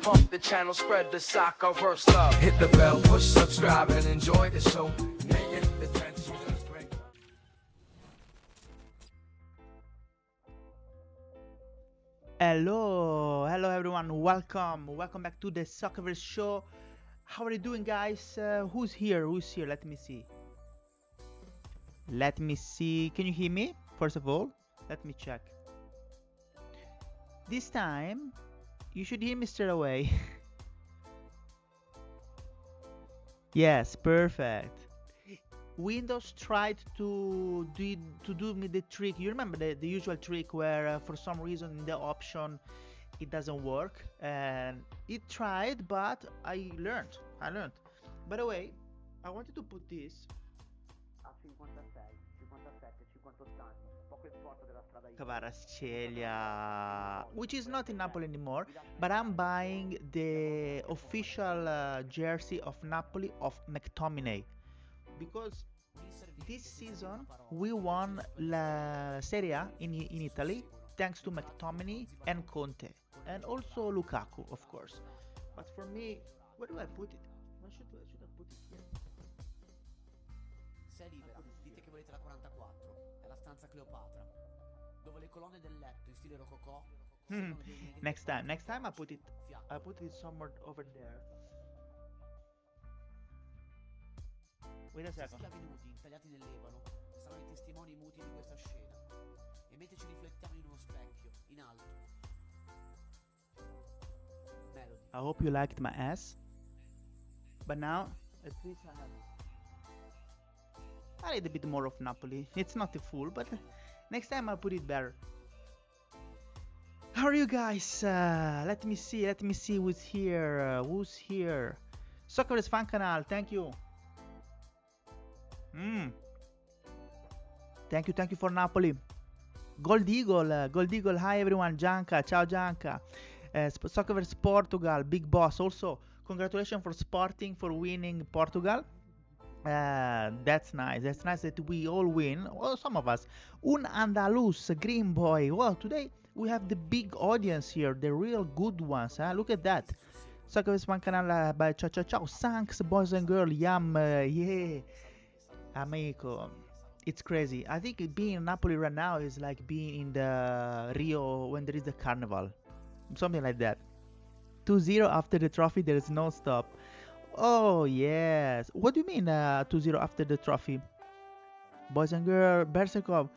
pump the channel, spread the Soccerverse love. Hit the bell, push subscribe, and enjoy the show. Making the transfusions break. Hello everyone, welcome back to the Soccerverse show. How are you doing, guys? Who's here? Let me see. Can you hear me? First of all, let me check. This time you should hear me straight away. Yes, perfect. Windows tried to do me the trick. You remember the usual trick where for some reason in the option it doesn't work, and it tried, but I learned. By the way, I wanted to put this Kvaratskhelia, which is not in Napoli anymore, but I'm buying the official jersey of Napoli of McTominay, because this season we won la Serie A in Italy thanks to McTominay and Conte, and also Lukaku, of course. But for me, where do I put it? Where should I put it here? Sei libera, dite che volete la 44, è la stanza Cleopatra, dove le colonne del letto in stile rococò. Next time I put it somewhere over there. Wait a second. Schiavi nudi intagliati nel Libano saranno i testimoni muti di questa scena, e mentre ci riflettiamo in uno specchio, in alto. Melody. I hope you liked my ass. But now, at least I have a little bit more of Napoli. It's not a full, but next time I'll put it better. How are you guys? Let me see who's here. Soccerverse fan canal, thank you. Thank you for Napoli. Gold Eagle, hi everyone. Gianca, ciao Gianca. Soccerverse Portugal, big boss. Also, congratulations for Sporting for winning Portugal. That's nice that we all win. Well, some of us. Un Andalus, Green Boy. Well, today we have the big audience here, the real good ones. Look at that. Soccerverse fan canal by ciao. Thanks, boys and girls. Yum, yeah. Amico, it's crazy. I think being in Napoli right now is like being in the Rio when there is the carnival, something like that. 2-0 after the trophy, there is no stop. Oh yes, what do you mean 2-0 after the trophy? Boys and girls, Bersekov,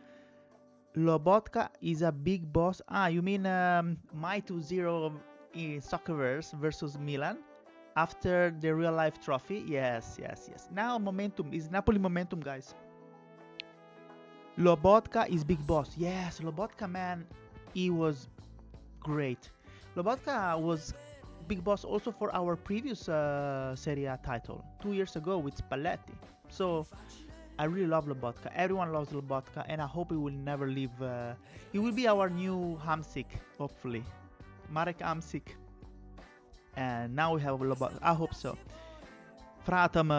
Lobotka is a big boss. You mean my 2-0 in Soccerverse versus Milan after the real life trophy? Yes. Now momentum is Napoli momentum, guys. Lobotka is big boss. Yes, Lobotka, man, he was great. Lobotka was big boss also for our previous Serie A title 2 years ago with Spalletti. So I really love Lobotka. Everyone loves Lobotka, and I hope he will never leave. He will be our new Hamsik, hopefully. Marek Hamsik. And now we have Lobotka. I hope so. Fratam,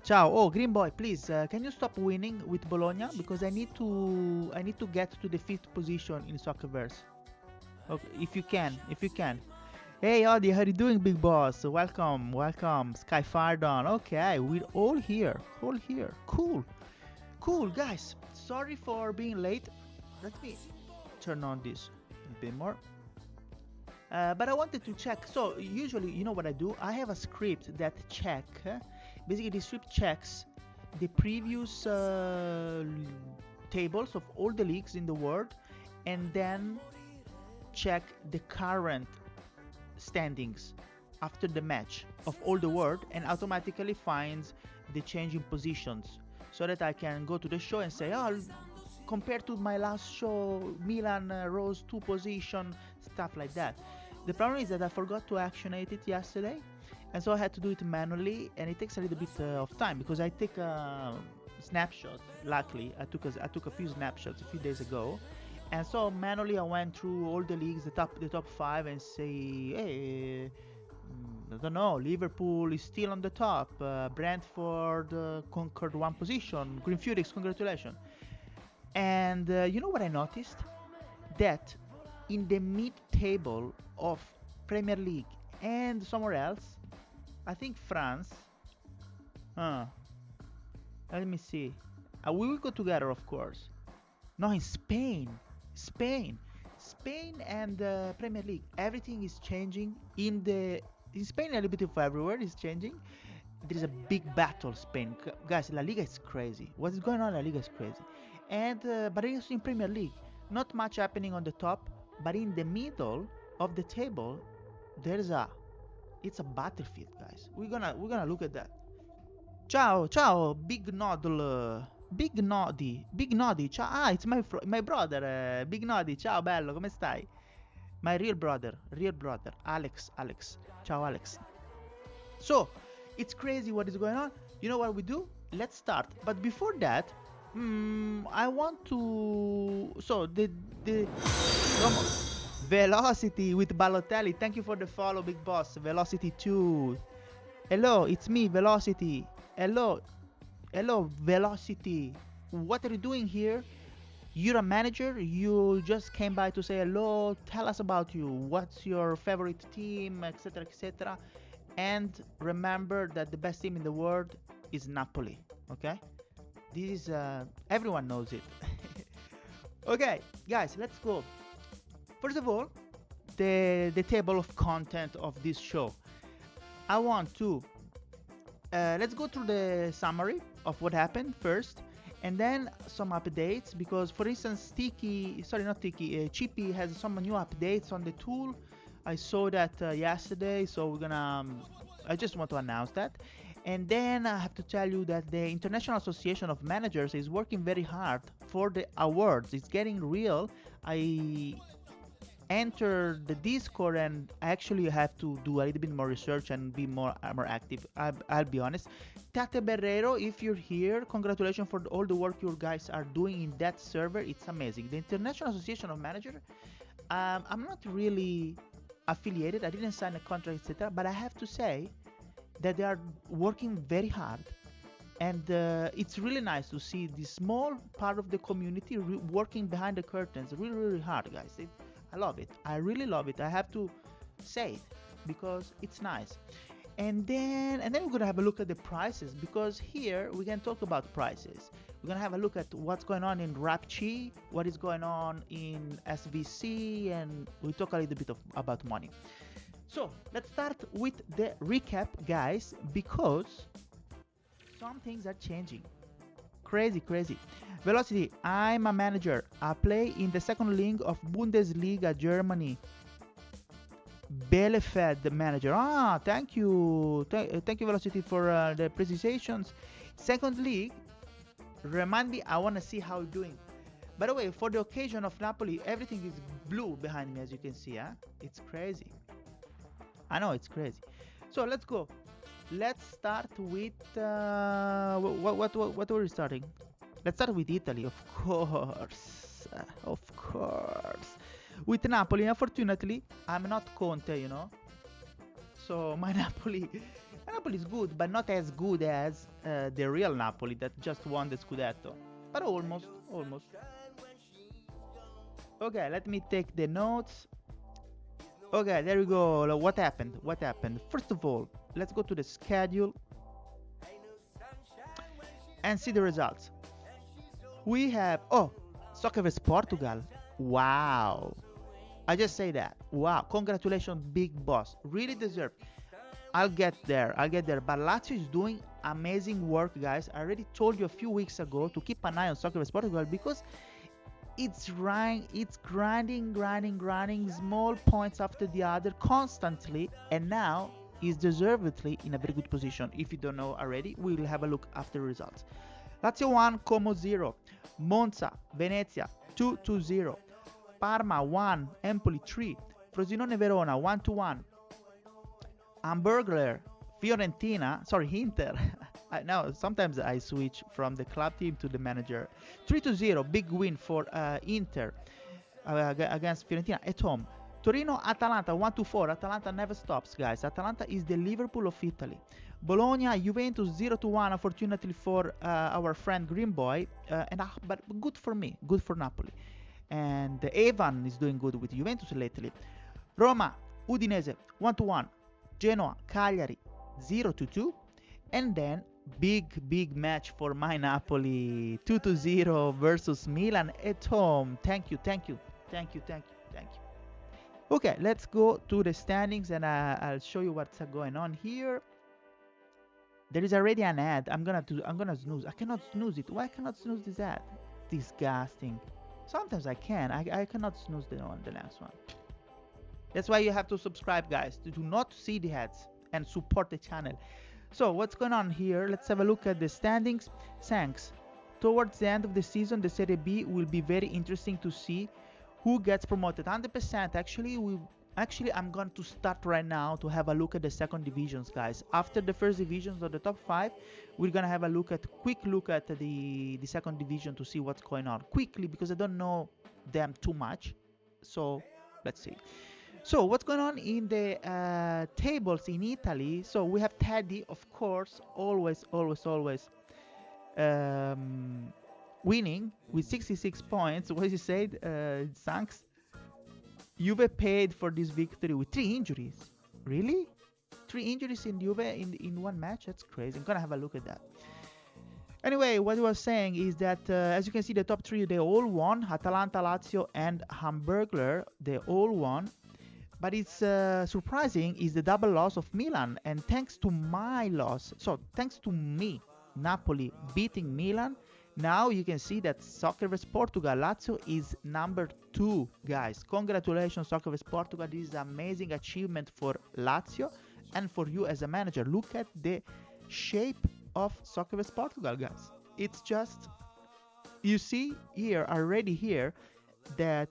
ciao. Oh, Green Boy, please, can you stop winning with Bologna, because I need to get to the 5th position in Soccerverse. Okay, if you can. Hey, Audi, how are you doing, big boss? Welcome. Skyfardon. Okay, we're all here. Cool, guys. Sorry for being late. Let me turn on this a bit more. But I wanted to check. So usually, you know what I do? I have a script that basically the script checks the previous tables of all the leagues in the world, and then check the current standings after the match of all the world, and automatically finds the change in positions, so that I can go to the show and say, oh, compared to my last show, Milan rose 2 positions, stuff like that. The problem is that I forgot to actionate it yesterday, and so I had to do it manually, and it takes a little bit of time because I take a snapshot. Luckily, I took a few snapshots a few days ago, and so manually I went through all the leagues, the top 5, and say, hey, I don't know, Liverpool is still on the top, Brentford conquered 1 position, Green Phoenix, congratulations. And you know what I noticed? That in the mid-table of Premier League and somewhere else. I think France. Let me see. We will go together, of course. No, in Spain. Spain. Spain and the Premier League. Everything is changing. In Spain, a little bit of everywhere is changing. There is a big battle, Spain. Guys, La Liga is crazy. What is going on in La Liga is crazy. And but also in Premier League, not much happening on the top, but in the middle of the table, it's a battlefield, guys. We're gonna look at that. Ciao, ciao, Big Noddle. Big Noddy, ciao. Ah, it's my brother, Big Noddy. Ciao, bello, come stai? My real brother, Alex. Ciao, Alex. So, it's crazy what is going on. You know what we do? Let's start. But before that, I want to. So the Velocity with Balotelli. Thank you for the follow, Big Boss. Velocity 2. Hello, it's me, Velocity. Hello, Velocity. What are you doing here? You're a manager. You just came by to say hello. Tell us about you. What's your favorite team, etc., etc. And remember that the best team in the world is Napoli. Okay, this is everyone knows it. Okay, guys, let's go. First of all, the table of content of this show. I want to let's go through the summary of what happened first, and then some updates, because for instance Chippy has some new updates on the tool. I saw that yesterday, so we're gonna I just want to announce that. And then I have to tell you that the International Association of Managers is working very hard for the awards. It's getting real. I enter the Discord and I actually have to do a little bit more research and be more active. I'll be honest. Tate Berrero, if you're here, congratulations for all the work you guys are doing in that server. It's amazing. The International Association of Managers, I'm not really affiliated. I didn't sign a contract, etc. But I have to say that they are working very hard. And it's really nice to see this small part of the community working behind the curtains really, really hard, guys. I love it. I really love it. I have to say it because it's nice. And then we're gonna have a look at the prices, because here we can talk about prices. We're gonna have a look at what's going on in Rapchi, what is going on in SVC, and we talk a little bit about money. So let's start with the recap, guys, because some things are changing. Crazy. Velocity, I'm a manager. I play in the second league of Bundesliga, Germany. Bielefeld manager. Thank you. Thank you, Velocity, for the precisations. Second league. Remind me, I want to see how you're doing. By the way, for the occasion of Napoli, everything is blue behind me, as you can see. It's crazy. I know, it's crazy. So let's go. Let's start with what were we starting? Let's start with Italy, of course. With Napoli, unfortunately, I'm not Conte, you know. So my Napoli is good, but not as good as the real Napoli that just won the Scudetto. But almost. Okay, let me take the notes. Okay, there we go. What happened? First of all, let's go to the schedule and see the results. We have Soccerverse Portugal. Wow. I just say that. Wow. Congratulations, Big Boss. Really deserved. I'll get there. But Lazio is doing amazing work, guys. I already told you a few weeks ago to keep an eye on Soccerverse Portugal, because it's grinding small points after the other constantly, and now is deservedly in a very good position. If you don't know already, we'll have a look after results. Lazio 1, Como 0, Monza, Venezia 2-0, Parma 1, Empoli 3, Frosinone Verona 1-1, Hamburger, Inter. Now sometimes I switch from the club team to the manager. 3-0, big win for Inter against Fiorentina at home. Torino Atalanta 1-4. Atalanta never stops, guys. Atalanta is the Liverpool of Italy. Bologna Juventus 0-1, unfortunately for our friend Green Boy, but good for me, good for Napoli. And Evan is doing good with Juventus lately. Roma Udinese 1-1. Genoa, Cagliari 0-2, and then big match for my Napoli 2-0 versus Milan at home. Thank you. Okay, let's go to the standings and I'll show you what's going on here. There is already an ad. I'm gonna snooze. I cannot snooze it. Why cannot snooze this ad? Disgusting. Sometimes I can. I cannot snooze the next one. That's why you have to subscribe, guys, to do not see the ads and support the channel. So what's going on here? Let's have a look at the standings. Thanks. Towards the end of the season, the Serie B will be very interesting to see who gets promoted. 100%. Actually, I'm going to start right now to have a look at the second divisions, guys. After the first divisions or the top 5, we're gonna have a quick look at the second division to see what's going on quickly, because I don't know them too much. So let's see. So what's going on in the tables in Italy? So we have Teddy, of course, always winning with 66 points. What he said, thanks. Juve paid for this victory with 3 injuries. Really? 3 injuries in Juve in one match? That's crazy. I'm gonna have a look at that. Anyway, what I was saying is that, as you can see, the top 3, they all won. Atalanta, Lazio, and Hamburglar, they all won. But it's surprising is the double loss of Milan. And thanks to my loss, so thanks to me, Napoli beating Milan, now you can see that Soccerverse Portugal, Lazio is number 2, guys. Congratulations, Soccerverse Portugal. This is an amazing achievement for Lazio and for you as a manager. Look at the shape of Soccerverse Portugal, guys. It's just, you see here, already here, that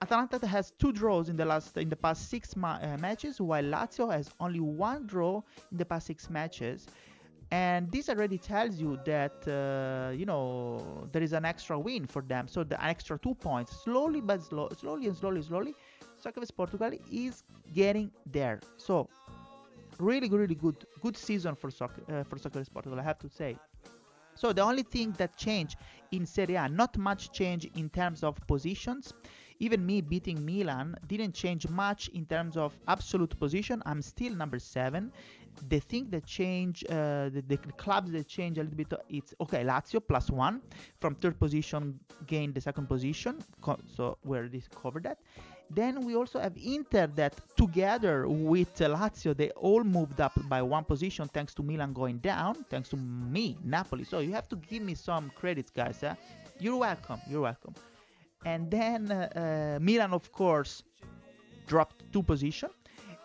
Atalanta has 2 draws in the past 6 matches, while Lazio has only 1 draw in the past 6 matches. And this already tells you that, there is an extra win for them. So an extra 2 points, slowly, Soccerverse Portugal is getting there. So really good season for Soccerverse Portugal, I have to say. So the only thing that changed in Serie A, not much change in terms of positions. Even me beating Milan didn't change much in terms of absolute position. I'm still number 7. The thing that changed, the clubs that change a little bit, it's okay. Lazio +1 from 3rd position gained the 2nd position. So we already covered that. Then we also have Inter that together with Lazio, they all moved up by 1 position thanks to Milan going down, thanks to me, Napoli. So you have to give me some credits, guys. You're welcome. And then Milan, of course, dropped 2 positions.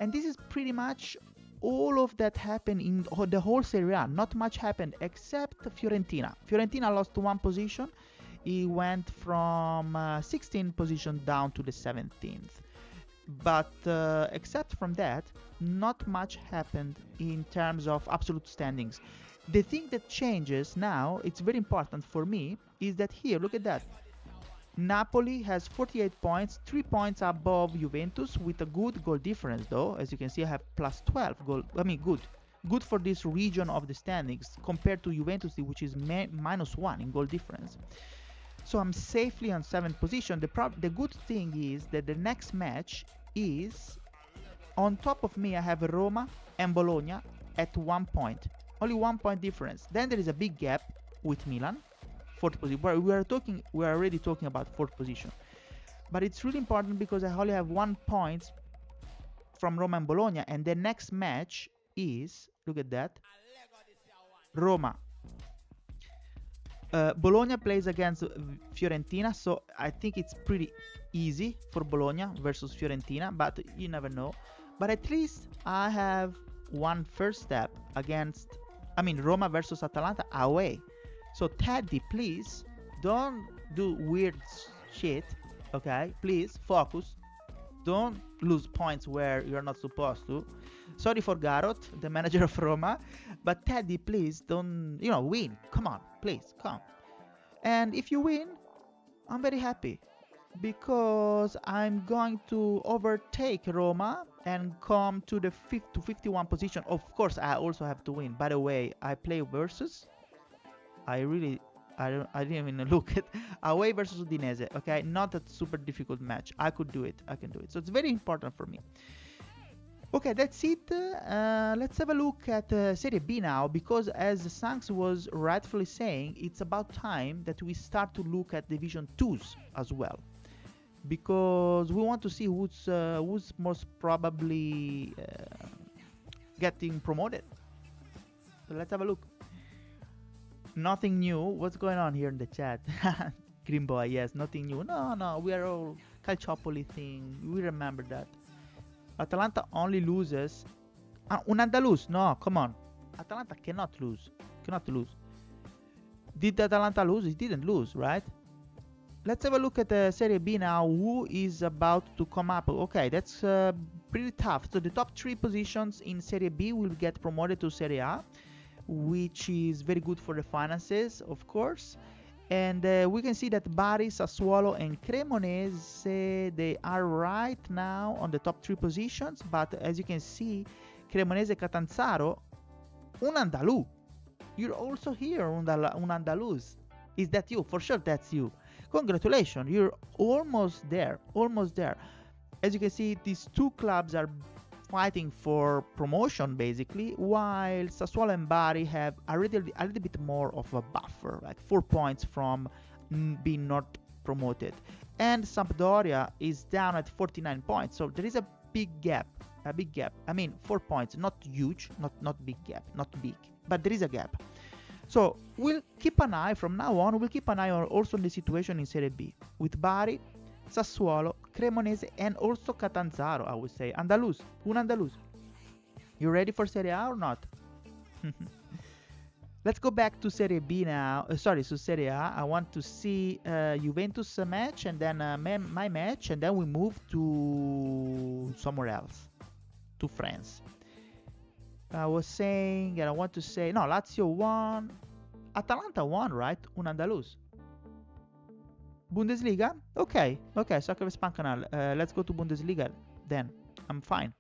And this is pretty much all of that happened in the whole Serie A. Not much happened except Fiorentina. Fiorentina lost 1 position. He went from 16th position down to the 17th. But except from that, not much happened in terms of absolute standings. The thing that changes now, it's very important for me, is that here, look at that. Napoli has 48 points, 3 points above Juventus with a good goal difference, though. As you can see, I have +12 goal. I mean, good for this region of the standings compared to Juventus, which is -1 in goal difference. So I'm safely on 7th position. The good thing is that the next match is on top of me. I have Roma and Bologna at 1 point, only 1 point difference. Then there is a big gap with Milan. 4th position. We are already talking about 4th position, but it's really important because I only have 1 point from Roma and Bologna, and the next match is, look at that, Roma. Bologna plays against Fiorentina, so I think it's pretty easy for Bologna versus Fiorentina, but you never know. But at least I have 1 first step against, Roma versus Atalanta away. So Teddy, please don't do weird shit, okay? Please focus. Don't lose points where you're not supposed to. Sorry for Garot, the manager of Roma, but Teddy, please don't, win. Come on, please, come. And if you win, I'm very happy because I'm going to overtake Roma and come to the 51 position. Of course, I also have to win. By the way, I play versus. I didn't even look at away versus Udinese. Okay, not a super difficult match. I can do it. So it's very important for me. Okay, that's it. Let's have a look at Serie B now, because as Sanks was rightfully saying, it's about time that we start to look at Division 2s as well, because we want to see who's most probably getting promoted. So let's have a look. Nothing new. What's going on here in the chat? Green boy, yes, nothing new. No, we are all Calciopoli thing. We remember that. Atalanta only loses. Un Andalus, no, come on. Atalanta cannot lose. Cannot lose. Did Atalanta lose? It didn't lose, right? Let's have a look at the Serie B now. Who is about to come up? Okay, that's pretty tough. So the top 3 positions in Serie B will get promoted to Serie A, which is very good for the finances, of course. And we can see that Bari, Sassuolo and Cremonese, they are right now on the top 3 positions. But as you can see, Cremonese, Catanzaro, un Andalù. You're also here, un Andalus. Is that you? For sure that's you. Congratulations, you're almost there, almost there. As you can see, these 2 clubs are fighting for promotion basically, while Sassuolo and Bari have a little bit more of a buffer, like 4 points from being not promoted. And Sampdoria is down at 49 points, so there is a big gap. I mean, 4 points, not huge, not big gap, not big, but there is a gap. So we'll keep an eye from now on. We'll keep an eye on also on the situation in Serie B with Bari, Sassuolo, Cremonese, and also Catanzaro, I would say. Andalus, un Andalus. You ready for Serie A or not? Let's go back to Serie B now. To Serie A. I want to see Juventus match, and then my match, and then we move to somewhere else, to France. I was saying, and I want to say, no, Lazio won. Atalanta won, right? Un Andalus. Bundesliga? Okay, Soccerverse Canal. Let's go to Bundesliga then. I'm fine.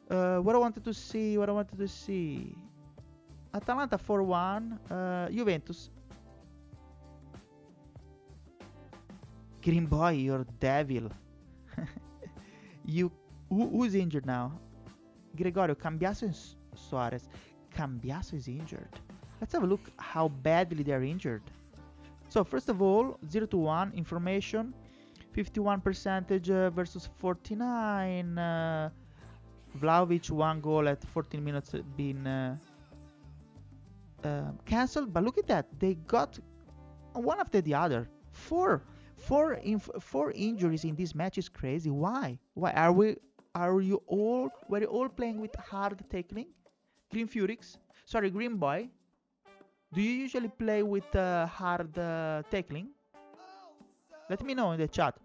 What I wanted to see. Atalanta 4-1. Juventus. Green boy, you're devil. Who's injured now? Gregorio, Cambiaso and Suarez. Cambiaso is injured. Let's have a look how badly they're injured. So first of all, 0-1 information, 51% versus 49. Vlahovic 1 goal at 14 minutes been cancelled. But look at that, they got one after the other. Four injuries in this match is crazy. Why were you all playing with hard tackling? Green boy. Do you usually play with hard tackling? Let me know in the chat.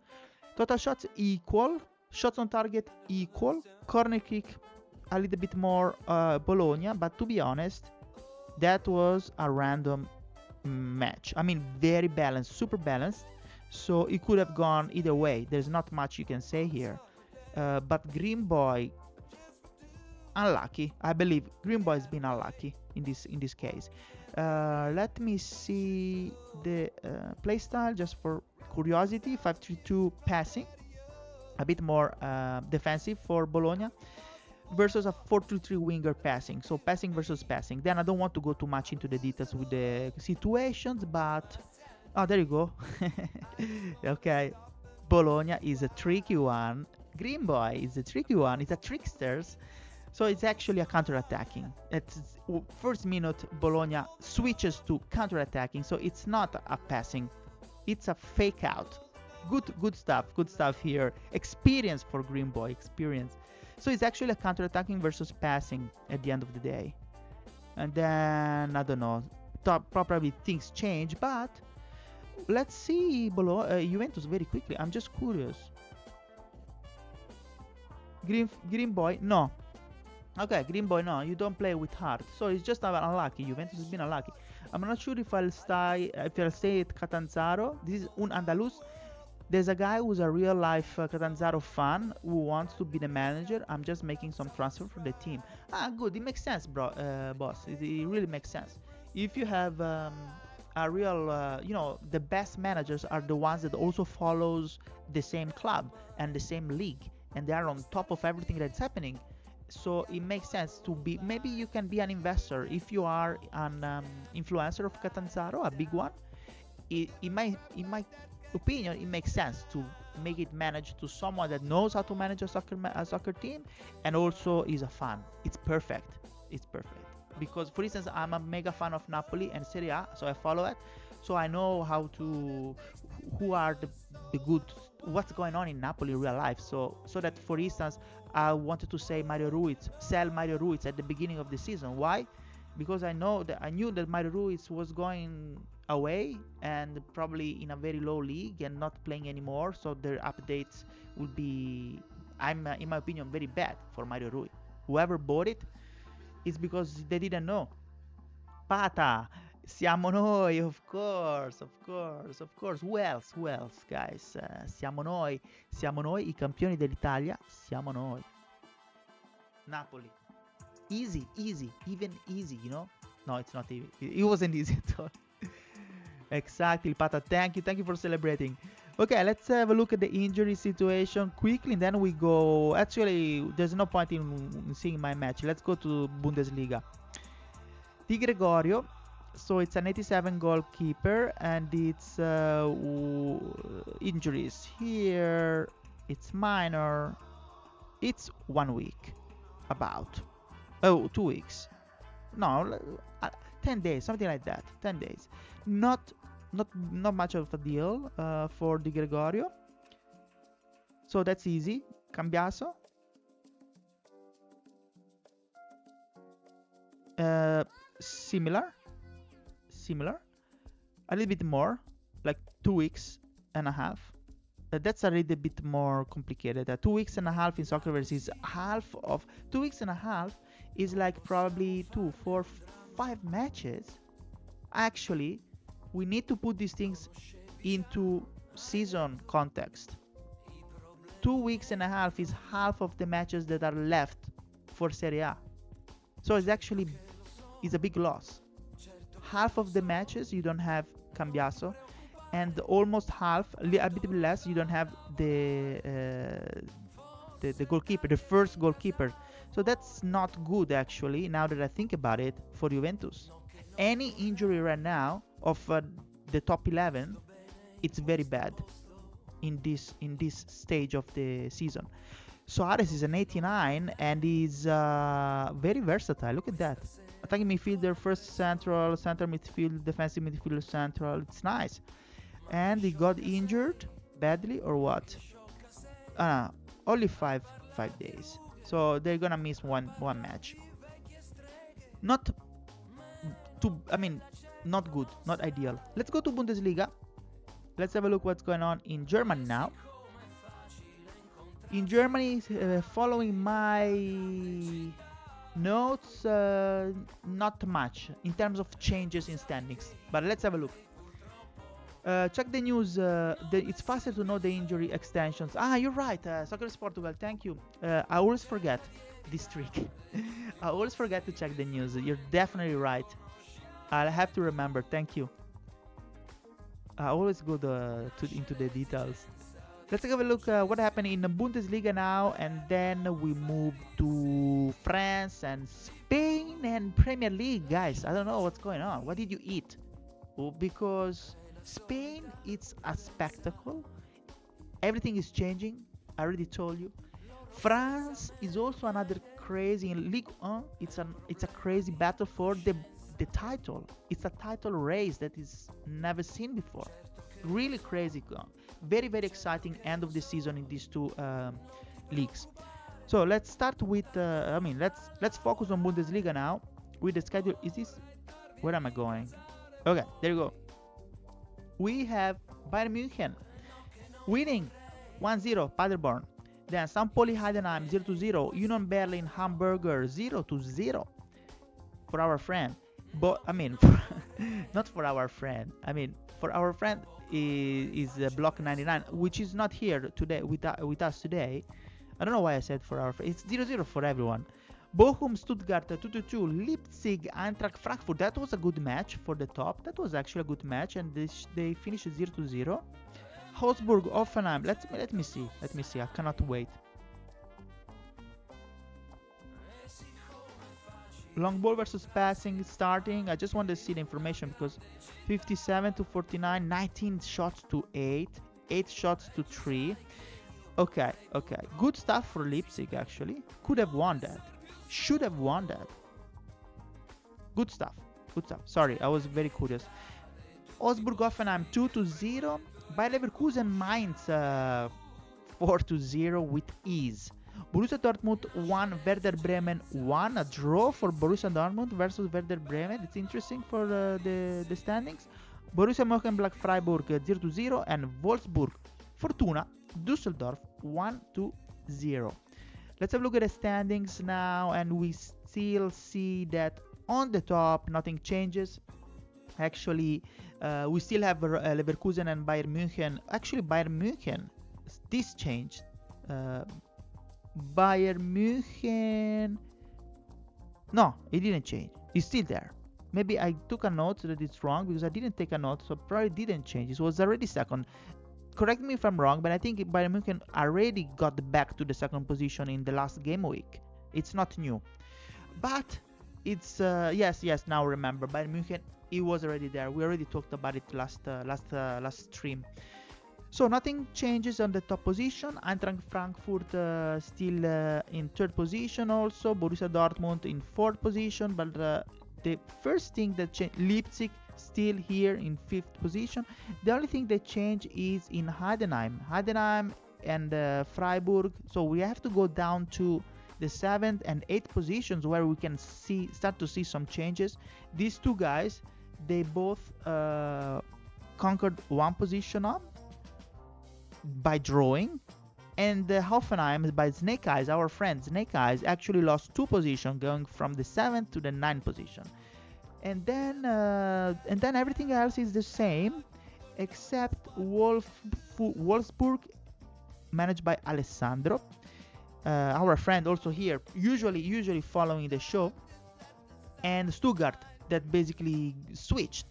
Total shots equal. Shots on target equal. Corner kick a little bit more Bologna. But to be honest, that was a random match. I mean, very balanced, super balanced. So it could have gone either way. There's not much you can say here. But Green Boy, unlucky. I believe Green Boy has been unlucky in this case. Let me see the playstyle just for curiosity. 5-3-2 passing, a bit more defensive for Bologna, versus a 4-2-3 winger passing. So passing versus passing. Then I don't want to go too much into the details with the situations, but there you go. Okay, Bologna is a tricky one. Green Boy is a tricky one. It's a tricksters. So it's actually a counter-attacking. It's first minute Bologna switches to counter-attacking. So it's not a passing. It's a fake out. Good stuff here. Experience for Green Boy. Experience. So it's actually a counter-attacking versus passing at the end of the day. And then, I don't know, probably things change. But let's see Juventus very quickly. I'm just curious. Green Boy, no. Okay, Green Boy, no, you don't play with heart. So it's just unlucky. Juventus has been unlucky. I'm not sure if I'll stay at Catanzaro. This is un Andalus. There's a guy who's a real life Catanzaro fan who wants to be the manager. I'm just making some transfer for the team. Good. It makes sense, boss. It really makes sense. If you have a real, the best managers are the ones that also follows the same club and the same league and they are on top of everything that's happening. So it makes sense to be, maybe you can be an investor if you are an influencer of Catanzaro, a big one. In my opinion, it makes sense to make it managed to someone that knows how to manage a soccer team and also is a fan. It's perfect. It's perfect. Because, for instance, I'm a mega fan of Napoli and Serie A, so I follow it. So I know who are the good, what's going on in Napoli in real life. So that, for instance, I wanted to sell Mario Ruiz at the beginning of the season. Why? Because I knew that Mario Ruiz was going away and probably in a very low league and not playing anymore. So their updates would be, in my opinion, very bad for Mario Ruiz. Whoever bought it, it's because they didn't know. Pata, siamo noi, of course. Who else, guys? Siamo noi i campioni dell'Italia, siamo noi. Napoli. Easy, even easy, you know? No, it's not easy. It wasn't easy at all. Exactly, Pata. Thank you for celebrating. Okay, let's have a look at the injury situation quickly, and then we go. Actually, there's no point in seeing my match. Let's go to Bundesliga. Di Gregorio, so it's an 87 goalkeeper, and it's injuries here. It's minor. It's 1 week, about. 2 weeks. No, 10 days, something like that. 10 days. Not much of a deal for Di Gregorio. So that's easy. Cambiaso. Similar. A little bit more, like 2 weeks and a half. That's a little bit more complicated. 2 weeks and a half in Soccerverse is half of 2 weeks and a half is like probably 2, 4, 5 matches. Actually, we need to put these things into season context. 2 weeks and a half is half of the matches that are left for Serie A. So it's actually a big loss. Half of the matches you don't have Cambiaso, and almost half, a bit less, you don't have the goalkeeper, the first goalkeeper. So that's not good, actually, now that I think about it, for Juventus. Any injury right now of the top 11, it's very bad in this stage of the season. Suarez is an 89 and is very versatile. Look at that. Attacking midfielder, first central, center midfield, defensive midfielder, central. It's nice. And he got injured badly or what? Only 5 days. So they're gonna miss one match. Not good, not ideal. Let's go to Bundesliga. Let's have a look what's going on in Germany now. In Germany, following my notes, not much in terms of changes in standings. But let's have a look. Check the news. It's faster to know the injury extensions. You're right. Soccerverse Portugal, thank you. I always forget this trick. I always forget to check the news. You're definitely right. I'll have to remember. Thank you. I always go into the details. Let's have a look what happened in the Bundesliga now, and then we move to France and Spain and Premier League, guys. I don't know what's going on. What did you eat? Because Spain, it's a spectacle. Everything is changing. I already told you. France is also another crazy. In Ligue 1, it's a crazy battle for the title. It's a title race that is never seen before. Really crazy. Very, very exciting end of the season in these two leagues. So let's start with let's focus on Bundesliga now with the schedule. Where am I going? Okay, there you go. We have Bayern München winning 1-0 Paderborn. Then St. Pauli Heidenheim 0-0. Union Berlin Hamburger 0-0 for our friend. But not for our friend. For our friend is Block 99, which is not here today with us today. I don't know why I said for our friend. It's 0-0 for everyone. Bochum Stuttgart 2-2. Leipzig Eintracht Frankfurt. That was a good match for the top. That was actually a good match, and they finished 0-0. Augsburg Hoffenheim. Let me see. I cannot wait. Long ball versus passing starting. I just want to see the information because 57 to 49, 19 shots to 8, 8 shots to 3. Okay. Good stuff for Leipzig, actually. Could have won that. Should have won that. Good stuff. Sorry, I was very curious. Augsburg-Hoffenheim 2-0. Bayer Leverkusen Mainz 4-0 with ease. Borussia Dortmund 1, Werder Bremen 1. A draw for Borussia Dortmund versus Werder Bremen. It's interesting for the standings. Borussia Mönchengladbach Freiburg 0-0 and Wolfsburg Fortuna Düsseldorf 1-0. Let's have a look at the standings now, and we still see that on the top nothing changes. Actually, we still have Leverkusen and Bayern München. Actually, Bayern München, this changed. Bayern München, no, it didn't change. It's still there. Maybe I took a note that it's wrong because I didn't take a note, so probably didn't change. It was already second. Correct me if I'm wrong, but I think Bayern München already got back to the second position in the last game week. It's not new, but it's yes. Now remember, Bayern München, it was already there. We already talked about it last stream. So nothing changes on the top position. Eintracht Frankfurt still in third position. Also Borussia Dortmund in fourth position. But the first thing that changed, Leipzig still here in fifth position. The only thing that changed is in Heidenheim and Freiburg. So we have to go down to the 7th and 8th positions where we can start to see some changes. These two guys, they both conquered one position up by drawing, and Hoffenheim by Snake Eyes, our friend Snake Eyes, actually lost 2 positions, going from the 7th to the 9th position. And then everything else is the same, except Wolfsburg, managed by Alessandro, our friend also here, usually following the show, and Stuttgart that basically switched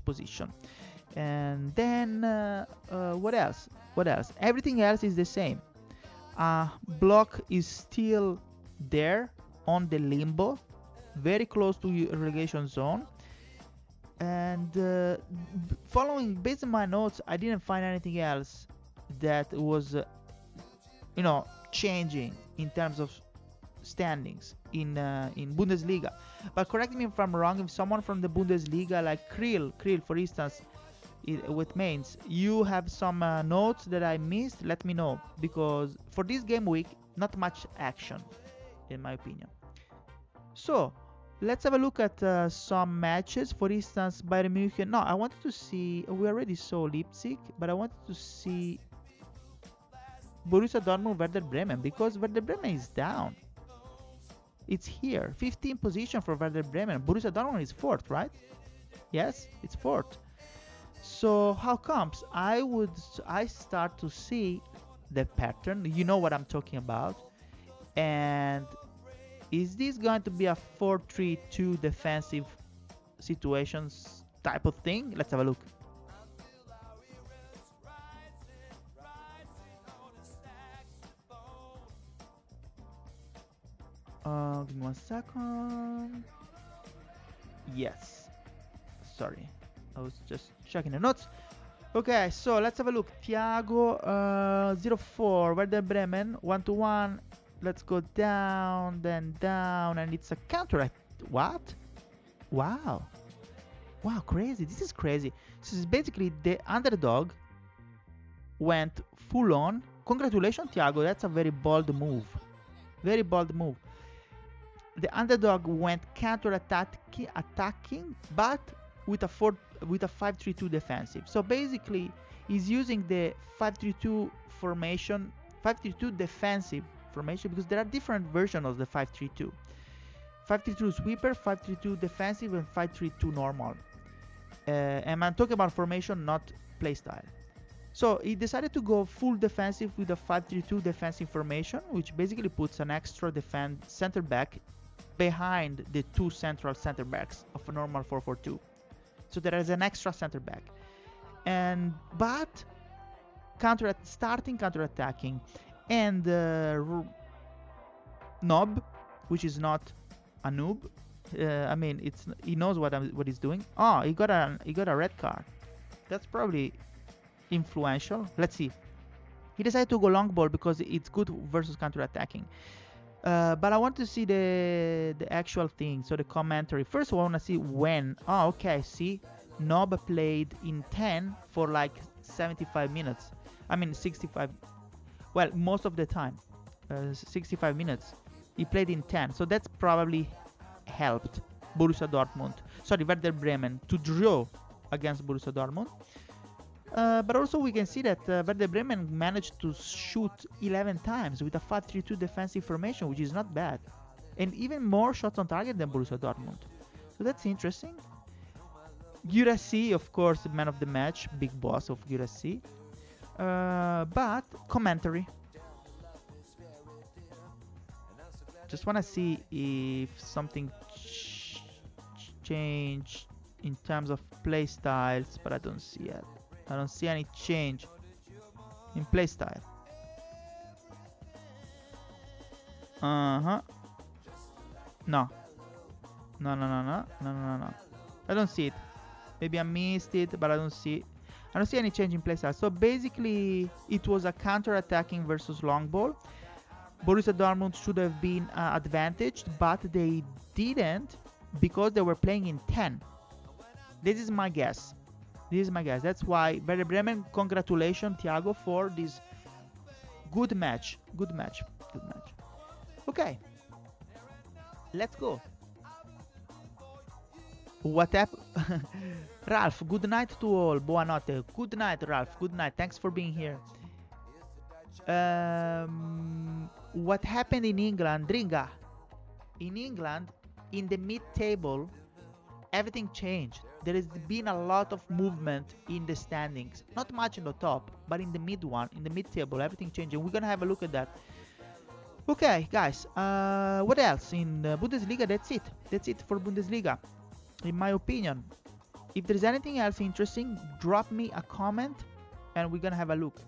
position. And then what else? Everything else is the same. Block is still there on the limbo, very close to relegation zone. And following, based on my notes, I didn't find anything else that was changing in terms of standings in Bundesliga. But correct me if I'm wrong. If someone from the Bundesliga, like Krill for instance, with Mainz, you have some notes that I missed, let me know, because for this game week not much action in my opinion. So let's have a look at some matches. For instance, Bayern München. No, I wanted to see, we already saw Leipzig, but I wanted to see Borussia Dortmund Werder Bremen, because Werder Bremen is down. It's here, 15th position for Werder Bremen. Borussia Dortmund is 4th, right? Yes, it's 4th. So how comes? I start to see the pattern. You know what I'm talking about. And is this going to be a 4-3-2 defensive situations type of thing? Let's have a look. Give me 1 second. Yes. Sorry. I was just checking the notes. Okay, so let's have a look. Thiago 0-4. Werder Bremen 1-1. Let's go down, then down, and it's a counter. What? Wow, crazy. This is crazy. This is basically the underdog went full on. Congratulations, Thiago. That's a very bold move. The underdog went attacking, but with a 5-3-2 defensive. So basically, he's using the 5-3-2 formation, 5-3-2 defensive formation, because there are different versions of the 5-3-2. 5-3-2 sweeper, 5-3-2 defensive, and 5-3-2 normal. And I'm talking about formation, not playstyle. So he decided to go full defensive with a 5-3-2 defensive formation, which basically puts an extra center back behind the 2 central center backs of a normal 4-4-2. So there is an extra center back, but counter-attacking, and Nob, which is not a noob, I mean, he knows what he's doing. Oh, he got a red card. That's probably influential. Let's see. He decided to go long ball because it's good versus counter attacking. But I want to see the actual thing, so the commentary. First of all, I want to see when. Oh, okay, see? Nob played in 10 for like 75 minutes. I mean, 65. Well, most of the time. 65 minutes. He played in 10. So that's probably helped Borussia Dortmund. Sorry, Werder Bremen to draw against Borussia Dortmund. But also we can see that Werder Bremen managed to shoot 11 times with a 5-3-2 defensive formation, which is not bad. And even more shots on target than Borussia Dortmund. So that's interesting. Guirassy, of course, man of the match, big boss of Guirassy. But commentary. Just want to see if something changed in terms of play styles, but I don't see it. I don't see any change in play style. No. No. I don't see it. Maybe I missed it, but I don't see any change in play style. So basically, it was a counter-attacking versus long ball. Borussia Dortmund should have been advantaged, but they didn't because they were playing in 10. This is my guess. That's why Werder Bremen, congratulations, Thiago, for this good match. Okay. Let's go. What happened? Ralph, good night to all. Buonanotte. Good night, Ralph. Good night. Thanks for being here. What happened in England? Dringa. In England, in the mid-table, everything changed. There has been a lot of movement in the standings. Not much in the top, but in the mid-table, everything changed. And we're going to have a look at that. Okay, guys. What else? In Bundesliga, that's it. That's it for Bundesliga, in my opinion. If there's anything else interesting, drop me a comment, and we're going to have a look.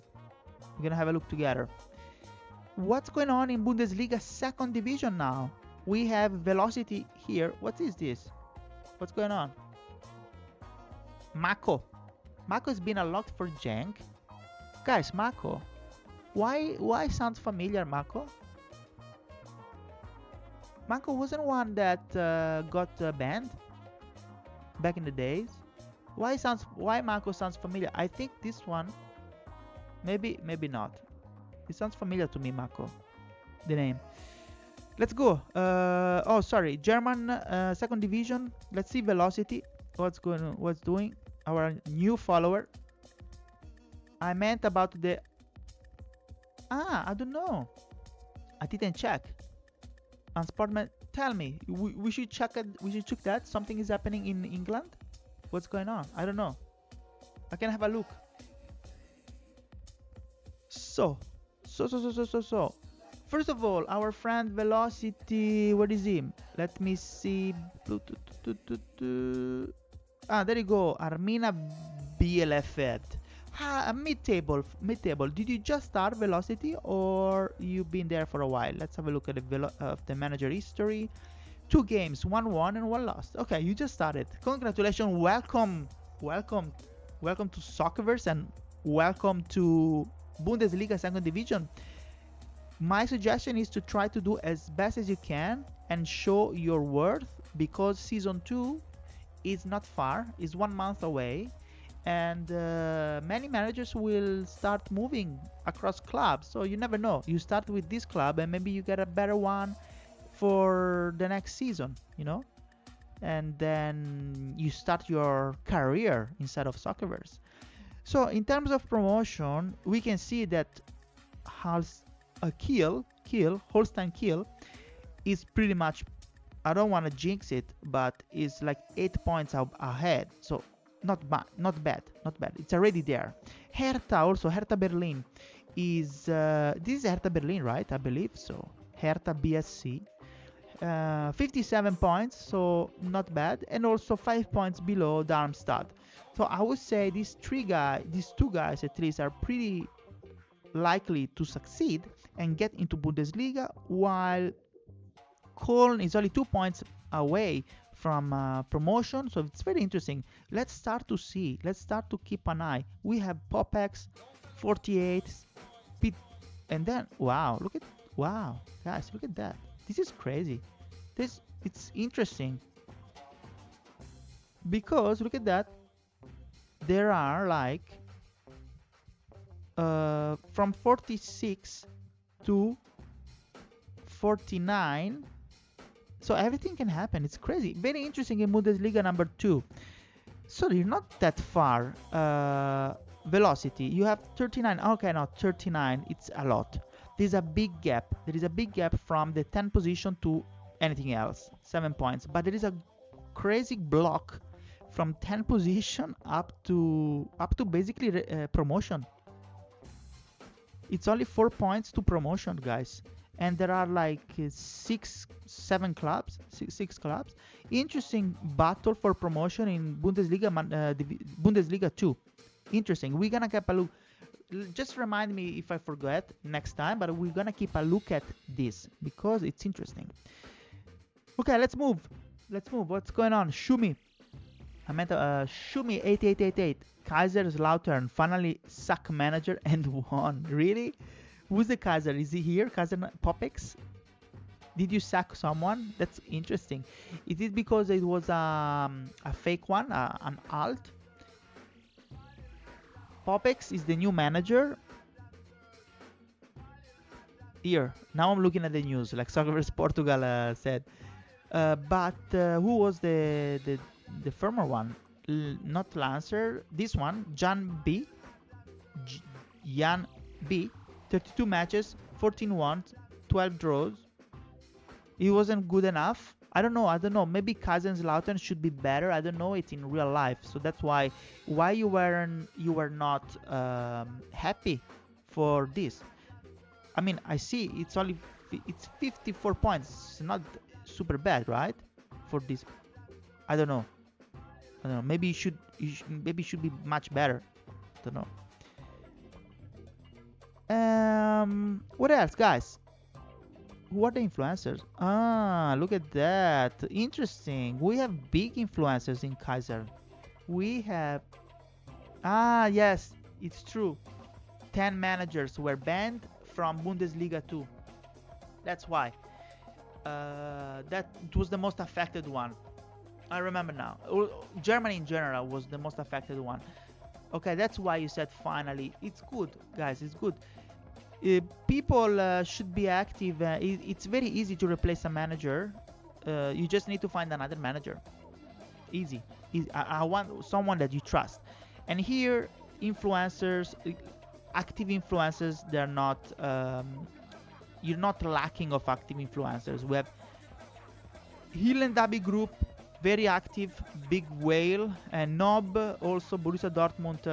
We're going to have a look together. What's going on in Bundesliga second division now? We have velocity here. What is this? What's going on? Mako. Mako has been unlocked for Jank. Guys, Mako. Why sounds familiar, Mako? Mako wasn't one that got banned back in the days. Why Mako sounds familiar? I think this one. Maybe not. It sounds familiar to me, Mako. The name. Let's go. Oh, sorry. German second division. Let's see velocity. What's doing? Our new follower. I meant about the. I don't know. I didn't check. On Sportman, tell me. We should check it. We should check that. Something is happening in England. What's going on? I don't know. I can have a look. So. First of all, our friend Velocity, what is him? Let me see. There you go. Armina Bielefeld. Mid-table. Did you just start Velocity or you've been there for a while? Let's have a look at the manager history. 2 games, 1 won and 1 lost. Okay, you just started. Congratulations. Welcome to Soccerverse and welcome to Bundesliga second division. My suggestion is to try to do as best as you can and show your worth, because season 2 is not far, is 1 month away, and many managers will start moving across clubs. So you never know. You start with this club and maybe you get a better one for the next season, you know, and then you start your career inside of Soccerverse. So in terms of promotion, we can see that Holstein Kiel is pretty much, I don't want to jinx it, but is like 8 points ahead. So not bad. It's already there. Hertha Berlin is this is Hertha Berlin, right? I believe so. Hertha BSC, 57 points, so not bad, and also 5 points below Darmstadt. So I would say these two guys at least are pretty likely to succeed and get into Bundesliga, while Köln is only 2 points away from promotion. So it's very interesting. Let's start to see. Let's start to keep an eye. We have PopX, 48, and then wow, guys, look at that. This is crazy. It's interesting because look at that. There are like from 46 to 49. So everything can happen. It's crazy. Very interesting in Bundesliga number 2. So you're not that far. Velocity. You have 39. Okay, no, 39. It's a lot. There's a big gap. There is a big gap from the 10th position to anything else. 7 points. But there is a crazy block from 10th position up to basically promotion. It's only 4 points to promotion, guys. And there are like 6 clubs. Interesting battle for promotion in Bundesliga, Bundesliga 2. Interesting. We're gonna keep a look. Just remind me if I forget next time, but we're gonna keep a look at this because it's interesting. Okay, let's move. What's going on? Shumi. I meant Shumi 8888. Kaiserslautern finally sack manager and won. Really? Who's the Kaiser? Is he here? Kaiser Popix? Did you sack someone? That's interesting. Is it because it was a fake one, an alt? Popix is the new manager. Here, now I'm looking at the news, like Soccerverse Portugal said. But who was the former one? Not Lancer. This one, Jan B. 32 matches, 14 wins, 12 draws. It wasn't good enough. I don't know. Maybe Kaiserslautern should be better. I don't know it in real life. So that's why you were not happy for this. I mean, I see it's 54 points. It's not super bad, right? For this, I don't know. Maybe it should be much better. I don't know. What else, guys? Who are the influencers? Look at that. Interesting. We have big influencers in Kaiser. We have... yes, it's true. 10 managers were banned from Bundesliga 2. That's why. That was the most affected one. I remember now. Germany in general was the most affected one. Okay, that's why you said finally. It's good, guys. It's good. People should be active. It's very easy to replace a manager. You just need to find another manager. Easy. I want someone that you trust. And here, influencers, active influencers, they're not. You're not lacking of active influencers. We have Hill and Dabi Group, very active, big whale, and Nob, also Borussia Dortmund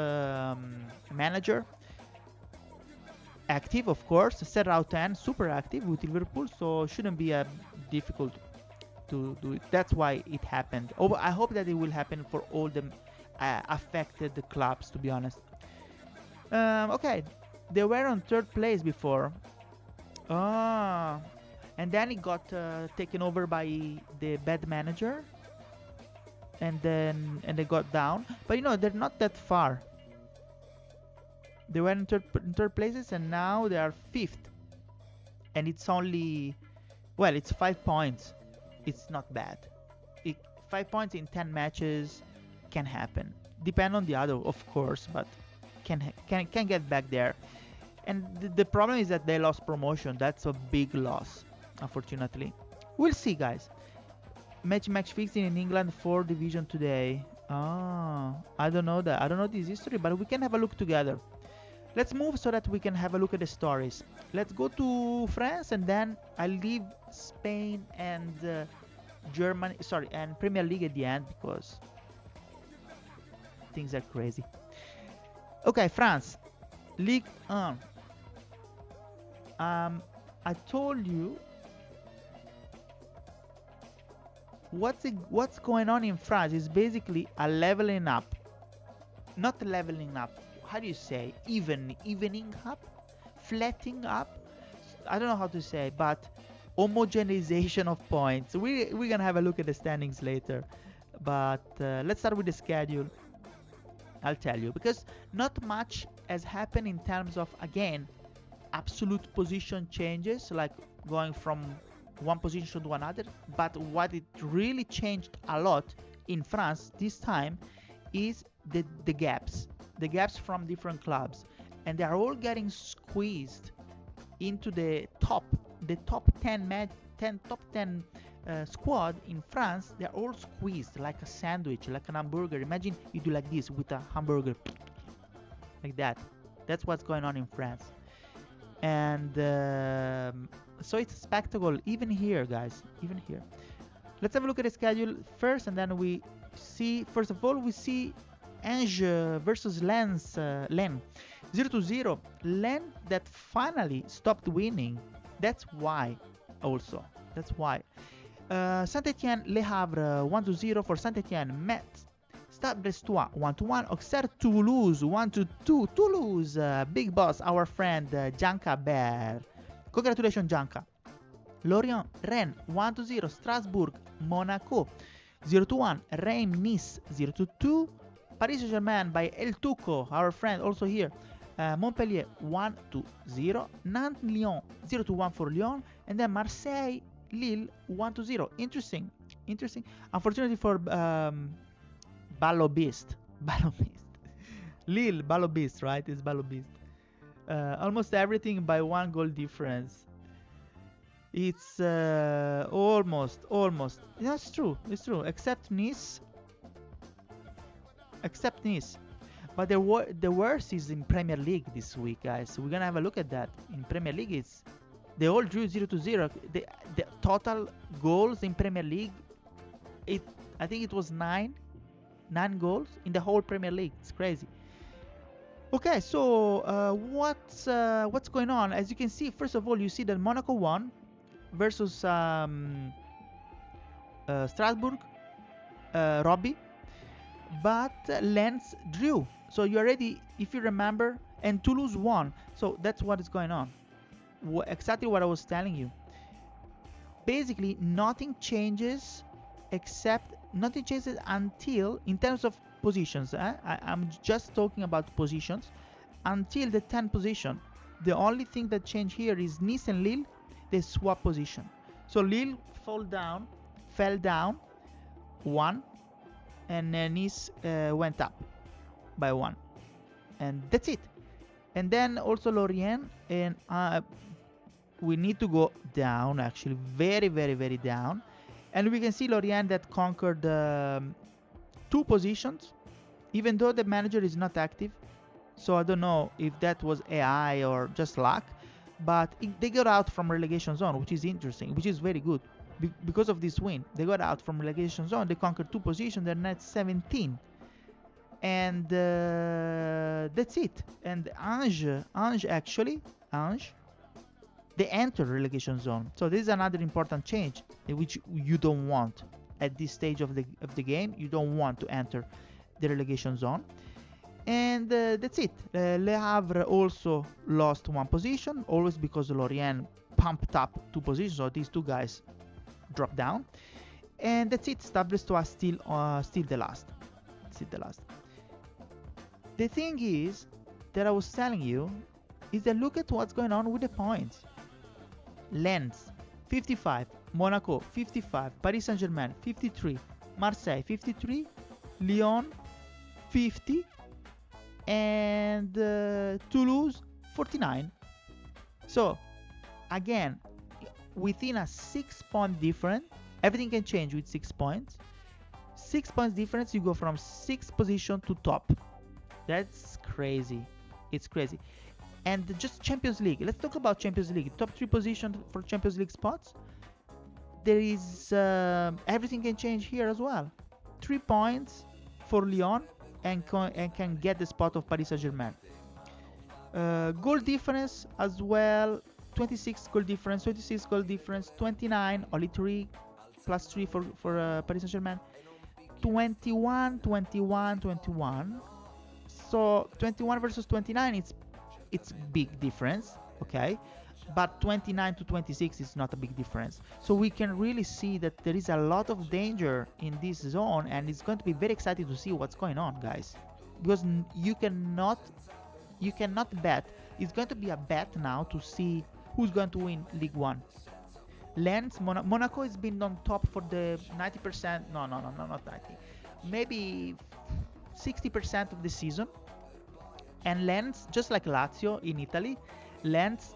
manager. Active, of course. Serrao 10, super active with Liverpool, so shouldn't be difficult to do it. That's why it happened. I hope that it will happen for all the affected clubs, to be honest. Okay, they were on 3rd place before. And then it got taken over by the bad manager. And they got down. But they're not that far. They were in third places and now they are 5th. And it's only... Well, it's 5 points. It's not bad. 5 points in 10 matches can happen. Depend on the other, of course, but can get back there. And the problem is that they lost promotion. That's a big loss, unfortunately. We'll see, guys. Match fixing in England 4th division today. I don't know that. I don't know this history, but we can have a look together. Let's move so that we can have a look at the stories. Let's go to France and then I'll leave Spain and Germany, and Premier League at the end because things are crazy. Okay, France. Ligue 1. I told you what's going on in France is basically a leveling up. Not leveling up. How do you say? Evening up? Flattening up? I don't know how to say, but homogenization of points. We're gonna have a look at the standings later, but let's start with the schedule. I'll tell you, because not much has happened in terms of, again, absolute position changes, like going from one position to another. But what it really changed a lot in France this time is the gaps from different clubs, and they are all getting squeezed into the top 10 squad in France. They're all squeezed like a sandwich, like an hamburger. Imagine you do like this with a hamburger, like that. That's what's going on in France. And so it's a spectacle even here, guys, even here. Let's have a look at the schedule first, and then we see, first of all, we see Angers versus Lens, 0-0. Lens that finally stopped winning. That's why, also. That's why. Saint-Etienne, Le Havre, 1-0 for Saint-Etienne. Metz, Stade Brestois, 1-1. Auxerre, Toulouse, 1-2. Toulouse, big boss, our friend Janka Bear. Congratulations, Janka. Lorient, Rennes, 1-0. Strasbourg, Monaco, 0-1. Reims, Nice, 0-2. Paris Saint-Germain by El Tuco, our friend, also here. Montpellier, 1-0. Nantes, Lyon, 0-1 for Lyon. And then Marseille, Lille, 1-0. Interesting. Unfortunately for Ballobist. Lille, Ballobist, right? It's Ballobist. Almost everything by 1 goal difference. It's almost. That's true. It's true. Except Nice. But the worst is in Premier League this week, guys. We're gonna have a look at that. In Premier League, they all drew 0-0. The total goals in Premier League, I think it was 9 goals in the whole Premier League. It's crazy. Okay, so what's going on? As you can see, first of all, you see that Monaco won versus Strasbourg, Robbie, but Lens drew. So you already, if you remember, and Toulouse won. So that's what is going on. Exactly what I was telling you. Basically, nothing changes until, in terms of positions, I'm just talking about positions, until the 10th position. The only thing that changed here is Nice and Lille, they swap position. So Lille fell down 1, and Nice went up by 1, and that's it. And then also Lorient, and we need to go down, actually, very, very, very down. And we can see Lorient that conquered 2 positions, even though the manager is not active. So I don't know if that was AI or just luck, but they got out from relegation zone, which is interesting, which is very good. Because of this win, they got out from relegation zone. They conquered 2 positions. They're net 17, and that's it. And Angers, they enter relegation zone. So this is another important change, which you don't want at this stage of the game. You don't want to enter the relegation zone. And that's it. Le Havre also lost 1 position, always because Lorient pumped up 2 positions. So these 2 guys dropped down. And that's it. Stade Brestois still the last. The thing is that I was telling you is that look at what's going on with the points. Lens 55, Monaco 55, Paris Saint-Germain 53, Marseille 53, Lyon 50, and Toulouse 49. So again, within a 6-point difference, everything can change with 6 points. 6 points difference, you go from 6th position to top. That's crazy. It's crazy. And just Champions League. Let's talk about Champions League. Top 3 position for Champions League spots. There is everything can change here as well. 3 points for Lyon and can get the spot of Paris Saint-Germain. Goal difference as well. 26 goal difference, 29, only 3 plus 3 for Paris Saint-Germain. 21. So 21 versus 29, it's big difference, okay. but 29 to 26 is not a big difference. So we can really see that there is a lot of danger in this zone, and it's going to be very exciting to see what's going on, guys, because you cannot bet. It's going to be a bet now to see who's going to win League One. Lens, Monaco has been on top for the 90%. No, not 90. Maybe 60% of the season. And Lens, just like Lazio in Italy, Lens,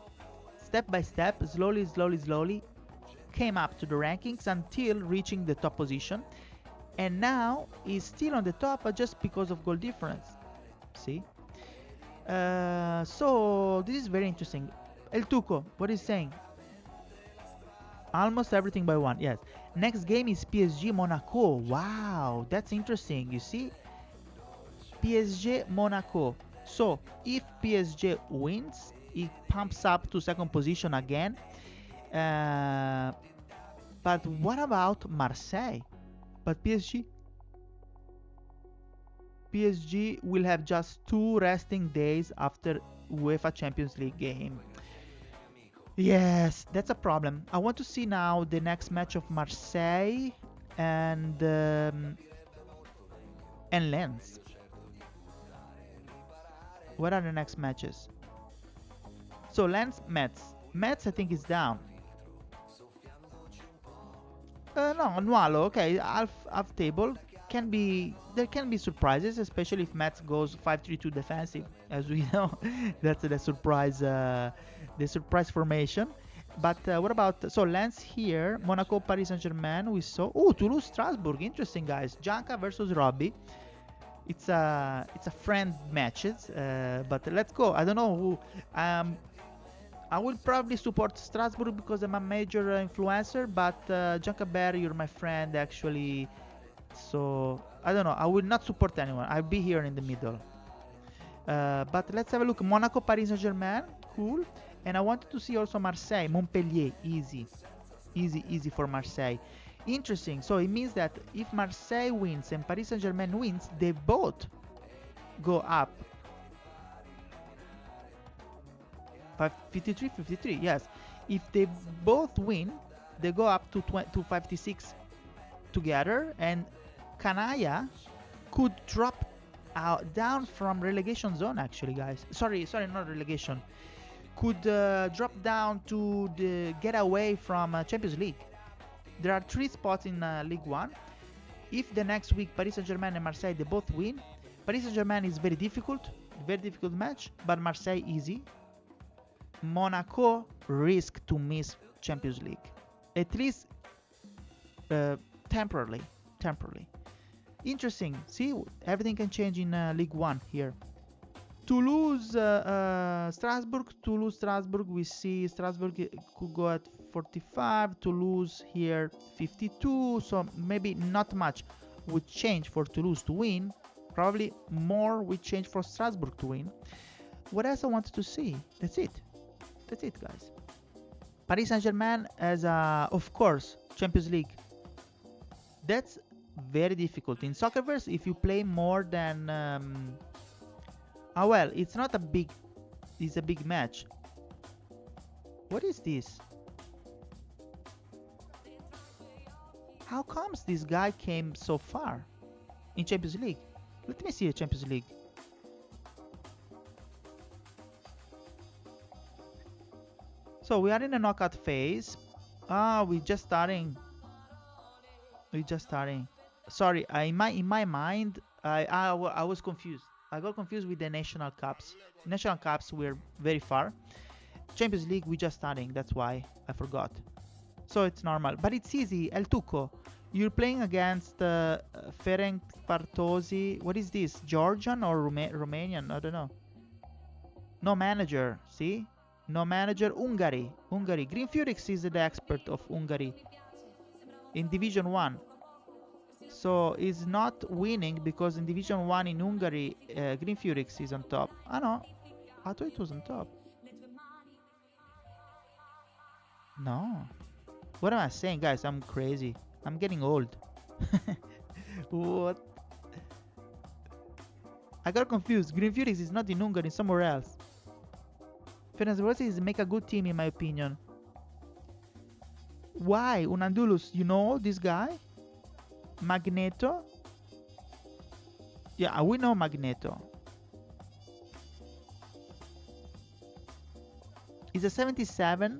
step by step, slowly, came up to the rankings until reaching the top position. And now is still on the top, but just because of goal difference. See? So this is very interesting. El Tuco, what is saying? Almost everything by one. Yes. Next game is PSG Monaco. Wow, that's interesting. You see, PSG Monaco. So if PSG wins, it pumps up to second position again. But what about Marseille? But PSG will have just 2 resting days after UEFA Champions League game. Yes, that's a problem. I want to see now the next match of Marseille and Lens. What are the next matches? So Lens, Metz. Metz, I think, is down. No, Nualo. Okay, half table. There can be surprises, especially if Metz goes 5-3-2 defensive, as we know. That's the surprise formation. But what about Lens here, Monaco, Paris Saint-Germain? We saw Toulouse, Strasbourg. Interesting, guys. Janka versus Robbie. It's a friend matches, but let's go. I don't know who. I will probably support Strasbourg because I'm a major influencer, but Janka, you're my friend actually. So I don't know. I will not support anyone. I'll be here in the middle. But let's have a look. Monaco, Paris Saint-Germain, cool. And I wanted to see also Marseille, Montpellier, easy for Marseille. Interesting. So it means that if Marseille wins and Paris Saint-Germain wins, they both go up. 53-53. Yes. If they both win, they go up to 56 together, and Xaya could drop down from relegation zone. Actually, guys, sorry, not relegation. Could drop down to get away from Champions League. There are 3 spots in League One. If the next week Paris Saint-Germain and Marseille they both win, Paris Saint-Germain is very difficult match, but Marseille easy. Monaco risk to miss Champions League, at least temporarily. Interesting. See, everything can change in League One here. Toulouse, Strasbourg. We see Strasbourg could go at 45. Toulouse here 52. So maybe not much would change for Toulouse to win. Probably more would change for Strasbourg to win. What else I wanted to see? That's it, guys. Paris Saint-Germain as of course, Champions League. That's very difficult. In Soccerverse, if you play more than... well, it's not a big... It's a big match. What is this? How comes this guy came so far in Champions League? Let me see a Champions League. So we are in a knockout phase. We're just starting. Sorry, in my mind, I was confused. I got confused with the national cups. National cups, we're very far. Champions League, we're just starting. That's why I forgot. So it's normal, but it's easy. El Tuco, you're playing against Ferenc Bartosi. What is this? Georgian or Romanian? I don't know. No manager. See? No manager. Hungary. Green Furyx is the expert of Hungary in Division 1. So he's not winning because in Division 1 in Hungary, Green Furyx is on top. No, I thought it was on top. No. What am I saying, guys? I'm crazy. I'm getting old. What? I got confused. Green Furyx is not in Hungary, somewhere else. Fenerbahce is make a good team in my opinion. Why? Unandulus, you know this guy? Magneto? Yeah, we know Magneto. It's a 77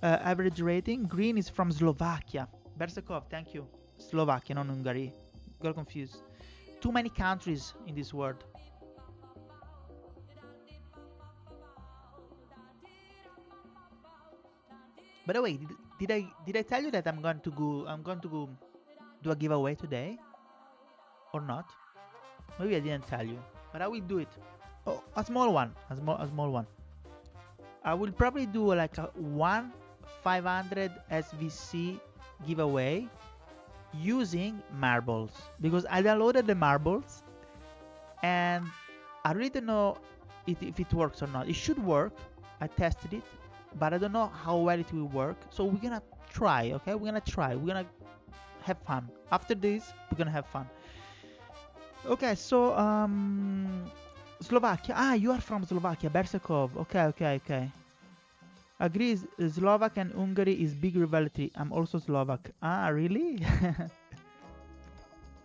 average rating. Green is from Slovakia. Bersekov, thank you. Slovakia, not Hungary. Got confused. Too many countries in this world. By the way, did I tell you that I'm going to go do a giveaway today, or not? Maybe I didn't tell you, but I will do it. Oh, a small one, a small one. I will probably do like a 500 SVC giveaway using marbles, because I downloaded the marbles and I really don't know if it works or not. It should work. I tested it, but I don't know how well it will work. So we're gonna try, okay? We're gonna try. We're gonna have fun. After this, we're gonna have fun. Okay, so Slovakia. Ah, you are from Slovakia, Bersekov. Okay. Agrees. Slovak and Hungary is big rivalry. I'm also Slovak. Ah, really?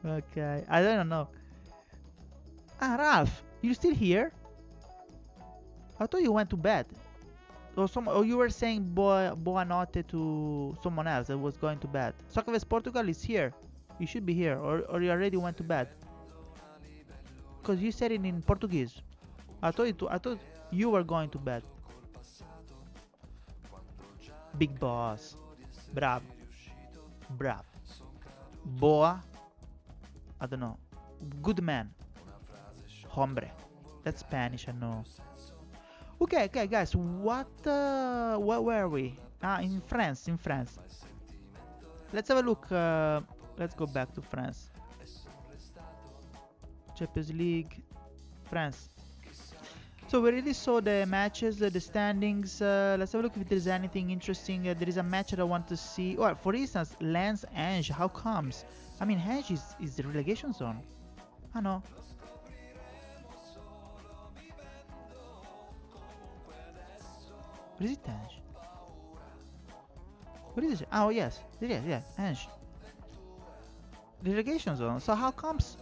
Okay, I don't know. Ah, Ralph, you still here? I thought you went to bed. Or you were saying boa notte to someone else that was going to bed. Soccerverse Portugal is here. You should be here, or you already went to bed. Because you said it in Portuguese. I thought you were going to bed. Big boss. Bravo. Boa. I don't know. Good man. Hombre. That's Spanish, I know. Okay, guys. Where were we? Ah, in France. Let's have a look. Let's go back to France. Champions League. France. So we already saw the matches, the standings. Let's have a look if there's anything interesting. There is a match that I want to see. Well, for instance, Lens Ange. How comes? I mean, Ange is the relegation zone. I know. What is it, Ange? What is it? Oh, yes. Yeah, Ange. Relegation zone. So how comes?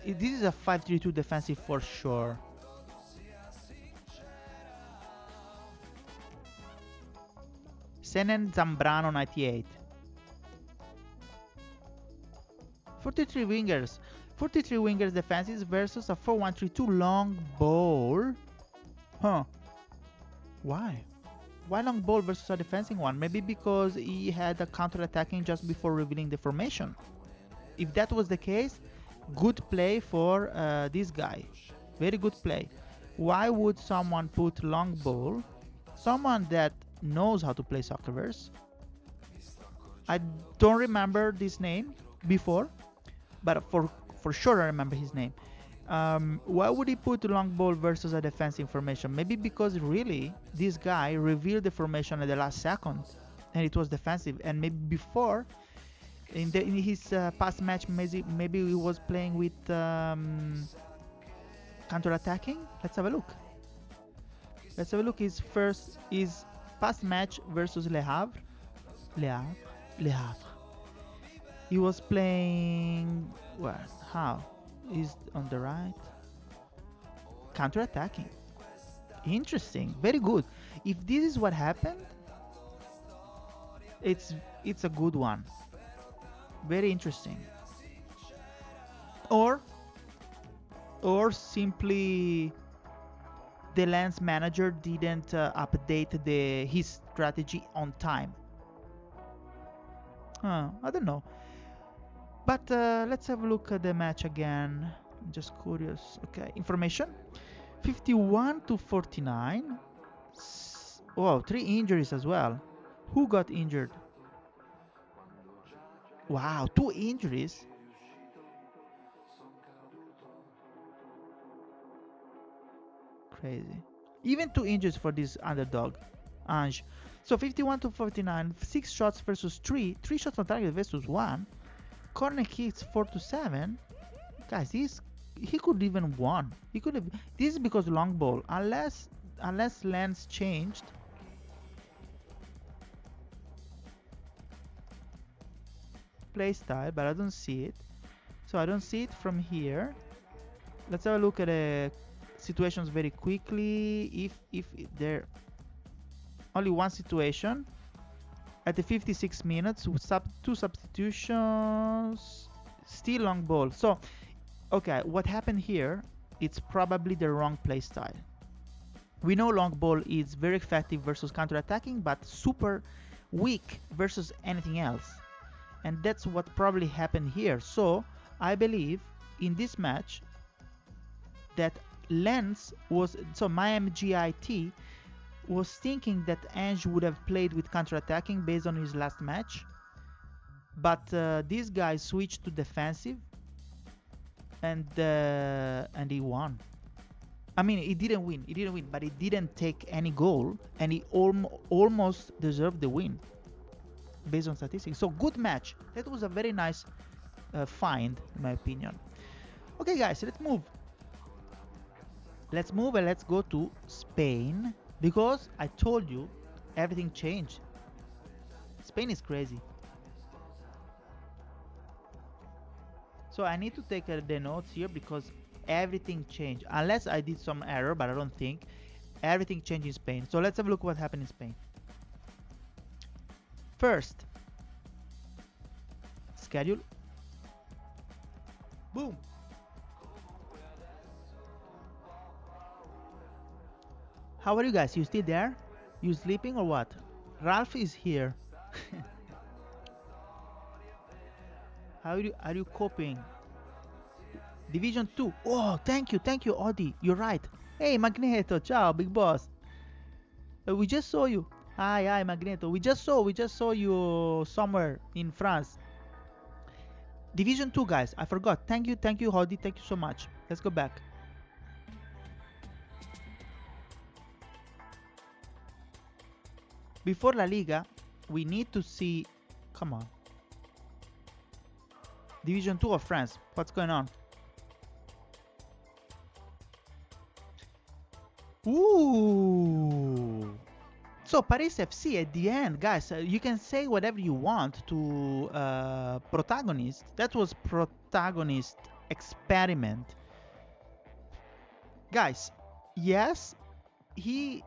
This is a 5-3-2 defensive for sure. Senen Zambrano 98. 43 wingers defenses versus a 4-1-3-2 long ball. Huh. Why? Why long ball versus a defending one? Maybe because he had a counter-attacking just before revealing the formation. If that was the case, good play for this guy. Very good play. Why would someone put long ball? Someone that knows how to play Soccerverse. I don't remember this name before, but for sure I remember his name. Why would he put long ball versus a defensive formation? Maybe because really this guy revealed the formation at the last second and it was defensive, and maybe before in his past match maybe he was playing with counter-attacking. Let's have a look. His past match versus Le Havre. He was playing how? Is on the right. Counter-attacking. Interesting. Very good. If this is what happened, it's a good one. Very interesting. Or simply the Lens manager didn't update his strategy on time. I don't know. But let's have a look at the match again. I'm just curious. Okay, information. 51-49. Wow, 3 injuries as well. Who got injured? Wow, 2 injuries. Crazy. Even 2 injuries for this underdog, Ange. So 51-49. 6 shots versus 3. 3 shots on target versus 1. Corner kicks 4-7. Guys, he could even won. He could have. This is because long ball. Unless unless lens changed. Play style, but I don't see it. So I don't see it from here. Let's have a look at the situations very quickly. If there only one situation at the 56 minutes with two substitutions, still long ball. So okay, what happened here? It's probably the wrong play style. We know long ball is very effective versus counter-attacking, but super weak versus anything else. And that's what probably happened here. So I believe in this match that Lens was, so my MGIT was thinking that Ange would have played with counter-attacking based on his last match, but this guy switched to defensive, and he won. I mean, he didn't win, but he didn't take any goal, and he almost deserved the win based on statistics. So good match. That was a very nice find, in my opinion. Okay, guys, let's move. Let's move and let's go to Spain, because I told you everything changed. Spain is crazy. So I need to take the notes here because everything changed. Unless I did some error, but I don't think. Everything changed in Spain. So let's have a look what happened in Spain. First, schedule. Boom. How are you guys? You still there? You sleeping or what? Ralph is here. How are you coping? Division 2. Oh, thank you, Odi. You're right. Hey, Magneto. Ciao, big boss. We just saw you. Hi, Magneto. We just saw you somewhere in France. Division 2, guys. I forgot. Thank you, Odi. Thank you so much. Let's go back. Before La Liga, we need to see... Come on. Division 2 of France. What's going on? Ooh! So Paris FC at the end, guys, you can say whatever you want to Protagonist. That was Protagonist experiment. Guys, yes, he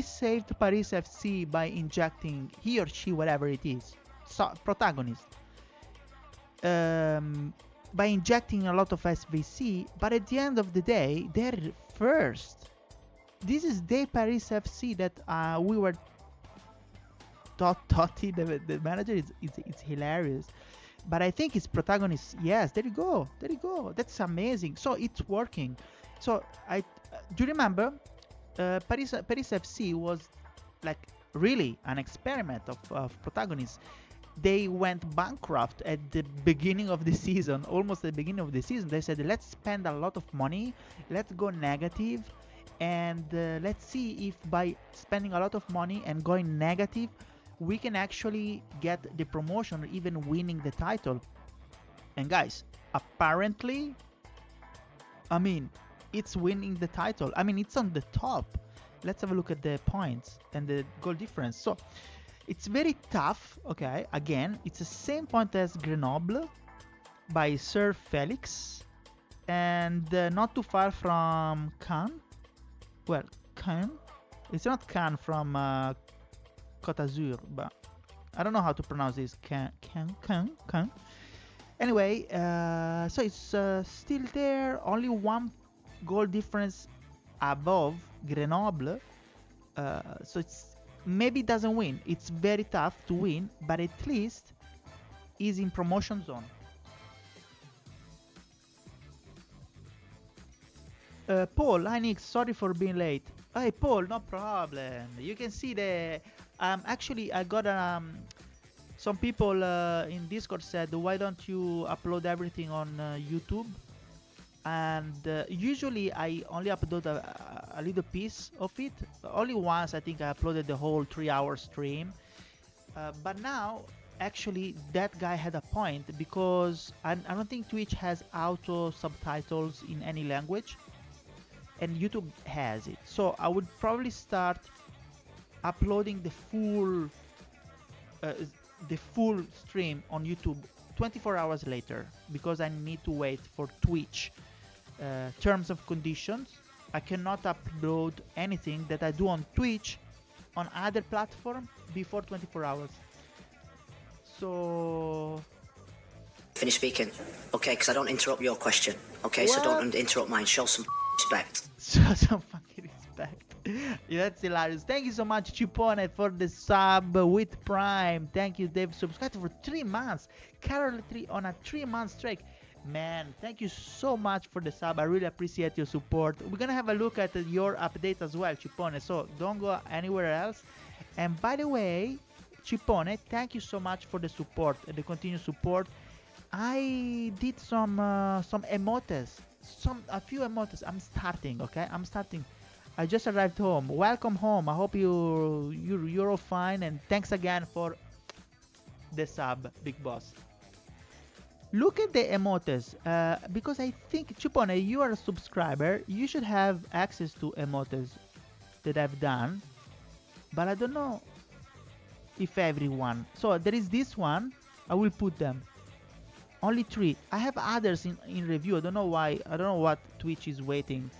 saved Paris FC by injecting, he or she, whatever it is, so, Protagonist, by injecting a lot of SVC, but at the end of the day, they're first. This is the Paris FC that we were Totti, the manager, it's hilarious. But I think it's Protagonist. Yes, there you go. That's amazing. So it's working. So do you remember Paris FC was like really an experiment of Protagonists. They went bankrupt at the beginning of the season, almost at the beginning of the season. They said, let's spend a lot of money, let's go negative, and let's see if by spending a lot of money and going negative, we can actually get the promotion or even winning the title. And guys, apparently, I mean, it's winning the title. I mean, it's on the top. Let's have a look at the points and the goal difference. So it's very tough. Okay, again, it's the same point as Grenoble by Sir Felix, and not too far from Cannes. Well, Cannes, it's not Cannes from Côte d'Azur, but I don't know how to pronounce this. Cannes. Anyway, so it's still there. Only one goal difference above Grenoble. So it's maybe doesn't win. It's very tough to win, but at least is in promotion zone. Paul, hi Nick, sorry for being late. Hey Paul, no problem. You can see the actually I got some people in Discord said, why don't you upload everything on YouTube? And usually I only upload a little piece of it. Only once I think I uploaded the whole 3-hour stream. But now actually that guy had a point, because I don't think Twitch has auto subtitles in any language, and YouTube has it. So I would probably start uploading the full stream on YouTube 24 hours later, because I need to wait for Twitch terms of conditions. I cannot upload anything that I do on Twitch on other platform before 24 hours. So Finish speaking, okay? Because I don't interrupt your question, okay? What? So don't interrupt mine. Show some respect. show some fucking respect. Yeah, that's hilarious. Thank you so much, Chipone, for the sub with Prime. Thank you, Dave. Subscribed for 3 months. Carol 3 on a 3-month streak. Man, thank you so much for the sub. I really appreciate your support. We're gonna have a look at your update as well, Chipone. So don't go anywhere else. And by the way, Chipone, thank you so much for the support, the continued support. I did some emotes, a few emotes. I'm starting, okay? I'm starting. I just arrived home. Welcome home. I hope you're all fine, and thanks again for the sub, Big Boss. Look at the emotes, because I think, Chipone, you are a subscriber. You should have access to emotes that I've done, but I don't know if everyone. So there is this one. I will put them. Only 3. I have others in review. I don't know why. I don't know what Twitch is waiting.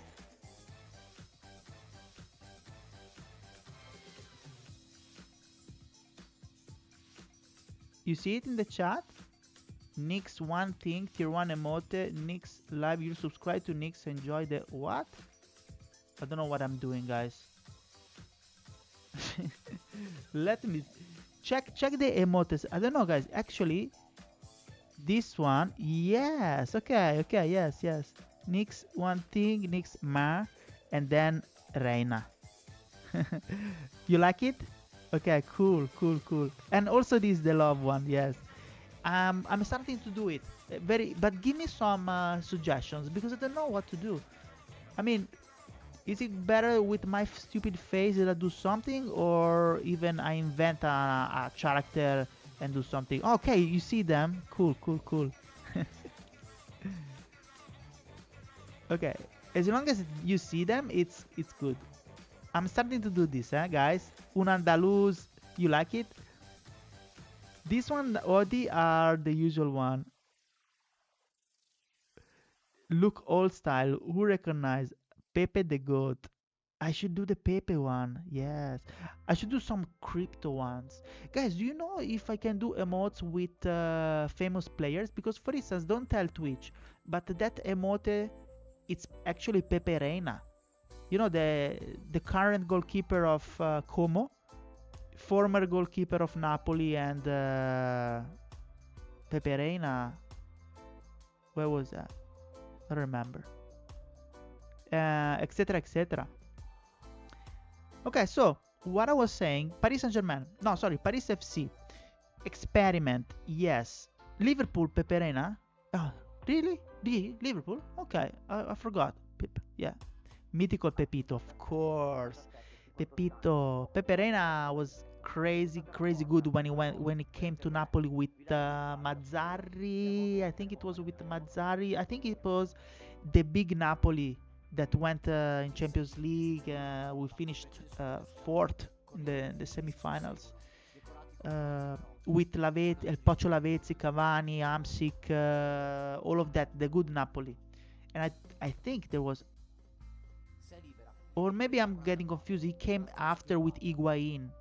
You see it in the chat? Nickx one thing, tier 1 emote, Nickx live. You subscribe to Nickx, enjoy the what? I don't know what I'm doing, guys. Let me check the emotes. I don't know, guys. Actually, this one, yes. Okay, yes. Nickx one thing, Nickx ma, and then Reina. You like it? Okay, cool. And also this the love one, yes. I'm starting to do it. But give me some suggestions, because I don't know what to do. I mean, is it better with my stupid face that I do something, or even I invent a character and do something? Okay, you see them. Cool. Okay, as long as you see them, it's good. I'm starting to do this, guys. Un Andaluz, you like it? This one, Odi, are the usual one. Look old style. Who recognize Pepe the Goat? I should do the Pepe one. Yes. I should do some crypto ones. Guys, do you know if I can do emotes with famous players? Because, for instance, don't tell Twitch, but that emote, it's actually Pepe Reina. You know, the current goalkeeper of Como, former goalkeeper of Napoli, and Pepe Reina. Where was that? I don't remember. Etc. Okay, so what I was saying, Paris Saint-Germain. No, sorry, Paris FC. Experiment, yes. Liverpool, Pepe Reina. Oh, really? Liverpool? Okay, I forgot. Yeah. Mythical Pepito, of course. Pepito. Pepe Reina was crazy good when he came to Napoli with Mazzarri. I think it was with Mazzarri. I think it was the big Napoli that went in Champions League. We finished 4th in the semi-finals. With Lavezzi, El Pocho Lavezzi, Cavani, Hamsik, all of that, the good Napoli. And I think there was, or maybe I'm getting confused, he came after with Higuain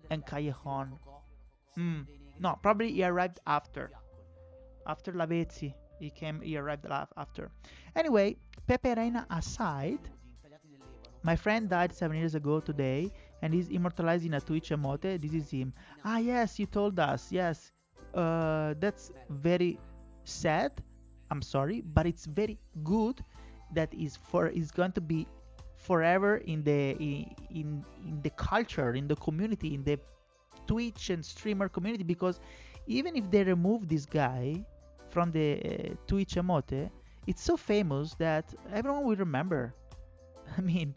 and Callejon. No, probably he arrived after Lavezzi. He arrived after. Anyway, Pepe Reina aside, my friend died 7 years ago today, and he's immortalized in a Twitch emote. This is him. Ah, yes, you told us. Yes, that's very sad. I'm sorry, but it's very good that is going to be forever in the culture, in the community, in the Twitch and streamer community, because even if they remove this guy from the Twitch emote, it's so famous that everyone will remember. I mean,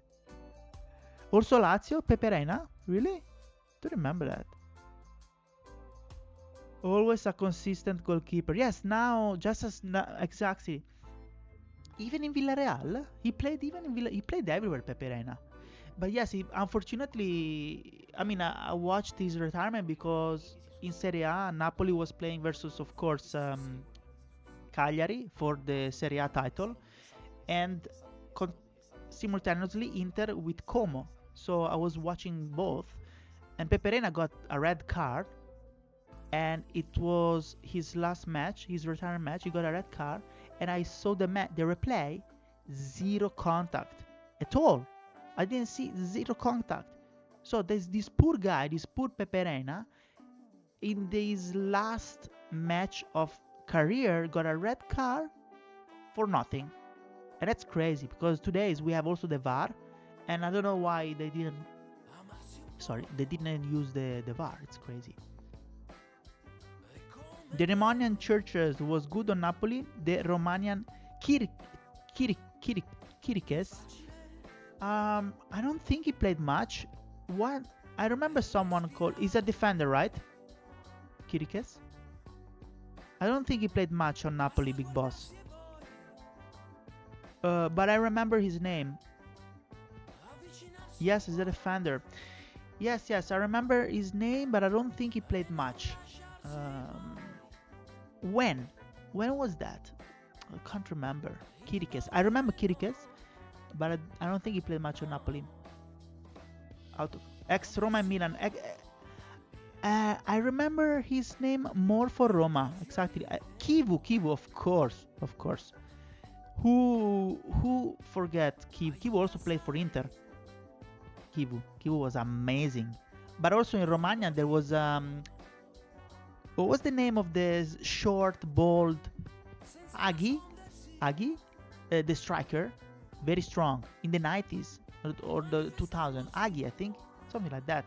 also Lazio, Pepe Reina, really? Do remember that? Always a consistent goalkeeper. Yes, now just as exactly. Even in Villarreal, he played everywhere, Pepe Reina. But yes, unfortunately, I mean, I watched his retirement because in Serie A, Napoli was playing versus, of course, Cagliari for the Serie A title, and con- simultaneously Inter with Como. So I was watching both, and Peperena got a red card, and it was his last match, his retirement match. He got a red card, and I saw the replay, zero contact at all. I didn't see zero contact. So there's this poor guy, this poor Peperena, in his last match of career, got a red card for nothing. And that's crazy because today we have also the VAR, and I don't know why they didn't use the VAR. It's crazy. The Romanian churches was good on Napoli. The Romanian Kirikes, I don't think he played much. What I remember someone called, he's a defender, right? Kirikes. I don't think he played much on Napoli, Big Boss. But I remember his name. Yes, he's a defender. Yes, I remember his name, but I don't think he played much. When was that? I can't remember. Kirikes. I remember Kirikes, but I don't think he played much on Napoli. Out of ex-Roma and Milan. I remember his name more for Roma. Exactly. Kivu, of course. Who forget Kivu? Kivu also played for Inter. Kivu was amazing. But also in Romania there was what was the name of the short, bald Agi, the striker, very strong in the 90s or the 2000s. Agi, I think, something like that.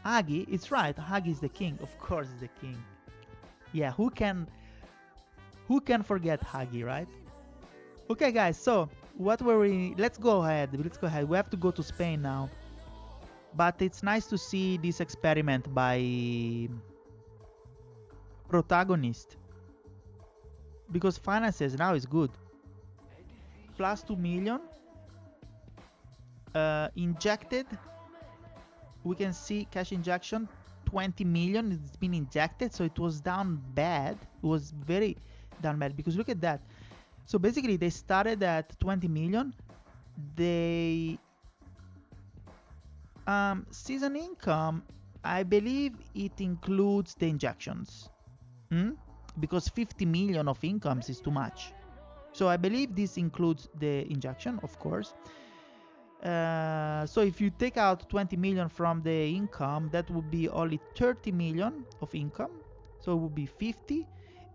Agi, it's right. Agi is the king. Of course, is the king. Yeah, who can forget Hagi, right? Okay, guys. So what were we? Let's go ahead. We have to go to Spain now. But it's nice to see this experiment by Protagonist, because finances now is good. Plus 2 million injected. We can see cash injection 20 million. It's been injected, so it was down bad. It was very down bad because look at that. So basically they started at 20 million. They season income, I believe it includes the injections, because 50 million of incomes is too much. So I believe this includes the injection, of course. So if you take out 20 million from the income, that would be only 30 million of income. So it would be 50,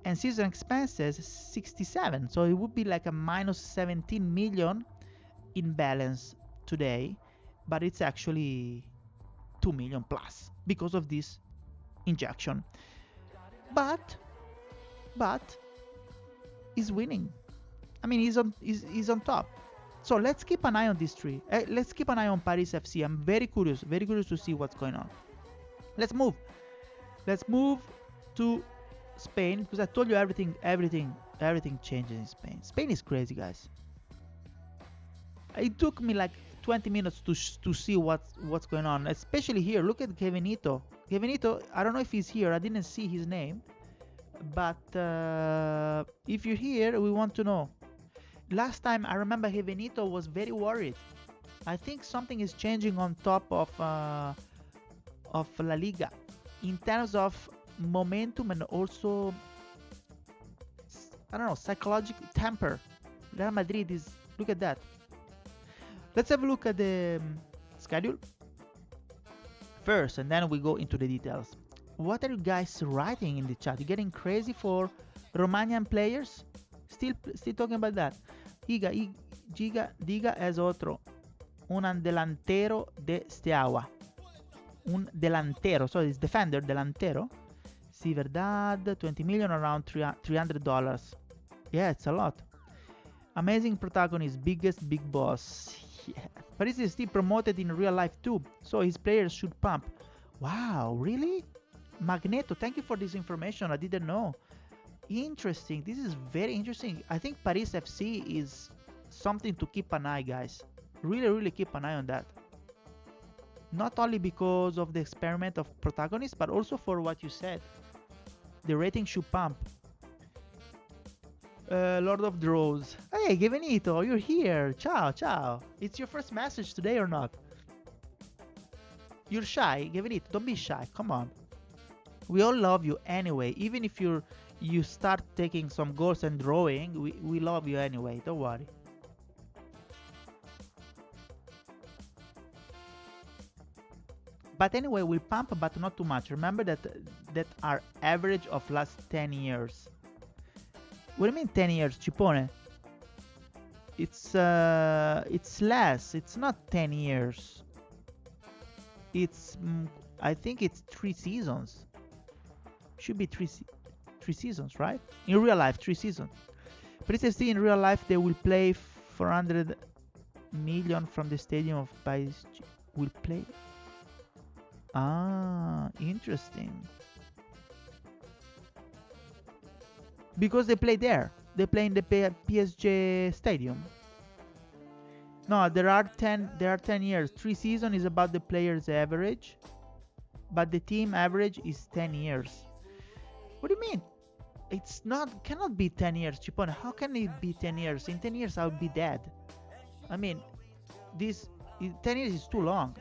and season expenses 67. So it would be like a minus 17 million in balance today. But it's actually 2 million plus because of this injection. But he's winning. I mean, he's on top. So let's keep an eye on this tree. Let's keep an eye on Paris FC. I'm very curious to see what's going on. Let's move to Spain, because I told you everything changes in Spain. Spain is crazy, guys. It took me like 20 minutes to see what's going on, especially here. Look at Gevenito. I don't know if he's here. I didn't see his name, but if you're here, we want to know. Last time I remember Gevenito was very worried. I think something is changing on top of La Liga in terms of momentum and also, I don't know, psychological temper. Real Madrid is, look at that. Let's have a look at the schedule first, and then we go into the details. What are you guys writing in the chat? You getting crazy for Romanian players? Still talking about that. Diga es otro. Un delantero de Steaua. Un delantero, so it's defender, delantero. Sí, verdad. 20 million, around $300. Yeah, it's a lot. Amazing protagonist, biggest big boss. Yeah. Paris is still promoted in real life too, so his players should pump. Wow, really? Magneto, thank you for this information. I didn't know. Interesting. This is very interesting. I think Paris FC is something to keep an eye, guys. Really keep an eye on that. Not only because of the experiment of protagonists, but also for what you said. The rating should pump. Lord of the Rose. Hey, Gavenito, you're here. Ciao. It's your first message today or not? You're shy, Gavenito. Don't be shy. Come on. We all love you anyway. Even if you start taking some goals and drawing, we love you anyway. Don't worry. But anyway, we pump, but not too much. Remember that our average of last 10 years. What do you mean 10 years, Cipone? It's less. It's not 10 years. It's I think it's 3 seasons. Should be three seasons, right? In real life, 3 seasons. But in real life, they will play 400 million from the stadium of PSG. Will play. Ah, interesting. Because they play there. They play in the PSG stadium. No, there are 10 years. 3 seasons is about the player's average, but the team average is 10 years. What do you mean? Cannot be 10 years, Cipone. How can it be 10 years? In 10 years I'll be dead. I mean, 10 years is too long.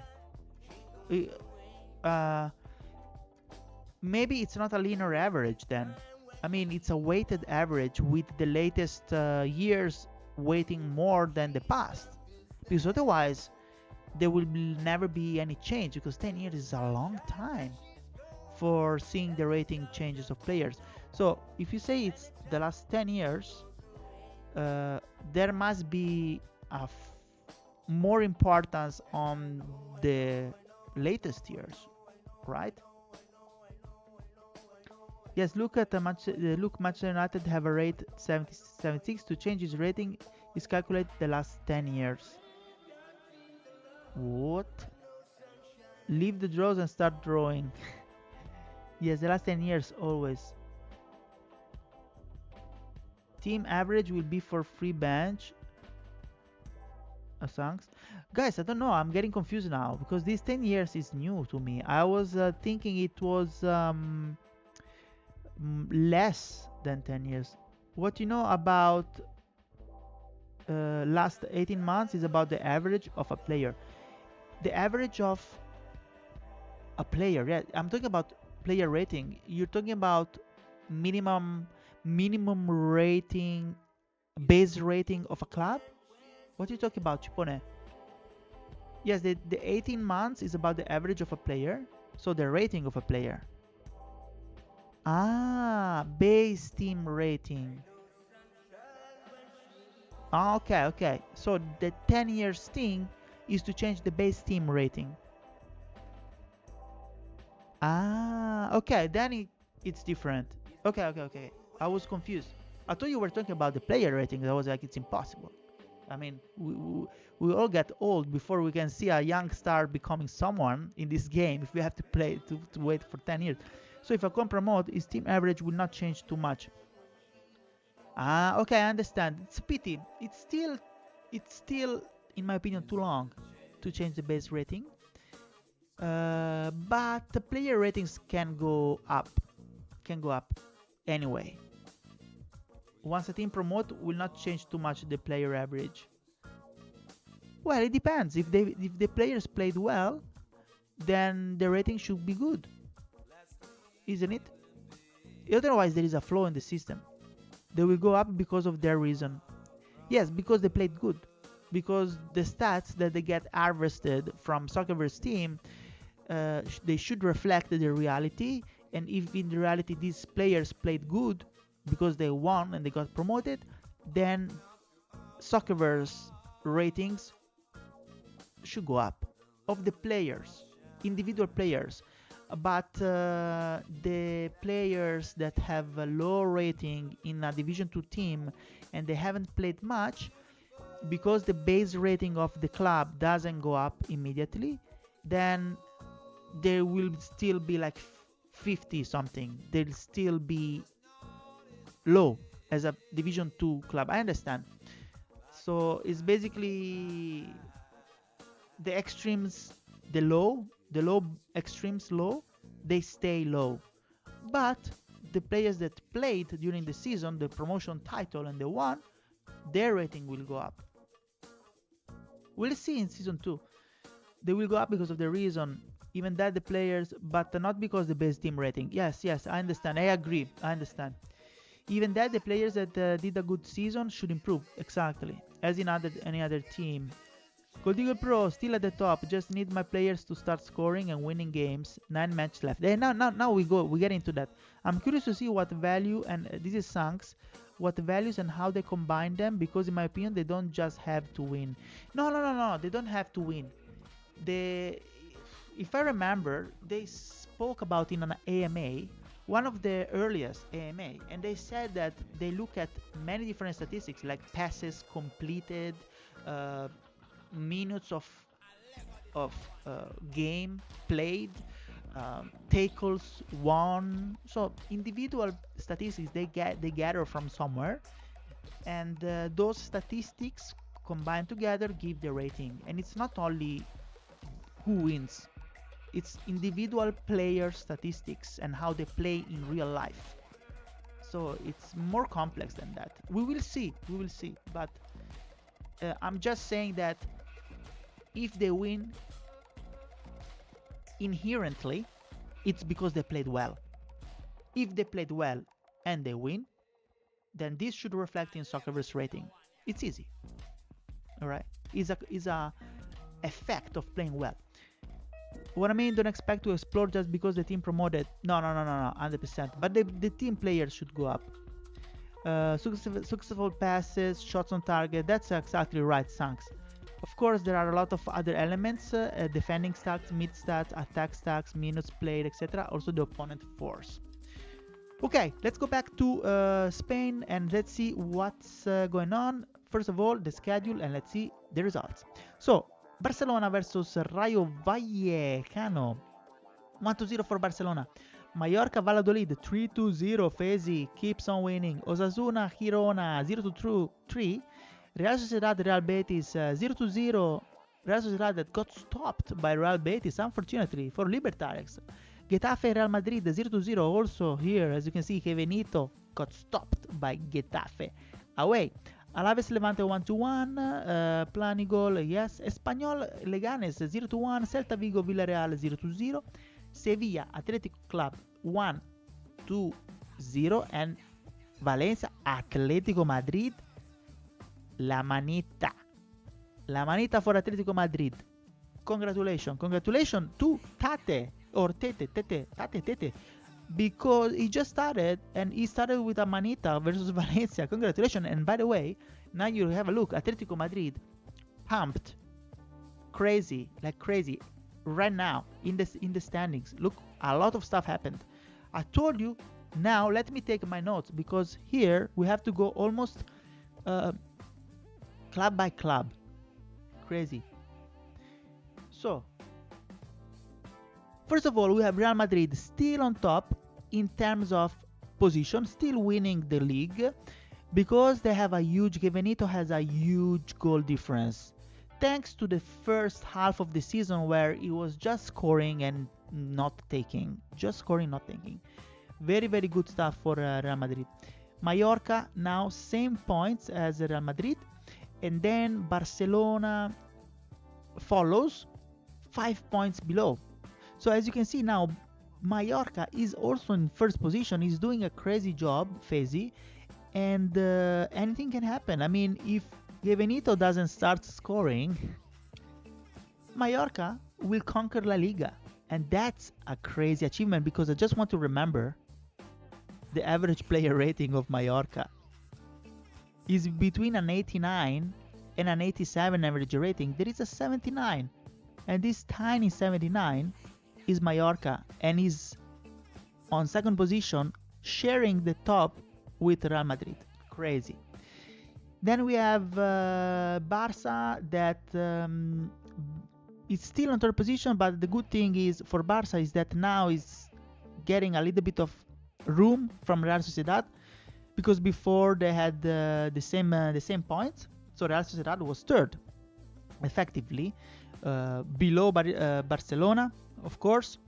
Maybe it's not a linear average then. I mean, it's a weighted average with the latest years weighting more than the past. Because otherwise, there will never be any change, because 10 years is a long time for seeing the rating changes of players. So if you say it's the last 10 years, there must be more importance on the latest years, right? Yes, look at Manchester United have a rate 76. To change his rating is calculated the last 10 years. What? Leave the draws and start drawing. Yes, the last 10 years always. Team average will be for free bench. Songs. Guys, I don't know. I'm getting confused now because these 10 years is new to me. I was thinking it was less than 10 years. What you know about last 18 months is about the average of a player. The average of a player. Yeah, I'm talking about player rating. You're talking about minimum rating, base rating of a club. What are you talking about, Cipone? Yes, the 18 months is about the average of a player, so the rating of a player. Ah, base team rating. Ah, okay. So the 10 years thing is to change the base team rating. Ah, okay, then it's different. Okay. I was confused. I thought you were talking about the player rating. I was like, it's impossible. I mean, we all get old before we can see a young star becoming someone in this game if we have to play to wait for 10 years. So if I can promote, his team average will not change too much. Ah, okay, I understand. It's a pity. It's still, in my opinion, too long to change the base rating. But the player ratings can go up anyway. Once a team promote, will not change too much the player average. Well, it depends. If the players played well, then the rating should be good, isn't it? Otherwise, there is a flaw in the system. They will go up because of their reason. Yes, because they played good. Because the stats that they get harvested from Soccerverse team, they should reflect the reality. And if in the reality these players played good because they won and they got promoted, then Soccerverse ratings should go up of the players, individual players. But the players that have a low rating in a Division 2 team and they haven't played much, because the base rating of the club doesn't go up immediately, then there will still be like 50 something. They'll still be low as a Division 2 club. I understand. So it's basically the extremes, the low extremes low, they stay low. But the players that played during the season, the promotion title and the won, their rating will go up. We'll see in season 2. They will go up because of the reason, even that the players, but not because the base team rating. Yes, I understand. I agree. I understand. Even that the players that did a good season should improve, exactly, as in any other team. Gold Eagle Pro still at the top. Just need my players to start scoring and winning games. 9 matches left. Now we get into that. I'm curious to see what value, and this is Sanks, what values and how they combine them, because in my opinion they don't just have to win. No, they don't have to win. If I remember, they spoke about in an AMA, one of the earliest AMA, and they said that they look at many different statistics like passes completed, minutes of game played, tackles won. So individual statistics they gather from somewhere, and those statistics combined together give the rating. And it's not only who wins, it's individual player statistics and how they play in real life. So it's more complex than that. We will see, but I'm just saying that if they win inherently, it's because they played well. If they played well and they win, then this should reflect in Soccerverse rating. It's easy. All right, is a effect of playing well. What I mean, don't expect to explode just because the team promoted. No, 100%. But the team players should go up. Successful passes, shots on target. That's exactly right, Sanks. Of course, there are a lot of other elements, defending stats, mid stats, attack stats, minutes played, etc. Also the opponent force. Okay, let's go back to Spain and let's see what's going on. First of all, the schedule, and let's see the results. So, Barcelona versus Rayo Vallecano. 1-0 for Barcelona. Mallorca Valladolid 3-0. Fezi keeps on winning. Osasuna Girona 0-3. Real Sociedad Real Betis 0-0. Real Sociedad that got stopped by Real Betis, unfortunately, for Libertarians. Getafe Real Madrid 0-0. Also here, as you can see, Benito got stopped by Getafe. Away. Alaves Levante 1-1. Plani goal, yes. Espanyol Leganes 0-1. Celta Vigo Villarreal 0-0. Sevilla Athletic Club 1-0. And Valencia Atletico Madrid. La manita for Atletico Madrid. Congratulations to Tate, or Tete, because he just started, and he started with a manita versus Valencia. Congratulations. And by the way, now you have a look. Atletico Madrid pumped crazy right now in the standings. Look, a lot of stuff happened. I told you. Now let me take my notes, because here we have to go almost club by club. Crazy. So, first of all, we have Real Madrid still on top in terms of position, still winning the league, because they have a huge, Benito has a huge goal difference. Thanks to the first half of the season where he was just scoring and not taking. Just scoring, not taking. Very, very good stuff for Real Madrid. Mallorca now same points as Real Madrid. And then Barcelona follows 5 points below. So as you can see now, Mallorca is also in first position. He's doing a crazy job, Fezi. And anything can happen. I mean, if Benito doesn't start scoring, Mallorca will conquer La Liga. And that's a crazy achievement, because I just want to remember the average player rating of Mallorca is between an 89 and an 87 average rating. There is a 79, and this tiny 79 is Mallorca, and is on second position, sharing the top with Real Madrid. Crazy. Then we have Barca that is still on third position, but the good thing is for Barca is that now is getting a little bit of room from Real Sociedad, because before they had the same points. So Real Sociedad was third, effectively. below Barcelona, of course.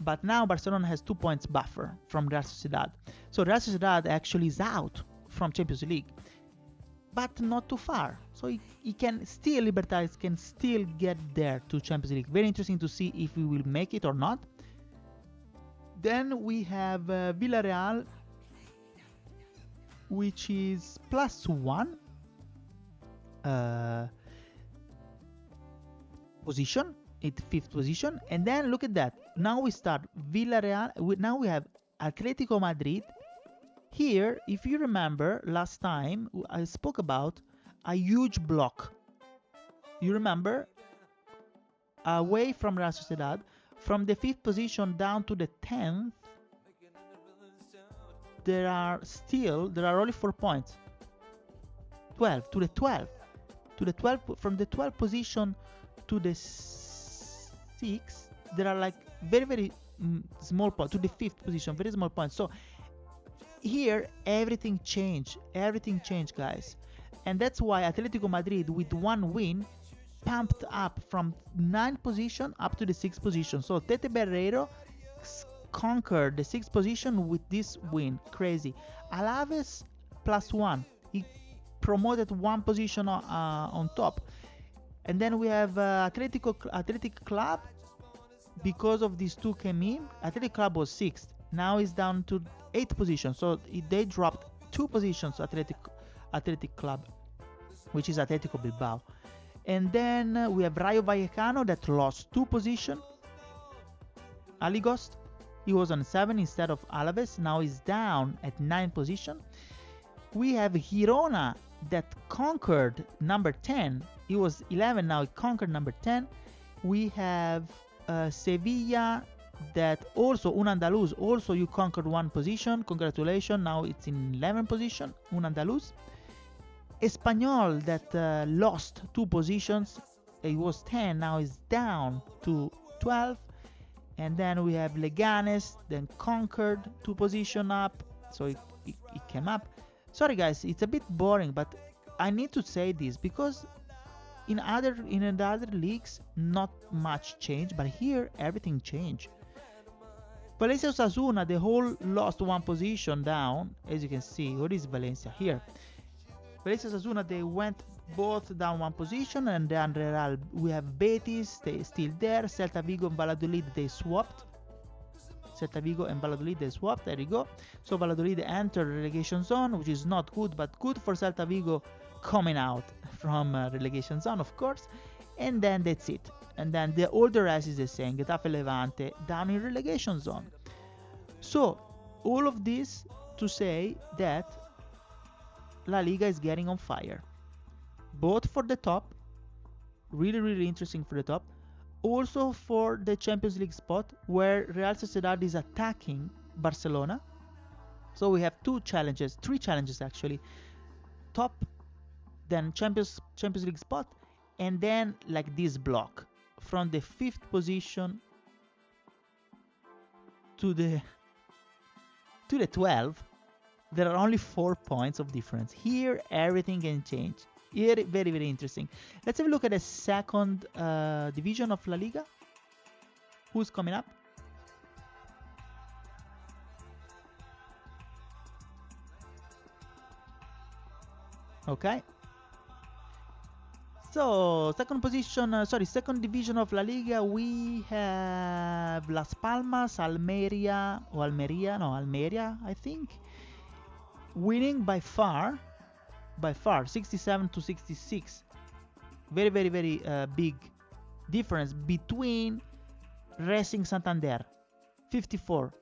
But now Barcelona has 2 points buffer from Real Sociedad. So Real Sociedad actually is out from Champions League, but not too far. So he can still, Libertad can still get there to Champions League. Very interesting to see if we will make it or not. Then we have Villarreal, which is +1 position, at 5th position. And then look at that. Now we start Villarreal. Now we have Atletico Madrid. Here, if you remember, last time I spoke about a huge block. You remember? Away from Real Sociedad, from the 5th position down to the 10th, there are only 4 points. 12 to the 12. To the 12, from the 12th position to the 6th, there are like very, very small points. To the 5th position, very small points. So here, everything changed, guys. And that's why Atletico Madrid, with 1 win, pumped up from 9th position up to the 6th position. So Tete Berreiro conquered the 6th position with this win. Crazy. Alaves +1. He promoted 1 position on top. And then we have Athletic Club. Because of these two came in, Athletic Club was 6th. Now it's down to 8th position. So they dropped 2 positions, Athletic Club, which is Atletico Bilbao. And then we have Rayo Vallecano that lost 2 positions. Aligost, he was on 7 instead of Alaves. Now he's down at 9th position. We have Girona that conquered number 10. He was 11, now he conquered number 10. We have Sevilla that also, Un Andaluz, also you conquered 1 position. Congratulations, now it's in 11th position, Un Andaluz. Espanyol that lost 2 positions. It was 10, now it's down to 12. And then we have Leganes, then conquered 2 positions up. So it came up. Sorry guys, it's a bit boring, but I need to say this because in the other leagues not much change, but here everything changed. Valencia Osasuna, the whole lost 1 position down, as you can see. What is Valencia here? Valencia Osasuna, they went both down 1 position, and then Real, we have Betis, they still there. Celta Vigo and Valladolid, they swapped. Celta Vigo and Valladolid, they swapped. There you go. So Valladolid entered relegation zone, which is not good, but good for Celta Vigo coming out from relegation zone, of course. And then that's it. And then all the rest is the same. Getafe, Levante down in relegation zone. So all of this to say that La Liga is getting on fire. Both for the top, really, really interesting for the top. Also for the Champions League spot, where Real Sociedad is attacking Barcelona. So we have 3 challenges actually. Top, then Champions League spot, and then like this block from the 5th position to the 12th. There are only 4 points of difference. Here everything can change. Here, very, very interesting. Let's have a look at the 2nd division of La Liga. Who's coming up? Okay. So, 2nd division of La Liga, we have Las Palmas, Almeria, I think, winning by far, 67-66. Very, very, very big difference between Racing Santander, 54.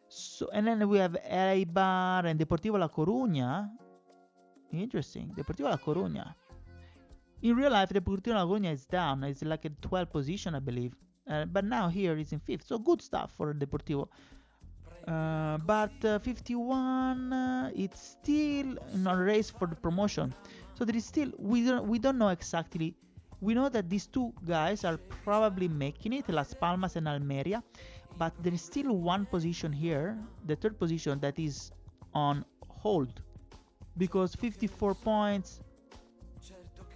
So, and then we have Eibar and Deportivo La Coruña. Interesting, Deportivo La Coruña. In real life, Deportivo La Coruña is down. It's like a 12th position, I believe. But now here it's in 5th. So good stuff for Deportivo. But 51, it's still in a race for the promotion. So there is still, we don't know exactly. We know that these 2 guys are probably making it, Las Palmas and Almeria. But there is still 1 position here, the 3rd position, that is on hold. Because 54 points,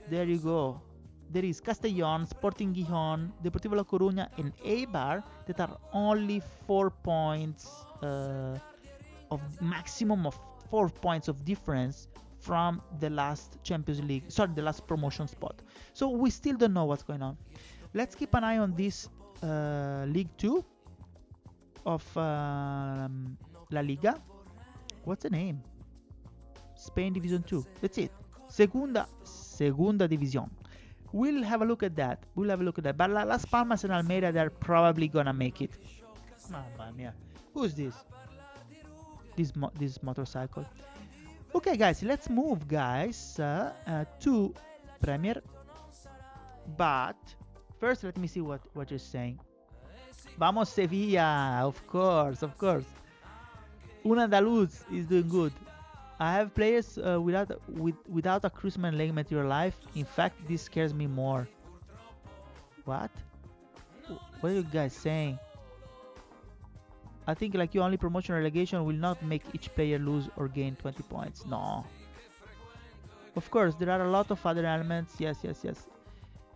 there you go. there is Castellón, Sporting Gijón, Deportivo La Coruña, and Eibar that are only 4 points of maximum of 4 points of difference from the last Champions League, sorry, the last promotion spot. So we still don't know what's going on. Let's keep an eye on this League 2 of La Liga. What's the name? Spain Division 2. That's it. Segunda División. We'll have a look at that. But Las Palmas and Almeria, they're probably gonna make it. Mamma mia. Who's this? This motorcycle. Okay, guys, let's move, guys, to Premier. But first, let me see what you're saying. Vamos Sevilla, of course. Un Andaluz is doing good. I have players without a cruciate ligament in your life. In fact, this scares me more. What? What are you guys saying? I think like you only promotion relegation will not make each player lose or gain 20 points. No. Of course, there are a lot of other elements. Yes.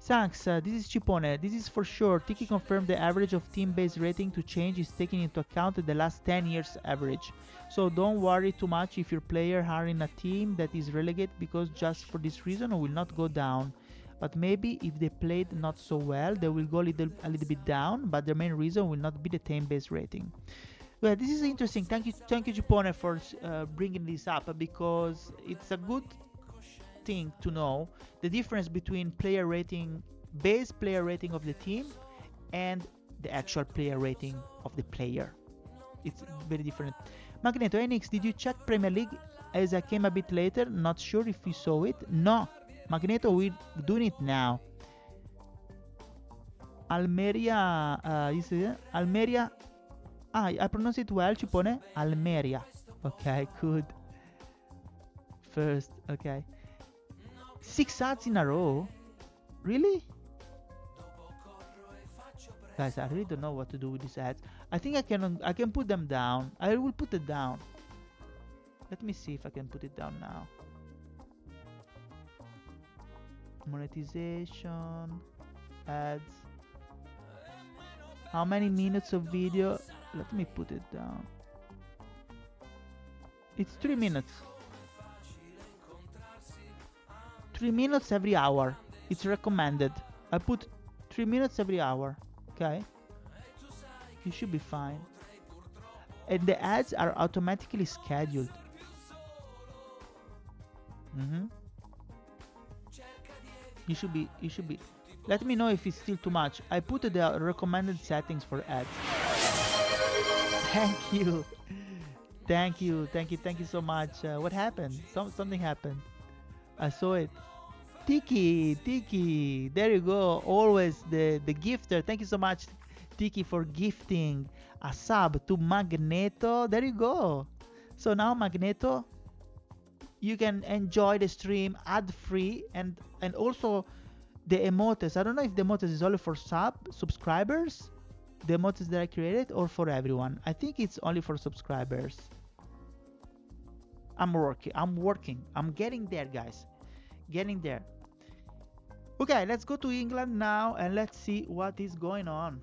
Thanks, this is Chipone. This is for sure. Tiki confirmed the average of team-based rating to change is taking into account the last 10 years average. So don't worry too much if your player are in a team that is relegated, because just for this reason will not go down. But maybe if they played not so well, they will go a little bit down, but the main reason will not be the team-based rating. Well, this is interesting. Thank you Chipone, for bringing this up, because it's a good thing to know the difference between base player rating of the team and the actual player rating of the player. It's very different. Magneto, Nickx, did you check Premier League as I came a bit later? Not sure if you saw it. No, Magneto, we're doing it now. Almeria, Almeria. I pronounce it well, Chipone. Almeria. Okay, good. First, okay. 6 ads in a row? Really? Guys, I really don't know what to do with these ads. I think I can put them down. I will put it down. Let me see if I can put it down now. Monetization, ads. How many minutes of video? Let me put it down. It's 3 minutes. 3 minutes every hour. It's recommended. I put 3 minutes every hour. Okay? You should be fine. And the ads are automatically scheduled. You should be. Let me know if it's still too much. I put the recommended settings for ads. Thank you so much. What happened? Something happened. I saw it. Tiki, there you go. Always the gifter. Thank you so much, Tiki, for gifting a sub to Magneto. There you go. So now, Magneto, you can enjoy the stream ad-free and also the emotes. I don't know if the emotes is only for subscribers, the emotes that I created, or for everyone. I think it's only for subscribers. I'm working. I'm getting there, guys. Getting there. Okay, let's go to England now and let's see what is going on.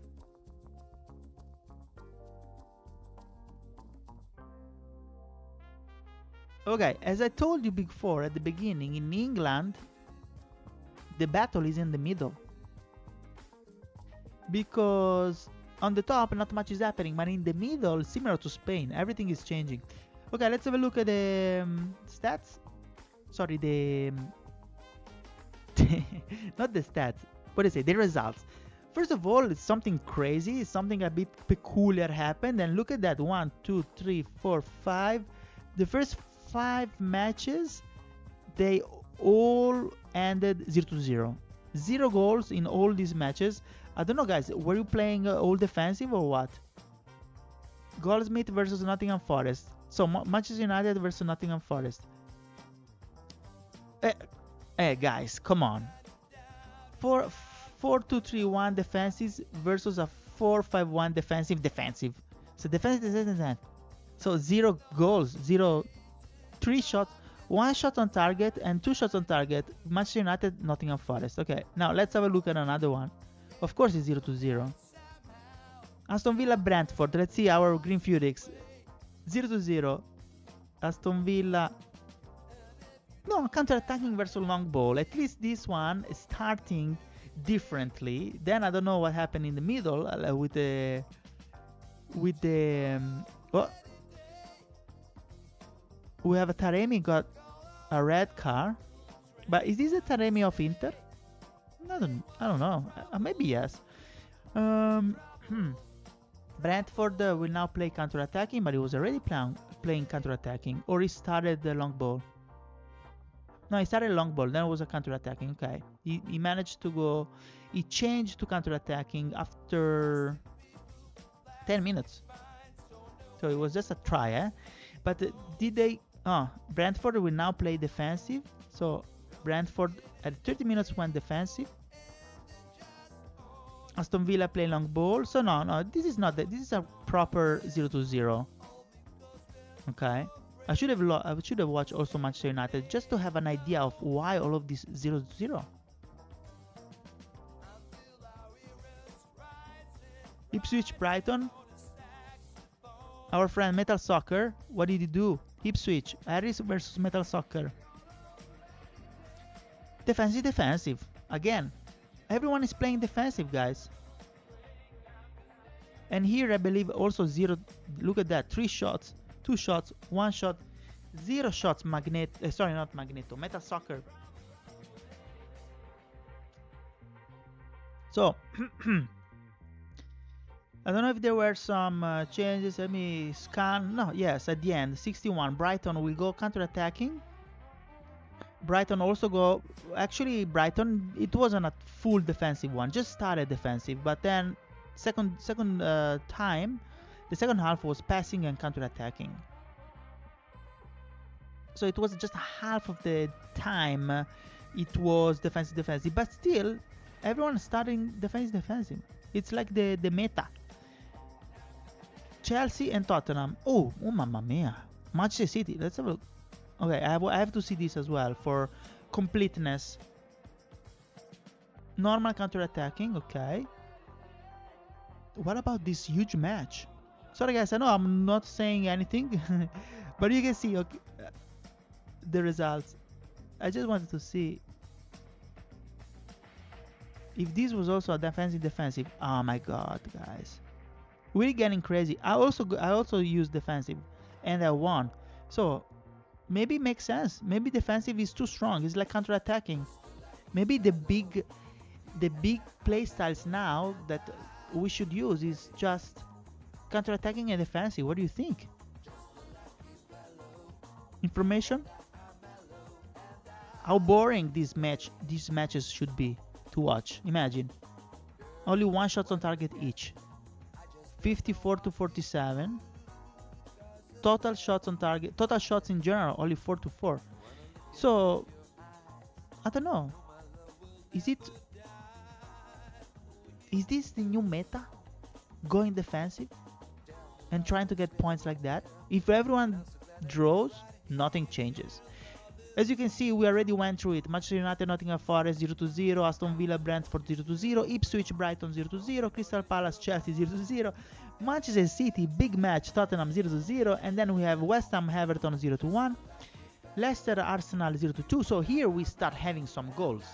Okay, as I told you before at the beginning, in England, the battle is in the middle. Because on the top, not much is happening, but in the middle, similar to Spain, everything is changing. Okay, let's have a look at the stats. Sorry, not the stats. What do I say? The results. First of all, it's something crazy. Something a bit peculiar happened. And look at that. 1, 2, 3, 4, 5. The first 5 matches, they all ended 0-0. 0 goals in all these matches. I don't know, guys. Were you playing all defensive or what? Goldsmith versus Nottingham Forest. So Manchester United versus Nottingham Forest. Hey guys, come on. 4-2-3-1 defensive versus a 4-5-1 defensive. So defensive. So 0 goals, 3 shots 1 shot on target and 2 shots on target. Manchester United, Nottingham Forest. Okay, now let's have a look at another one. Of course, it's 0-0. Aston Villa Brentford. Let's see our Green Furyx. 0-0. Aston Villa. No, counter-attacking versus long ball. At least this one is starting differently. Then I don't know what happened in the middle with the we have a Taremi got a red card. But is this a Taremi of Inter? I don't know. Maybe yes. Brentford will now play counter-attacking, but he was already playing counter-attacking. Or he started the long ball. No, he started long ball, then it was a counter-attacking. Okay. He managed to go... He changed to counter-attacking after 10 minutes. So it was just a try, eh? But did they... Brentford will now play defensive. So Brentford at 30 minutes went defensive. Aston Villa play long ball. So no, this is not that. This is a proper 0-0. Okay. I should have watched also Manchester United just to have an idea of why all of this 0-0. Ipswich Brighton. Our friend Metal Soccer. What did he do? Ipswich. Harris versus Metal Soccer. Defensive. Again. Everyone is playing defensive, guys. And here I believe also 0. Look at that. 3 shots. 2 shots, 1 shot, 0 shots. Metal Soccer. So I don't know if there were some changes. Let me scan. No, yes, at the end, 61. Brighton will go counter-attacking. Brighton also go. Actually, Brighton, it wasn't a full defensive one. Just started defensive, but then second time. The second half was passing and counter-attacking. So it was just half of the time it was defensive. But still, everyone starting defensive. It's like the meta. Chelsea and Tottenham. Oh, mamma mia. Manchester City. Let's have a look. Okay, I have to see this as well for completeness. Normal counter-attacking. Okay. What about this huge match? Sorry guys, I know I'm not saying anything, but you can see the results. I just wanted to see if this was also a defensive. Oh my god, guys, we're getting crazy. I also used defensive, and I won. So maybe it makes sense. Maybe defensive is too strong. It's like counter-attacking. Maybe the big play styles now that we should use is just counter-attacking and defensive. What do you think? Information? How boring these matches should be to watch. Imagine. Only 1 shot on target each. 54-47. Total shots on target. Total shots in general only 4-4. So I don't know. Is this the new meta? Going defensive and trying to get points like that? If everyone draws, nothing changes. As you can see, we already went through it. Manchester United, Nottingham Forest 0-0, Aston Villa, Brentford 0-0, Ipswich, Brighton 0-0, Crystal Palace, Chelsea 0-0, Manchester City, big match, Tottenham 0-0, and then we have West Ham, Everton 0-1, Leicester, Arsenal 0-2. So here we start having some goals.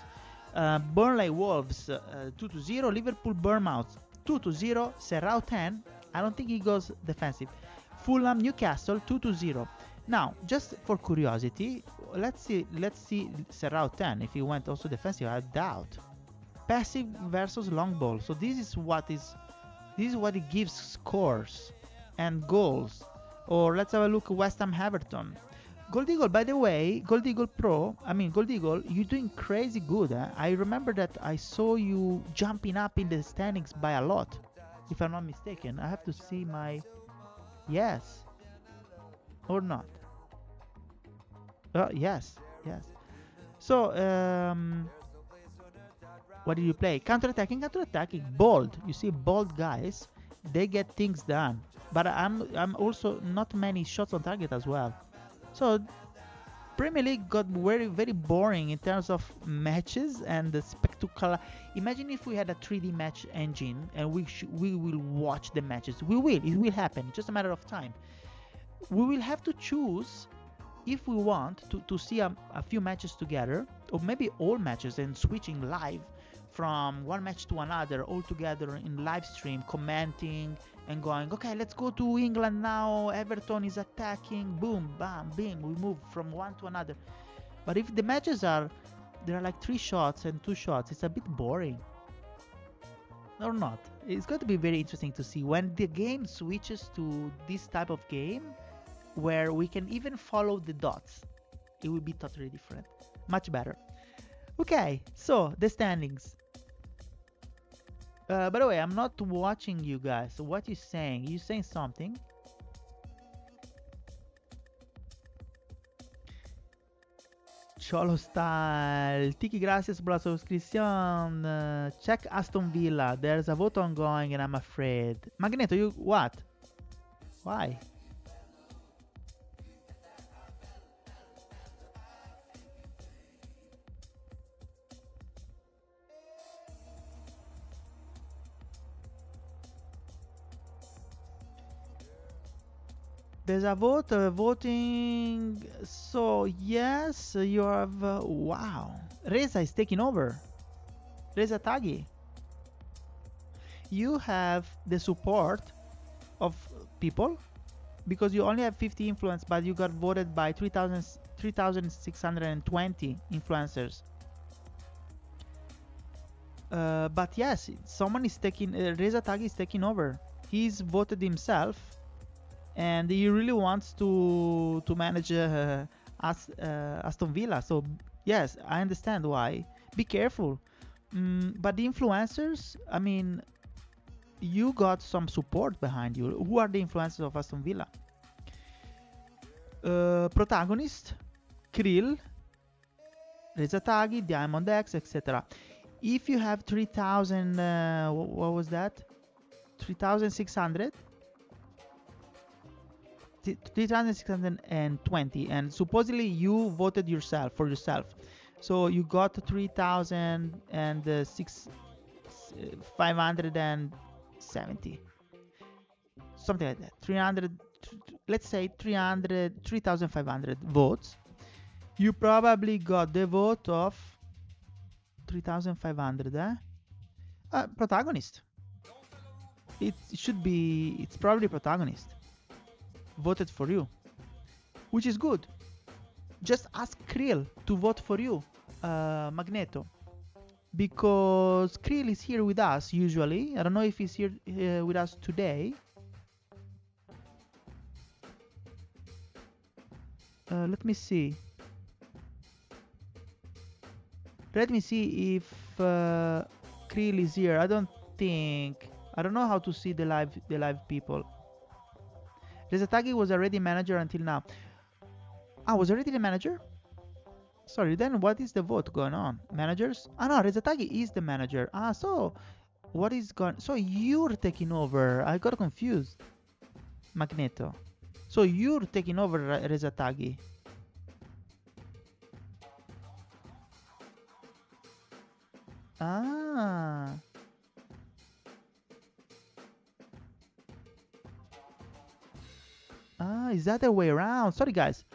Burnley, Wolves 2-0, Liverpool, Bournemouth 2-0, Serrao 10. I don't think he goes defensive. Fulham, Newcastle 2-0. Now, just for curiosity, let's see Serrao 10 if he went also defensive. I doubt. Passive versus long ball. So this is what it gives scores and goals. Or let's have a look at West Ham, Everton. Gold Eagle, by the way, Gold Eagle Pro, Gold Eagle, you're doing crazy good. I remember that I saw you jumping up in the standings by a lot, if I'm not mistaken. I have to see my... Yes. Or not. Yes. So, what did you play? Counter-attacking. Bold. You see, bold guys, they get things done. But I'm also not many shots on target as well. So Premier League got very boring in terms of matches and the spectacular. Imagine if we had a 3D match engine and we will watch the matches. It will happen. It's just a matter of time. We will have to choose if we want to see a few matches together, or maybe all matches, and switching live from one match to another all together in live stream, commenting and going, okay, let's go to England now, Everton is attacking, boom, bam, bing, we move from one to another. But if the matches there are like 3 shots and 2 shots, it's a bit boring. Or not. It's going to be very interesting to see when the game switches to this type of game where we can even follow the dots. It will be totally different. Much better. Okay, so the standings. By the way, I'm not watching you guys. So what you saying? You saying something? Cholo style. Tiki, gracias por la suscripción. Check Aston Villa. There's a vote ongoing and I'm afraid. Magneto, you what? Why? There's a vote, voting. So yes, you have. Wow, Reza is taking over. Reza Taghi. You have the support of people because you only have 50 influence, but you got voted by 3,620 influencers. But yes, someone is taking. Reza Taghi is taking over. He's voted himself. And he really wants to manage Aston Villa. So yes, I understand why. Be careful. But the influencers, I mean, you got some support behind you. Who are the influencers of Aston Villa? Protagonist, Krill, Reza Taghi, Diamond X, etc. If you have 3,000, what was that? 3,600. 3,620, and supposedly you voted yourself for yourself, so you got 3,570, something like that. 300, let's say 3,500 votes. You probably got the vote of 3,500. Protagonist. It's probably Protagonist voted for you, which is good. Just ask Krill to vote for you, Magneto, because Krill is here with us usually. I don't know if he's here with us today. Let me see. Let me see if Krill is here. I don't know how to see the live people. Reza Taghi was already manager until now. Was already the manager? Sorry, then what is the vote going on? Managers? No, Reza Taghi is the manager. So what is going? So you're taking over. I got confused. Magneto. So you're taking over Reza Taghi. Is that the way around? Sorry, guys.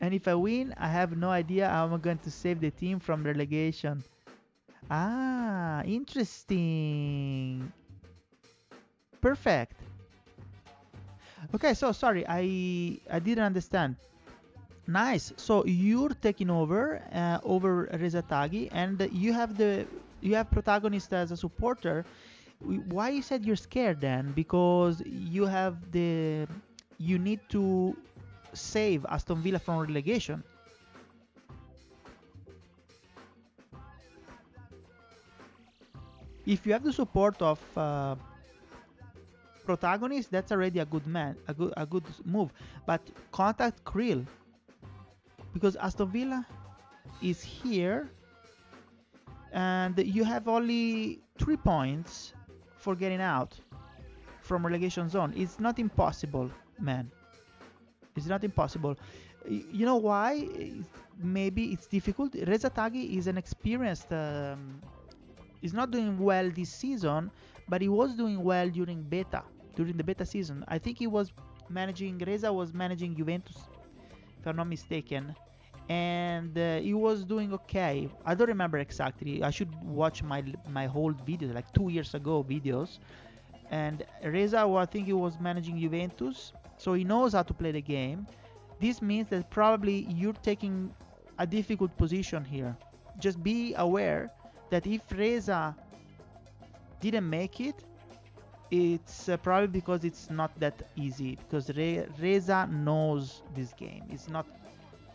And if I win, I have no idea how I'm going to save the team from relegation. Interesting. Perfect. Okay, so sorry, I didn't understand. Nice. So you're taking over Reza Taghi, and you have Protagonist as a supporter. Why you said you're scared then? Because you need to save Aston Villa from relegation. If you have the support of Protagonist, that's already a good move. But contact Krill, because Aston Villa is here, and you have only 3 points for getting out from relegation zone. It's not impossible, man. It's not impossible. You know why? Maybe it's difficult. Reza Taghi is an experienced. He's not doing well this season, but he was doing well during the beta season. I think Reza was managing Juventus, if I'm not mistaken, and he was doing okay. I don't remember exactly. I should watch my whole videos, like 2 years ago videos. And Reza, I think he was managing Juventus, so he knows how to play the game. This means that probably you're taking a difficult position here. Just be aware that if Reza didn't make it, it's probably because it's not that easy, because Reza knows this game. He's not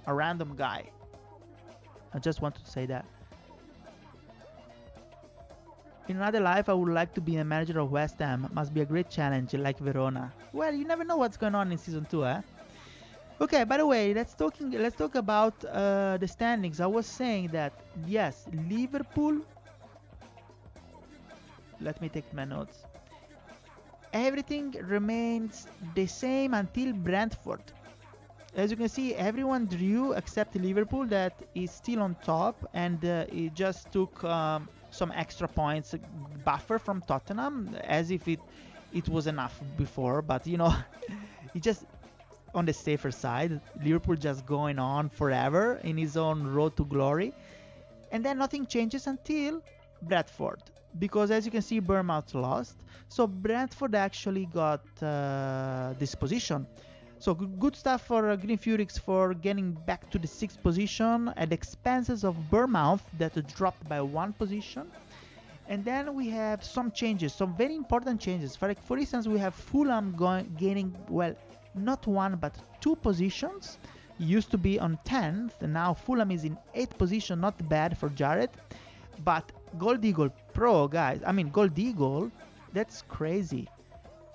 a random guy. I just want to say that. In another life, I would like to be a manager of West Ham. Must be a great challenge, like Verona. Well, you never know what's going on in season 2, eh? Okay, by the way, let's talk about the standings. I was saying that, yes, Liverpool... Let me take my notes. Everything remains the same until Brentford. As you can see, everyone drew except Liverpool, that is still on top, and it just took some extra points buffer from Tottenham, as if it was enough before, but you know, it just on the safer side. Liverpool just going on forever in his own road to glory, and then nothing changes until Bradford, because as you can see, Bournemouth lost, so Brentford actually got this position. So good stuff for Green Furyx for getting back to the 6th position at the expenses of Bournemouth that dropped by 1 position. And then we have some changes, some very important changes. For instance, we have Fulham gaining, well, not 1 but 2 positions. Used to be on 10th, and now Fulham is in 8th position. Not bad for Jared. But Gold Eagle Pro, guys, Gold Eagle, that's crazy.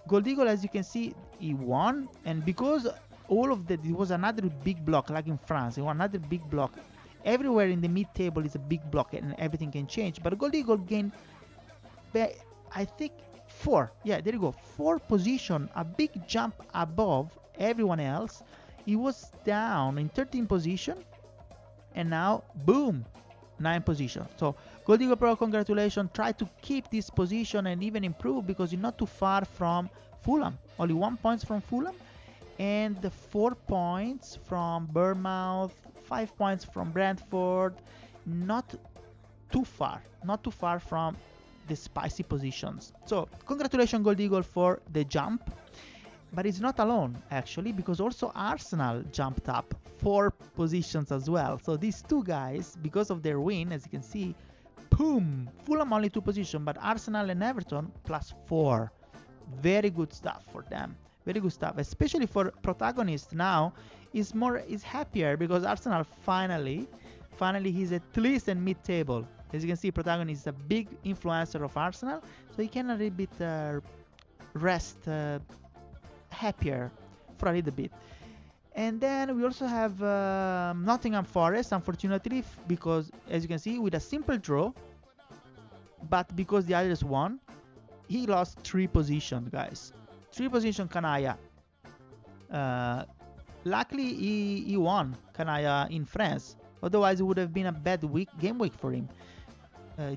Gold Eagle, as you can see, he won, and because it was another big block, like in France, another big block. Everywhere in the mid-table is a big block, and everything can change. But Gold Eagle gained, I think, 4. Yeah, there you go, 4 position, a big jump above everyone else. He was down in 13th position, and now, boom, 9th position. So Gold Eagle Pro, congratulations. Try to keep this position and even improve, because you're not too far from Fulham. Only 1 point from Fulham, and 4 points from Bournemouth, 5 points from Brentford. Not too far from the spicy positions. So congratulations, Gold Eagle, for the jump. But it's not alone, actually, because also Arsenal jumped up 4 positions as well. So these two guys, because of their win, as you can see, boom, Fulham only 2 positions, but Arsenal and Everton plus 4. Very good stuff for them. Very good stuff, especially for protagonist now. Is happier because Arsenal finally he's at least in mid-table. As you can see, protagonist is a big influencer of Arsenal, so he can a little bit rest happier for a little bit. And then we also have Nottingham Forest, unfortunately, because as you can see, with a simple draw, but because the others won, he lost 3 positions, guys. 3 position Kanaya. Luckily, he won Kanaya in France. Otherwise, it would have been a bad game week for him.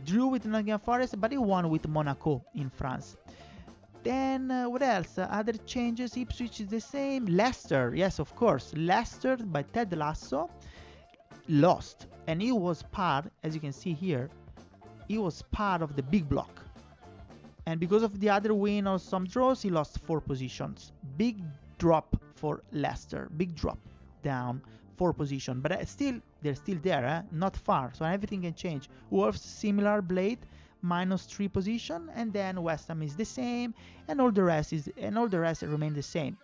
Drew with Nottingham Forest, but he won with Monaco in France. Then, what else? Other changes. Ipswich is the same. Leicester, yes, of course. Leicester by Ted Lasso lost. And he was part, as you can see here, he was part of the big block. And because of the other win or some draws, he lost 4 positions. Big drop for Leicester. Big drop down 4 positions. But they're still there, not far. So everything can change. Wolves, similar, Blade, minus 3 position. And then West Ham is the same. And all the rest remain the same.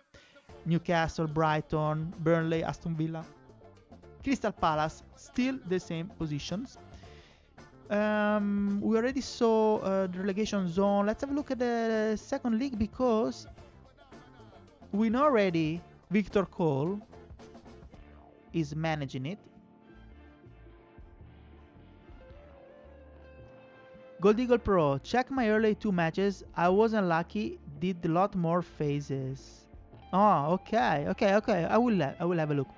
Newcastle, Brighton, Burnley, Aston Villa, Crystal Palace, still the same positions. We already saw the relegation zone. Let's have a look at the second league, because we know already Victor Cole is managing it. Gold Eagle Pro, check my early 2 matches. I wasn't lucky, did a lot more phases. Oh, okay. I will have a look.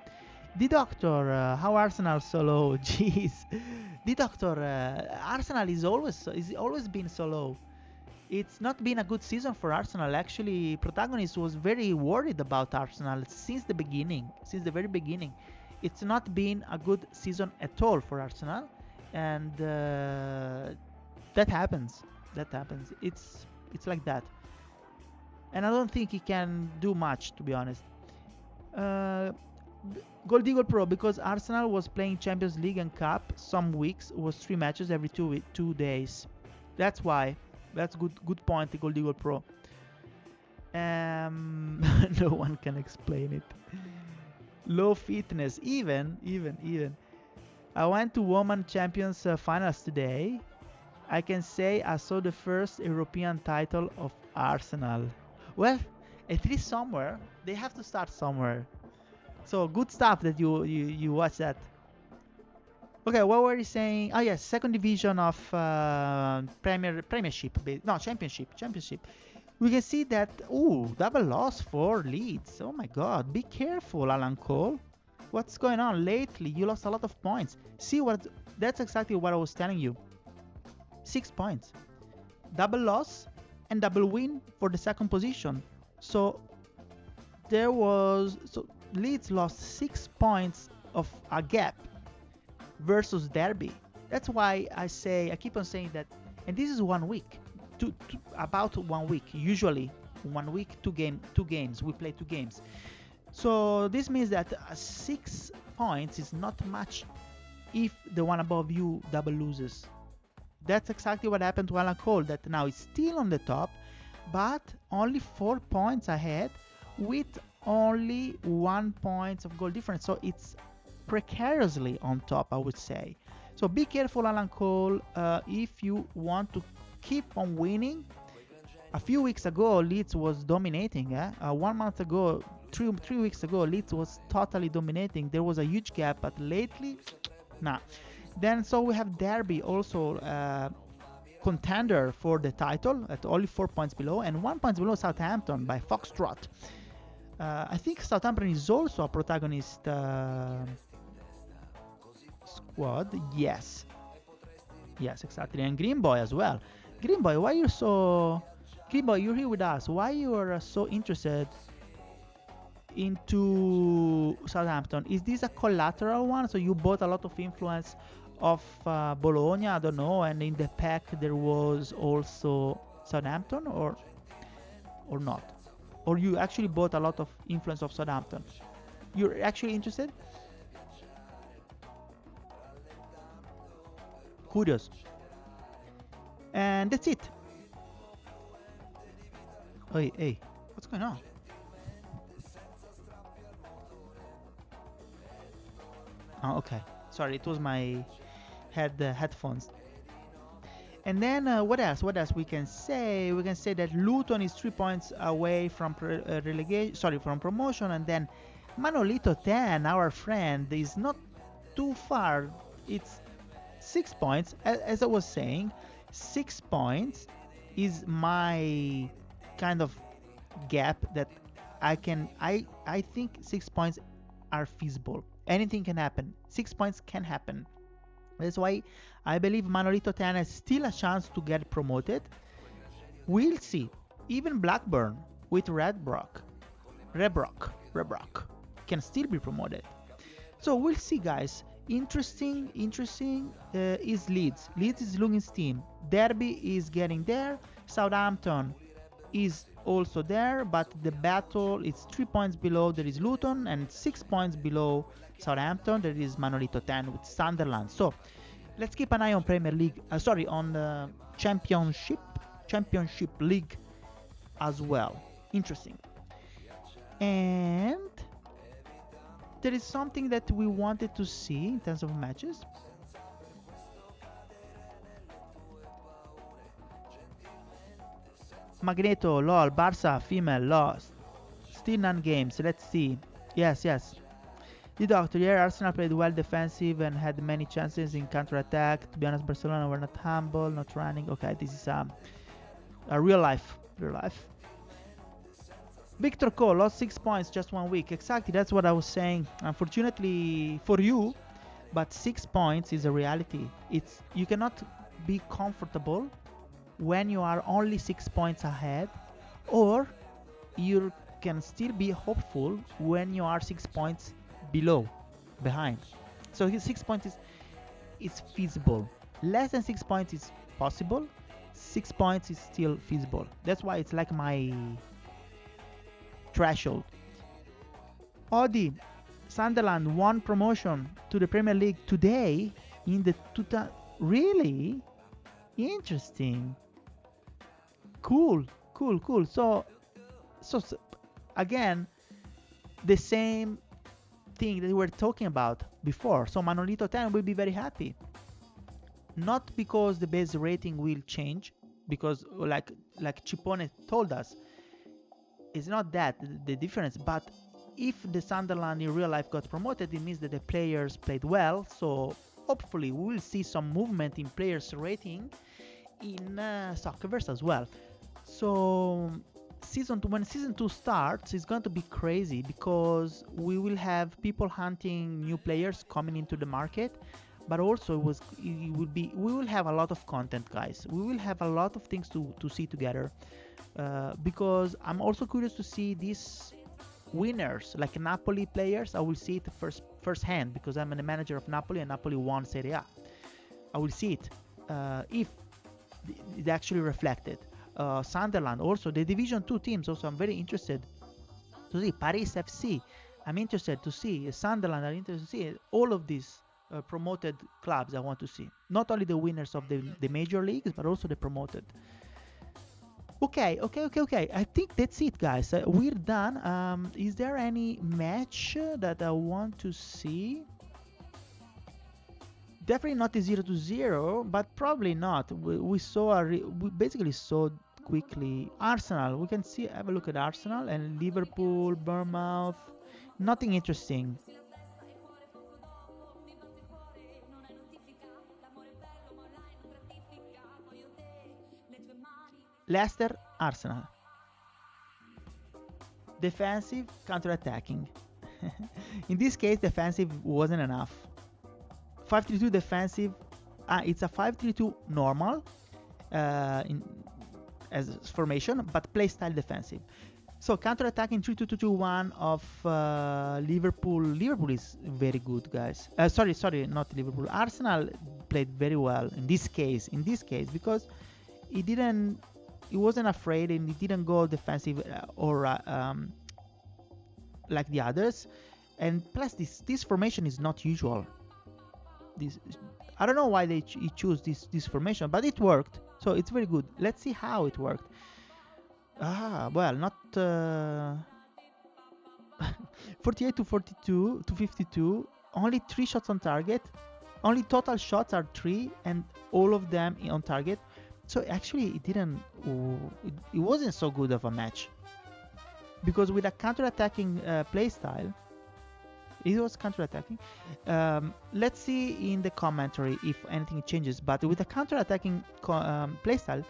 The Doctor, how Arsenal so low? Jeez. The Doctor, Arsenal is always been so low. It's not been a good season for Arsenal. Actually, protagonist was very worried about Arsenal since the beginning, since the very beginning. It's not been a good season at all for Arsenal, and that happens. That happens. It's like that, and I don't think he can do much, to be honest. Uh, Gold Eagle Pro, because Arsenal was playing Champions League and Cup some weeks, was 3 matches every 2 days. That's why. That's good point, the Gold Eagle Pro. No one can explain it. Low fitness, even. I went to Women Champions finals today. I can say I saw the first European title of Arsenal. Well, at least somewhere. They have to start somewhere. So good stuff that you watch that. Okay, what were you saying? Oh yes, second division of Premiership. No, Championship. We can see that, double loss for Leeds. Oh my God, be careful, Alan Cole. What's going on lately? You lost a lot of points. That's exactly what I was telling you. 6 points. Double loss and double win for the second position. So Leeds lost 6 points of a gap versus Derby. That's why I keep on saying that, and this is 1 week. About 1 week. Usually 1 week, two games. We play 2 games. So this means that 6 points is not much if the one above you double loses. That's exactly what happened to Alan Cole, that now is still on the top, but only 4 points ahead with only 1 point of goal difference. So it's precariously on top, I would say. So be careful, Alan Cole, if you want to keep on winning. A few weeks ago, Leeds was dominating. 1 month ago, 3 weeks ago, Leeds was totally dominating. There was a huge gap, but lately, nah. Then so we have Derby also contender for the title at only 4 points below, and 1 point below Southampton by Foxtrot. I think Southampton is also a protagonist squad. Yes, exactly. And Green Boy as well. Green Boy, why you're so... Green Boy, you're here with us. Why you are so interested into Southampton? Is this a collateral one? So you bought a lot of influence of Bologna, I don't know, and in the pack there was also Southampton, or not? Or you actually bought a lot of influence of Southampton? You're actually interested? Curious. And that's it. Hey, what's going on? Oh, okay. Sorry, it was my headphones. And then what else? We can say? We can say that Luton is 3 points away from from promotion, and then Manolito 10, our friend, is not too far. It's 6 points. As I was saying, 6 points is my kind of gap that I think 6 points are feasible. Anything can happen. 6 points can happen. That's why I believe Manolito 10 has still a chance to get promoted. We'll see. Even Blackburn with Redbrock can still be promoted. So we'll see, guys. Interesting is Leeds. Leeds is losing steam. Derby is getting there. Southampton is also there, but the battle is 3 points below. There is Luton, and 6 points below Southampton there is Manolito 10 with Sunderland. So let's keep an eye on Premier League. On Championship League as well. Interesting. And there is something that we wanted to see in terms of matches. Magneto, lol, Barca, female, lost. Still none games. Let's see. Yes. The Doctor, here Arsenal played well defensive and had many chances in counter-attack. To be honest, Barcelona were not humble, not running. Okay, this is a real life. Victor Cole lost 6 points just 1 week. Exactly, that's what I was saying. Unfortunately for you, but 6 points is a reality. You cannot be comfortable when you are only 6 points ahead, or you can still be hopeful when you are 6 points behind. So his 6 points is feasible. Less than 6 points is possible. 6 points is still feasible. That's why it's like my threshold. Odi, Sunderland won promotion to the Premier League today in the really interesting. Cool. So again, the same thing that we were talking about before. So Manolito 10 will be very happy. Not because the base rating will change, because like Chipone told us, it's not that the difference, but if the Sunderland in real life got promoted, it means that the players played well. So hopefully we will see some movement in players rating in Soccerverse as well. So when season 2 starts, it's going to be crazy, because we will have people hunting new players coming into the market, but also we will have a lot of content, guys. We will have a lot of things to see together, because I'm also curious to see these winners, like Napoli players. I will see it first hand, because I'm the manager of Napoli and Napoli won Serie A. I will see it if it actually reflected. Sunderland, also the Division 2 teams, also I'm very interested to see. Paris FC, I'm interested to see. Sunderland, I'm interested to see. All of these promoted clubs I want to see. Not only the winners of the major leagues, but also the promoted. Okay. I think that's it, guys. We're done. Is there any match that I want to see? Definitely not a 0-0, but probably not. We basically saw quickly Arsenal. We can have a look at Arsenal and Liverpool, Bournemouth. Nothing interesting. Leicester, Arsenal. Defensive, counter-attacking. In this case, defensive wasn't enough. 5-3-2 defensive. It's a 5-3-2 normal as formation, but play style defensive. So counter-attacking 3-2-2-1 of Liverpool. Liverpool is very good, guys. Sorry, not Liverpool. Arsenal played very well in this case, because he wasn't afraid, and he didn't go defensive or like the others. And plus, this formation is not usual. I don't know why they choose this formation, but it worked, so it's very good. Let's see how it worked. Well, not 48 to 42 to 52. Only 3 shots on target. Only total shots are 3, and all of them on target. So actually, it wasn't so good of a match, because with a counter-attacking play style. It was counter-attacking. Let's see in the commentary if anything changes. But with a counter-attacking playstyle,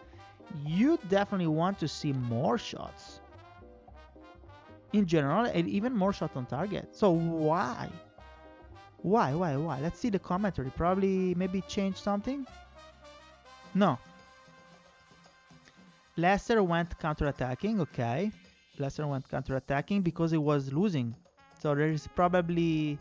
you definitely want to see more shots in general, and even more shots on target. So why? Let's see the commentary. Probably maybe change something. No. Leicester went counter-attacking. Okay. Leicester went counter-attacking because it was losing. So there's probably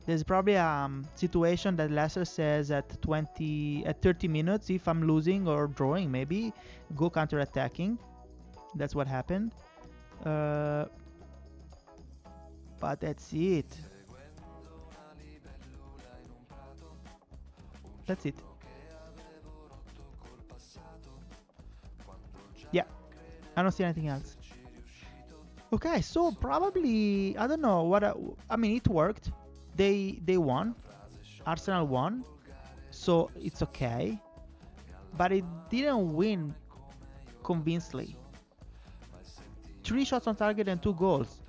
a situation that Leicester says at 30 minutes, if I'm losing or drawing, maybe go counter-attacking. That's what happened. But that's it. Yeah, I don't see anything else. Okay, so probably, I don't know what I mean. It worked. They won. Arsenal won, so it's okay. But it didn't win convincingly. 3 shots on target and 2 goals.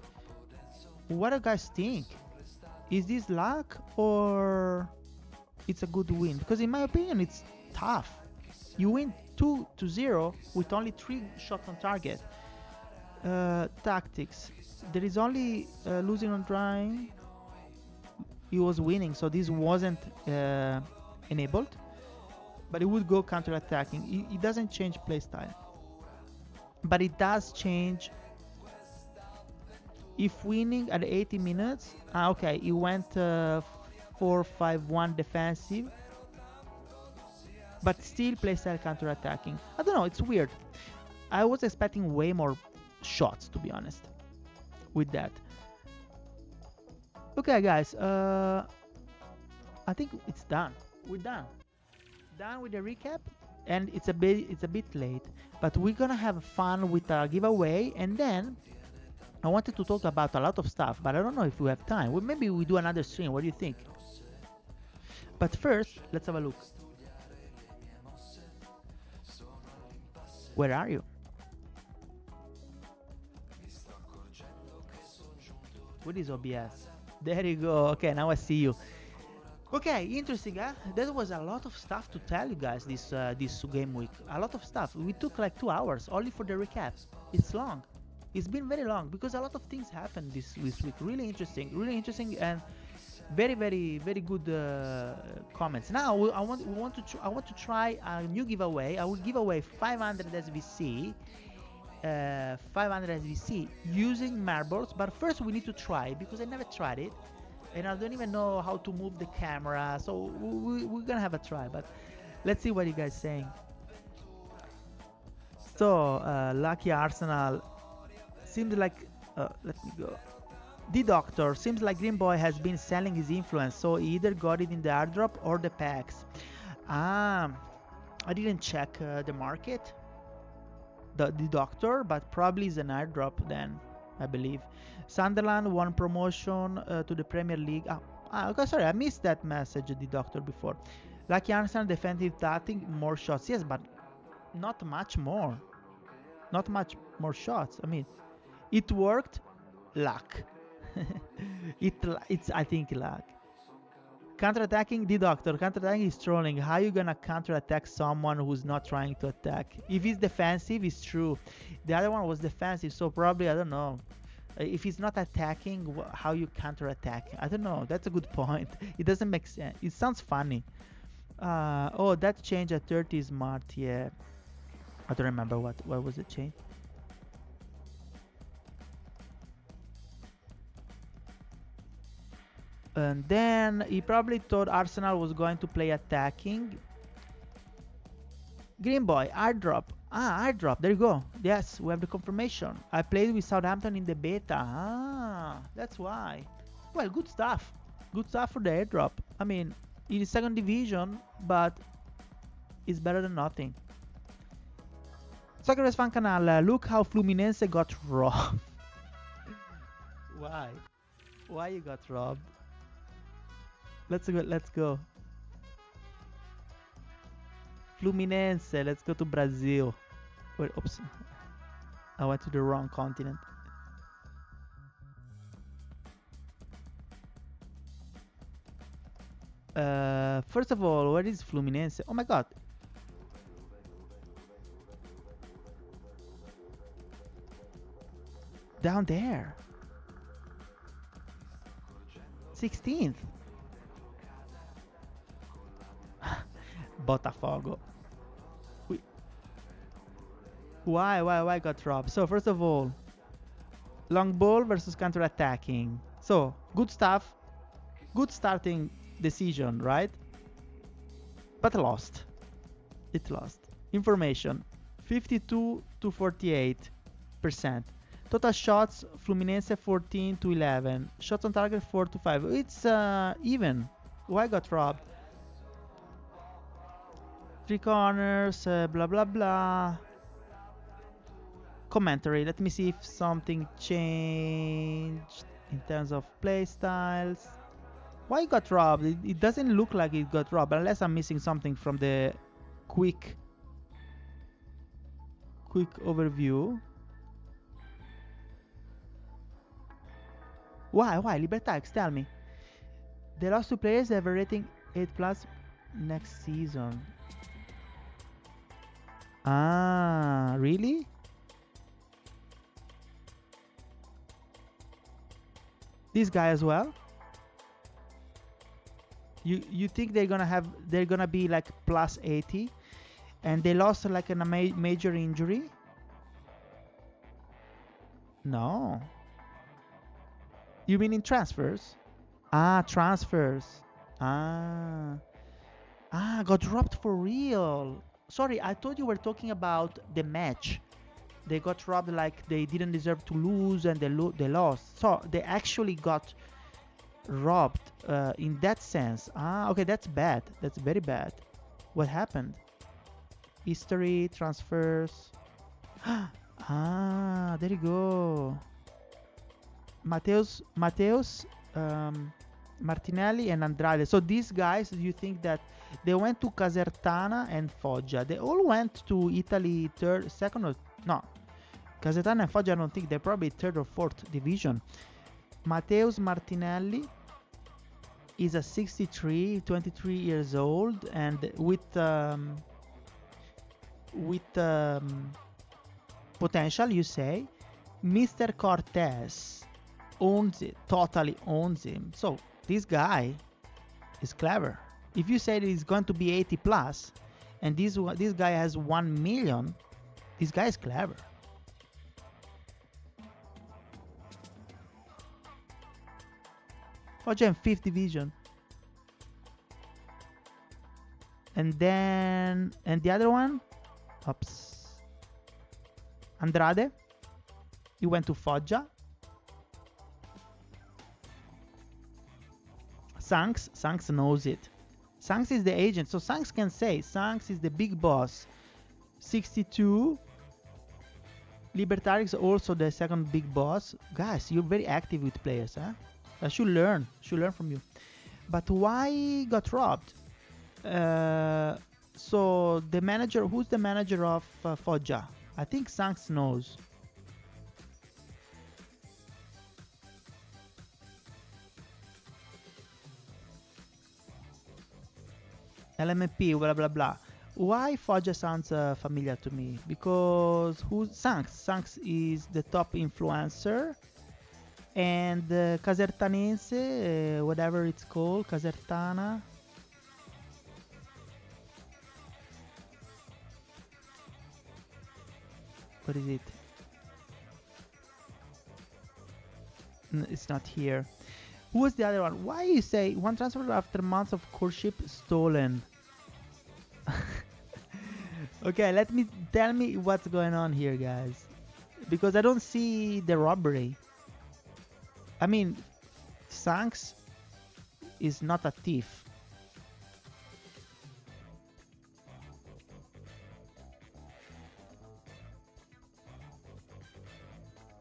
What do you guys think? Is this luck or it's a good win? Because in my opinion, it's tough. You win 2-0 with only 3 shots on target. Tactics. There is only losing on trying. He was winning, so this wasn't enabled. But it would go counter-attacking. It doesn't change playstyle. But it does change if winning at 80 minutes. Okay, it went 4-5-1 defensive. But still playstyle counter-attacking. I don't know, it's weird. I was expecting way more shots, to be honest, with that. Okay, guys, I think it's done. We're done. Done with the recap, and it's a bit late, but we're gonna have fun with a giveaway, and then I wanted to talk about a lot of stuff, but I don't know if we have time. Well, maybe we do another stream. What do you think? But first, let's have a look. Where are you? What is OBS? There you go. Okay, now I see you. Okay, interesting, huh? There was a lot of stuff to tell you guys this game week. A lot of stuff. We took like 2 hours only for the recap. It's long. It's been very long because a lot of things happened this week. Really interesting, and very good comments. Now I want to try a new giveaway. I will give away 500 SVC. 500 SVC using marbles, but first we need to try because I never tried it and I don't even know how to move the camera, so we're gonna have a try, but let's see what you guys saying. So lucky Arsenal seems like let me go. The Doctor seems like Green Boy has been selling his influence, so he either got it in the airdrop or the packs. I didn't check the market, the Doctor, but probably is an airdrop then, I believe. Sunderland won promotion to the Premier League. Okay, sorry, I missed that message, the Doctor, before. Lucky Arsenal defensive tactic, more shots. Yes, but not much more. Not much more shots. I mean, it worked. Luck. It's I think luck. Counter-attacking, the Doctor. Counter-attacking is trolling. How you gonna counter-attack someone who's not trying to attack? If he's defensive, it's true. The other one was defensive, so probably, I don't know. If he's not attacking, how you counter-attack? I don't know. That's a good point. It doesn't make sense. It sounds funny. Oh, that change at 30 is smart. Yeah. I don't remember what was the change. And then he probably thought Arsenal was going to play attacking. Green Boy, airdrop. Airdrop. There you go. Yes, we have the confirmation. I played with Southampton in the beta. That's why. Well, good stuff. Good stuff for the airdrop. I mean, it is second division, but it's better than nothing. Soccerverse fan canal. Look how Fluminense got robbed. Why? Why you got robbed? Let's go. Fluminense, let's go to Brazil. Wait, oops. I went to the wrong continent. First of all, where is Fluminense? Oh my god. Down there. 16th. Botafogo. Why got robbed? So first of all, long ball versus counter-attacking. So good stuff. Good starting decision, right? But lost. It lost. Information. 52 to 48%. Total shots, Fluminense 14 to 11. Shots on target 4 to 5. It's even. Why got robbed? 3 corners, blah blah blah. Commentary. Let me see if something changed in terms of play styles. Why it got robbed? It doesn't look like it got robbed, unless I'm missing something from the quick overview. Why? Libertax, tell me. The last 2 players have a rating 8+ next season. Really? This guy as well. You think they're gonna be like plus 80, and they lost like a major injury? No. You mean in transfers? Ah, transfers. Ah. Ah, got dropped for real. Sorry, I thought you were talking about the match. They got robbed like they didn't deserve to lose and they lost. So they actually got robbed in that sense. Ah, okay, that's bad. That's very bad. What happened? History, transfers. Ah, there you go. Mateus, Martinelli and Andrade. So these guys, you think that they went to Casertana and Foggia. They all went to Italy second or no. Casertana and Foggia, I don't think they're probably third or fourth division. Mateus Martinelli is a 23 years old, and with potential, you say. Mr. Cortez totally owns him. So this guy is clever. If you say that he's going to be 80 plus, and this guy has 1 million, this guy is clever. Foggia in 5th division. And the other one, oops, Andrade, he went to Foggia. Sanks knows it. Sanks is the agent, so Sanks can say. Sanks is the big boss. 62. Libertarius also the second big boss. Guys, you're very active with players, huh? I should learn from you. But why got robbed? So the manager, who's the manager of Foggia? I think Sanks knows. LMP, blah blah blah. Why Foggia sounds familiar to me? Because who's Sanks? Sanks is the top influencer, and Casertanense, whatever it's called, Casertana. What is it? It's not here. Who was the other one? Why you say one transfer after months of courtship stolen? Okay, tell me what's going on here, guys, because I don't see the robbery. I mean, Sanks is not a thief.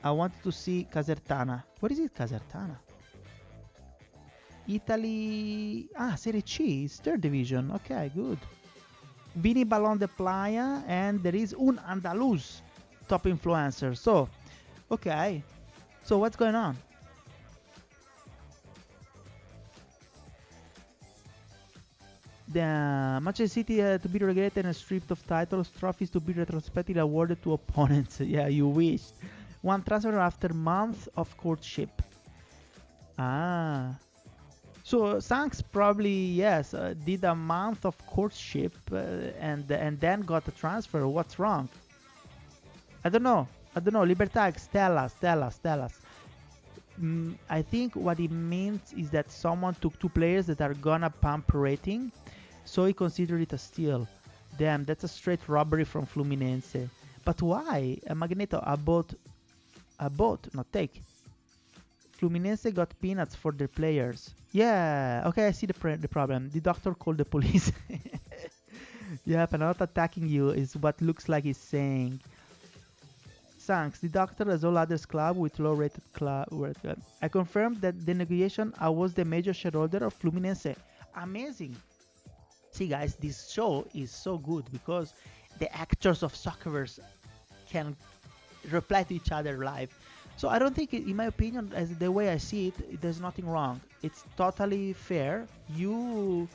I wanted to see Casertana. What is it, Casertana? Italy. Ah, Serie C is third division. Okay, good. Vini Ballon de Playa, and there is un Andaluz top influencer. So, okay. So what's going on? The Manchester City to be relegated and stripped of titles, trophies to be retrospectively awarded to opponents. Yeah, you wish. One transfer after month of courtship. Ah. So Sanks probably, yes, did a month of courtship and then got a transfer. What's wrong? I don't know. Libertax, tell us. I think what it means is that someone took two players that are gonna pump rating, so he considered it a steal. Damn, that's a straight robbery from Fluminense. But why? Magneto, a boat, not take. Fluminense got peanuts for their players. Yeah, okay, I see the problem. The doctor called the police. Yeah, but I'm not attacking you is what looks like he's saying. Thanks. The doctor, as all others club with low-rated club. I confirmed that the negotiation I was the major shareholder of Fluminense. Amazing. See, guys, this show is so good because the actors of Soccerverse can reply to each other live. So I don't think, in my opinion, as the way I see it, there's nothing wrong. It's totally fair. You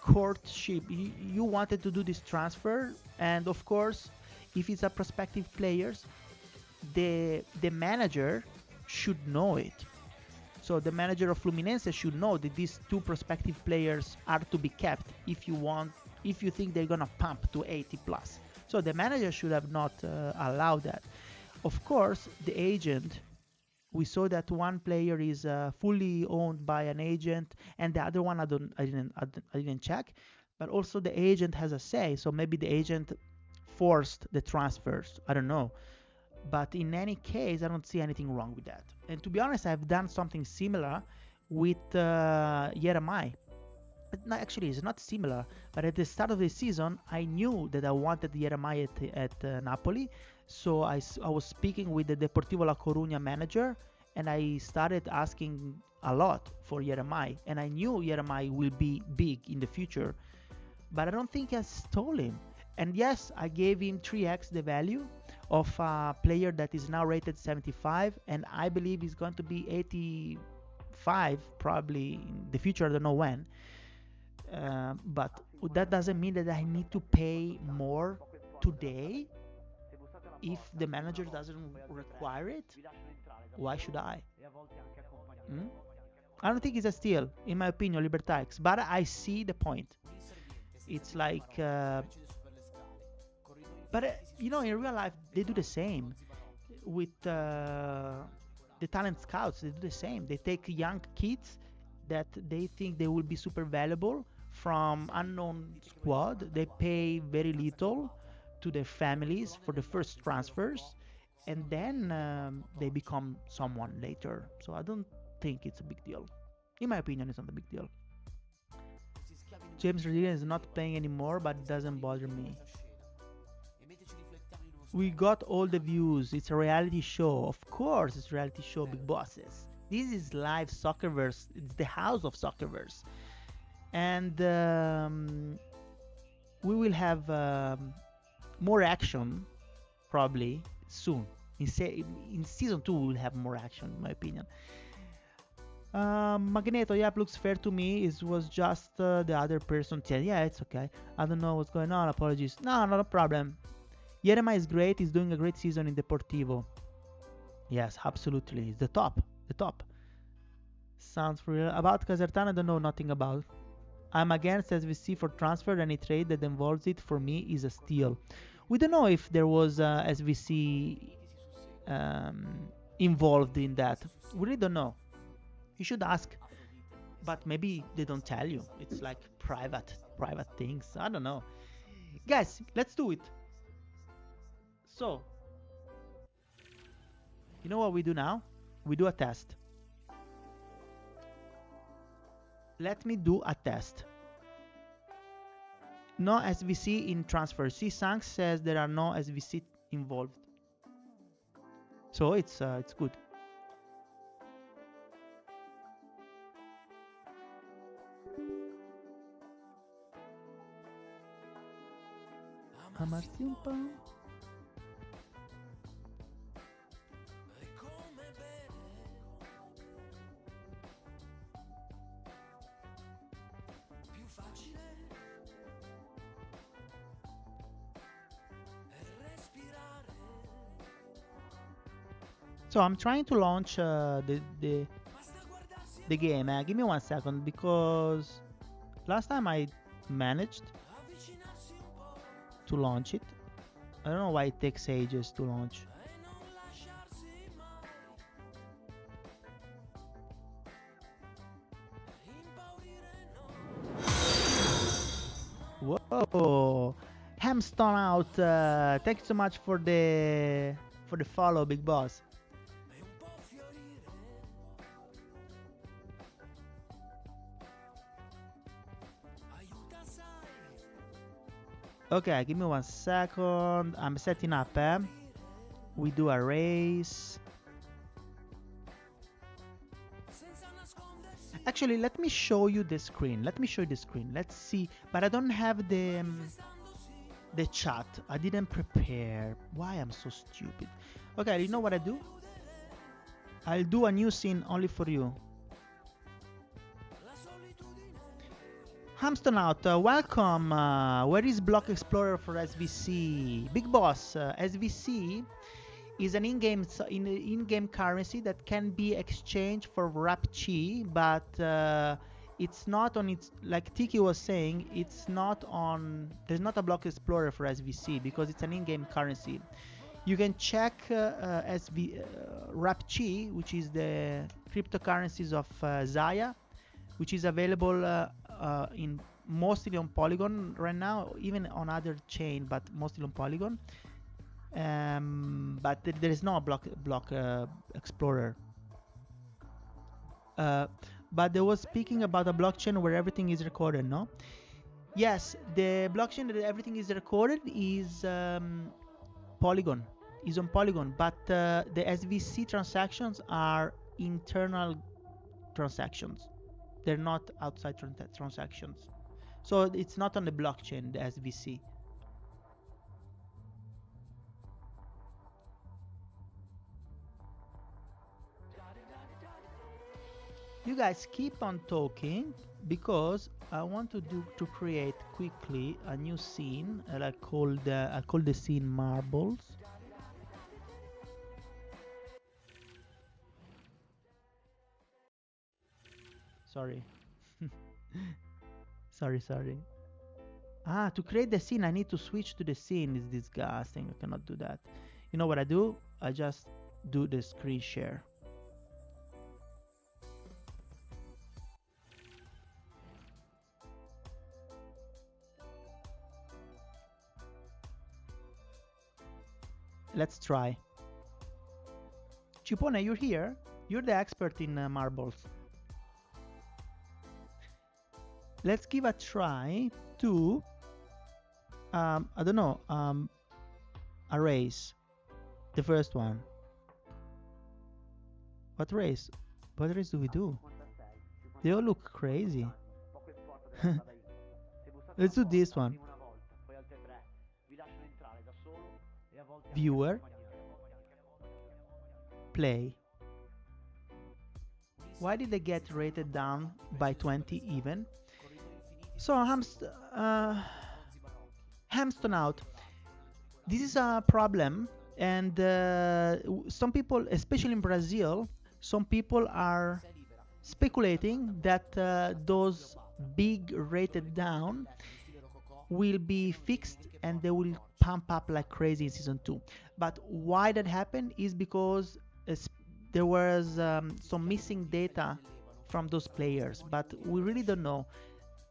courtship. You wanted to do this transfer, and of course, if it's a prospective players, the manager should know it. So the manager of Fluminense should know that these two prospective players are to be kept if you think they're gonna pump to 80 plus. So the manager should have not allowed that. Of course, the agent, we saw that one player is fully owned by an agent, and the other one I didn't check. But also the agent has a say, so maybe the agent forced the transfers. I don't know. But in any case, I don't see anything wrong with that. And to be honest, I've done something similar with Jeremiah. No, actually, it's not similar. But at the start of the season, I knew that I wanted Jeremiah at Napoli. So I was speaking with the Deportivo La Coruña manager, and I started asking a lot for Jeremiah. And I knew Jeremiah will be big in the future. But I don't think I stole him. And yes, I gave him 3x the value of a player that is now rated 75, and I believe he's going to be 85 probably in the future. I don't know when. But that doesn't mean that I need to pay more today if the manager doesn't require it. Why should I? I don't think it's a steal, in my opinion, Libertax. But I see the point. It's like... But in real life, they do the same. With the talent scouts, they do the same. They take young kids that they think they will be super valuable from unknown squad. They pay very little to their families for the first transfers, and then they become someone later. So I don't think it's a big deal. In my opinion, it's not a big deal. James Rodriguez is not playing anymore, but it doesn't bother me. We got all the views. It's a reality show. Of course, it's a reality show, big bosses. This is live Soccerverse. It's the house of Soccerverse. And we will have more action probably soon. In season 2, we will have more action, in my opinion. Magneto, yeah, looks fair to me. It was just the other person. Yeah, it's okay. I don't know what's going on. Apologies. No, not a problem. Jeremiah is great. He's doing a great season in Deportivo. Yes, absolutely. He's the top. The top. Sounds real. About Casertano, I don't know nothing about. I'm against SVC for transfer. Any trade that involves it for me is a steal. We don't know if there was SVC involved in that. We really don't know. You should ask. But maybe they don't tell you. It's like private things. I don't know. Guys, let's do it. So, you know what we do now? We do a test. Let me do a test. No SVC in transfer. C-Sank says there are no SVC involved. So it's good. Amarsi un po'. So I'm trying to launch the game. Give me 1 second, because last time I managed to launch it. I don't know why it takes ages to launch. Whoa! Hamstone out. Thank you so much for the follow, big boss. Okay, give me 1 second. I'm setting up. We do a race. Actually, let me show you the screen. Let's see. But I don't have the chat. I didn't prepare. Why I'm so stupid? Okay, you know what I do? I'll do a new scene only for you. Hamstone out, welcome. Where is Block Explorer for SVC? Big boss, SVC is an in-game currency that can be exchanged for RAPCI, but it's not on its, like Tiki was saying, it's not on, there's not a block explorer for SVC because it's an in-game currency. You can check RAPCI, which is the cryptocurrencies of Xaya, which is available in mostly on Polygon right now, even on other chain, but mostly on Polygon. But there is no block explorer. But they was speaking about a blockchain where everything is recorded, no? Yes, the blockchain that everything is recorded is Polygon, is on Polygon, but the SVC transactions are internal transactions. They're not outside transactions. So it's not on the blockchain, the SVC. You guys keep on talking because I want to create quickly a new scene. I call the scene marbles. Sorry. sorry. To create the scene I need to switch to the scene. It's disgusting. I cannot do that. You know what I do? I just do the screen share. Let's try. Chipone, you're here? You're the expert in marbles. Let's give a try to, I don't know, a race. The first one. What race? What race do we do? They all look crazy. Let's do this one. Viewer. Play. Why did they get rated down by 20 even? So Hamstone out. This is a problem, and some people, especially in Brazil, some people are speculating that those big rated down will be fixed and they will pump up like crazy in season 2. But why that happened is because there was some missing data from those players, but we really don't know.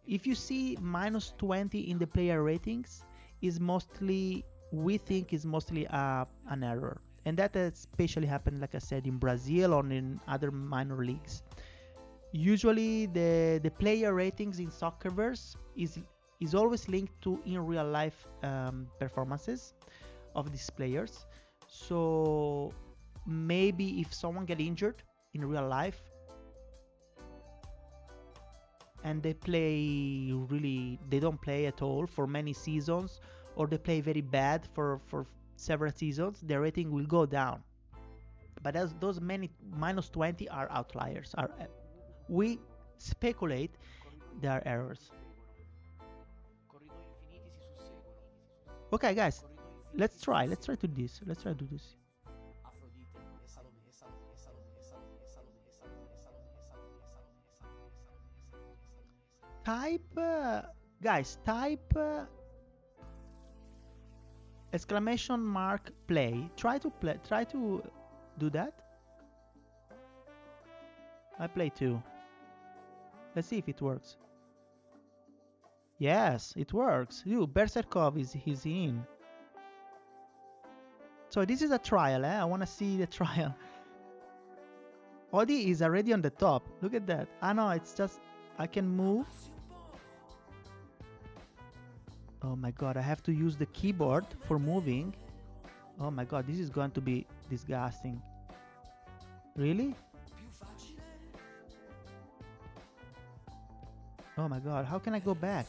If you see minus 20 in the player ratings, is mostly, we think is mostly an error, and that especially happened, like I said, in Brazil or in other minor leagues. Usually the player ratings in Soccerverse is always linked to in real life performances of these players. So maybe if someone get injured in real life and they don't play at all for many seasons, or they play very bad for several seasons, their rating will go down. But as those many minus 20 are outliers. We speculate they are errors. Okay, guys, let's try to do this. Type exclamation mark play. Try to do that. I play too. Let's see if it works. Yes, it works. Berserkov he's in. So this is a trial, I want to see the trial. Odi is already on the top. Look at that. No, it's just I can move. Oh my god, I have to use the keyboard for moving. Oh my god, this is going to be disgusting. Really? Oh my god, how can I go back?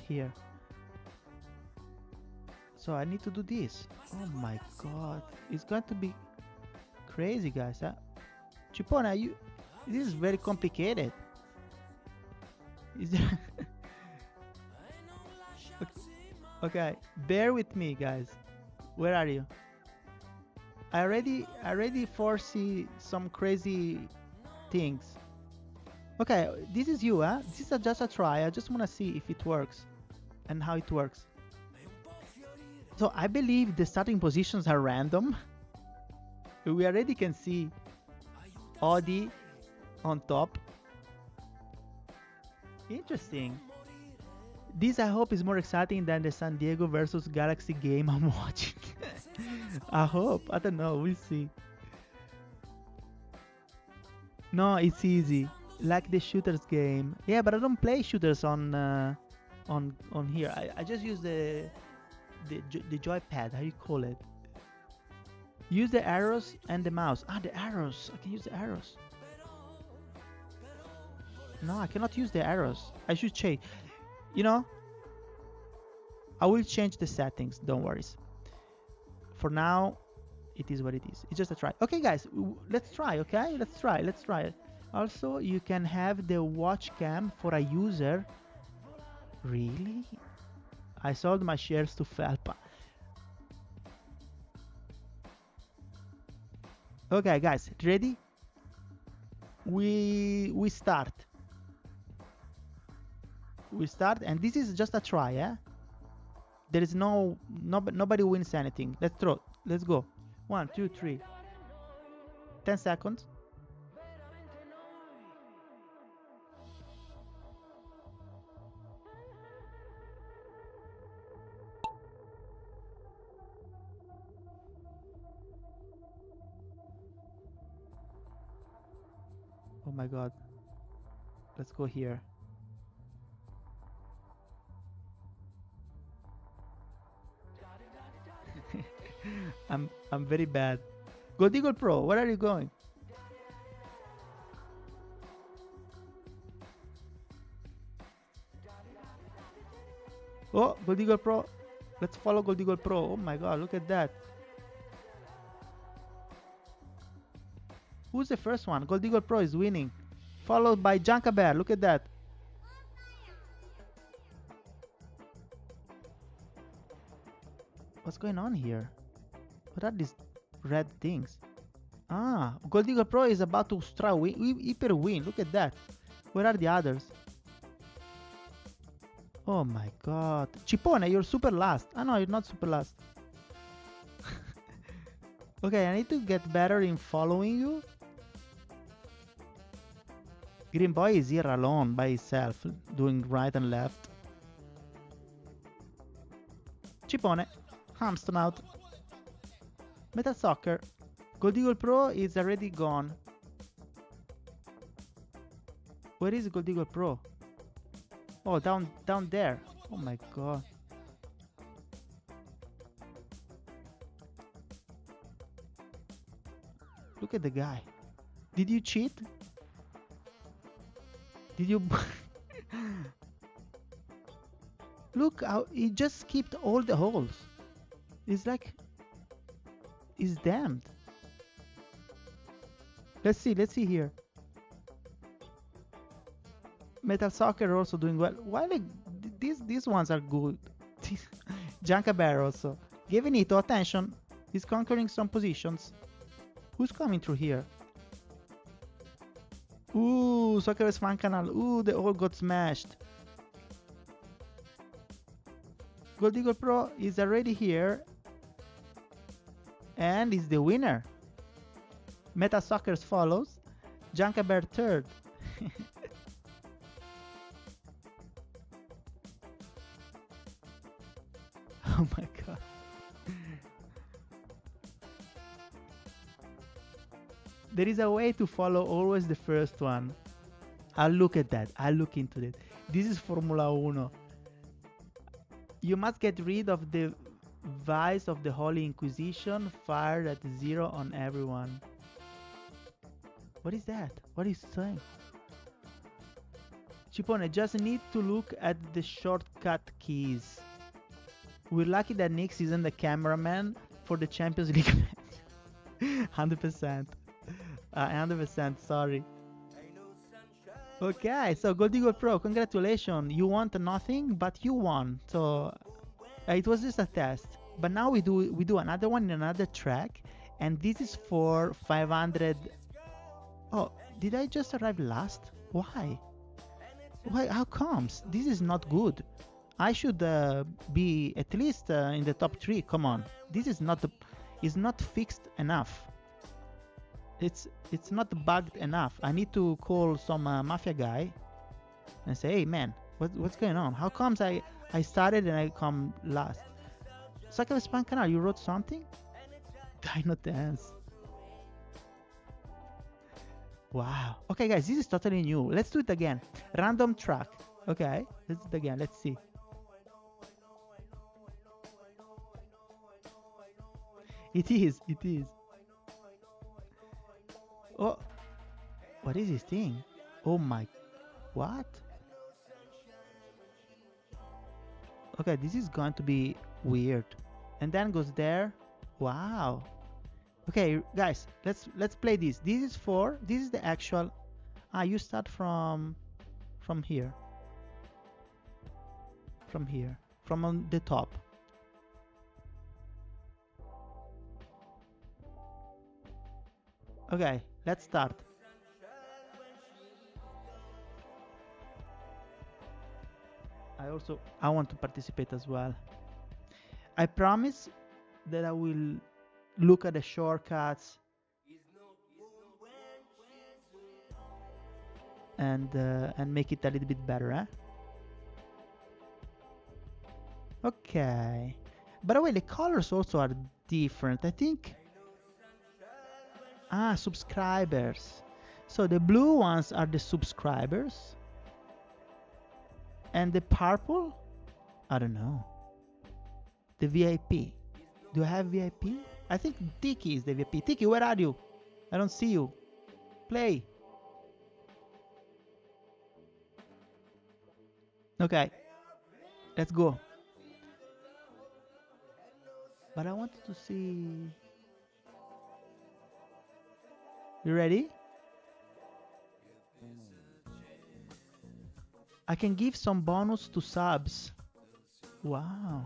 Here. So I need to do this. Oh my god, it's going to be crazy, guys. Chipona, this is very complicated. Is there Okay, bear with me, guys. Where are you? I already foresee some crazy things. Okay, this is you, huh? This is just a try. I just want to see if it works and how it works. So I believe the starting positions are random. We already can see Audi on top. Interesting. This I hope is more exciting than the San Diego versus Galaxy game I'm watching. I hope. I don't know. We'll see. No, it's easy. Like the shooters game. Yeah, but I don't play shooters on here. I just use the joypad. How do you call it? Use the arrows and the mouse. Ah, the arrows. I can use the arrows. No, I cannot use the arrows. I should change. You know, I will change the settings. Don't worry. For now, it is what it is. It's just a try. Okay, guys, let's try. Okay, let's try. Also, you can have the watch cam for a user. Really? I sold my shares to Felpa. Okay, guys, ready? We start. We start, and this is just a try, eh? There is nobody wins anything. Let's throw. Let's go. 1, 2, 3. 10 seconds. Oh my god. Let's go here. I'm very bad. Gold Eagle Pro, where are you going? Oh, Gold Eagle Pro. Let's follow Gold Eagle Pro. Oh my god, look at that. Who's the first one? Gold Eagle Pro is winning. Followed by Janka Bear. Look at that. What's going on here? What are these red things? Ah, Gold Eagle Pro is about to strike hyper win. Look at that. Where are the others? Oh my god. Chipone, you're super last. Ah no, you're not super last. Okay, I need to get better in following you. Green Boy is here alone by himself, doing right and left. Chipone, Hamston out. Metal Soccer. Gold Eagle Pro is already gone. Where is Gold Eagle Pro? Oh, down there. Oh my god. Look at the guy. Did you cheat? Did you... Look how he just skipped all the holes. It's like... He's damned. Let's see here. Metal Soccer also doing well. Why like these ones are good. Janka Bear also. Giving it attention. He's conquering some positions. Who's coming through here? Ooh, Soccerverse fan canal. Ooh, they all got smashed. Gold Eagle Pro is already here. And is the winner. Meta Soccers follows. Janka Bear third. Oh my god. There is a way to follow always the first one. I'll look at that. I'll look into it. This is Formula 1. You must get rid of the vice of the Holy Inquisition fired at 0 on everyone. What is that? What is he saying? Chipone, just need to look at the shortcut keys. We're lucky that Nickx isn't the cameraman for the Champions League match. 100%. 100%, sorry. Okay, so Gold Eagle Pro, congratulations. You want nothing, but you won. So it was just a test. But now we do another one in another track, And this is for 500. Oh, did I just arrive last? Why? Why? How comes? This is not good. I should be at least in the top 3. Come on. This is not fixed enough. It's not bugged enough. I need to call some mafia guy and say, hey man, what's going on? How comes I started and I come last? Soccerverse Fan Canal, you wrote something? Dino Dance. Wow. Okay guys, this is totally new. Let's do it again. Random track. Okay, let's do it again. Let's see. It is. Oh, what is this thing? Oh my, what? Okay, this is going to be weird. And then goes there. Wow. Okay, guys, let's play this. This is the actual. You start from here. From on the top. Okay, let's start. I want to participate as well. I promise that I will look at the shortcuts and make it a little bit better, eh? Okay. By the way, the colors also are different. I think. Subscribers. So the blue ones are the subscribers. And the purple? I don't know. The VIP. Do I have VIP? I think Tiki is the VIP. Tiki, where are you? I don't see you. Play. Okay. Let's go. But I wanted to see... You ready? I can give some bonus to subs. Wow.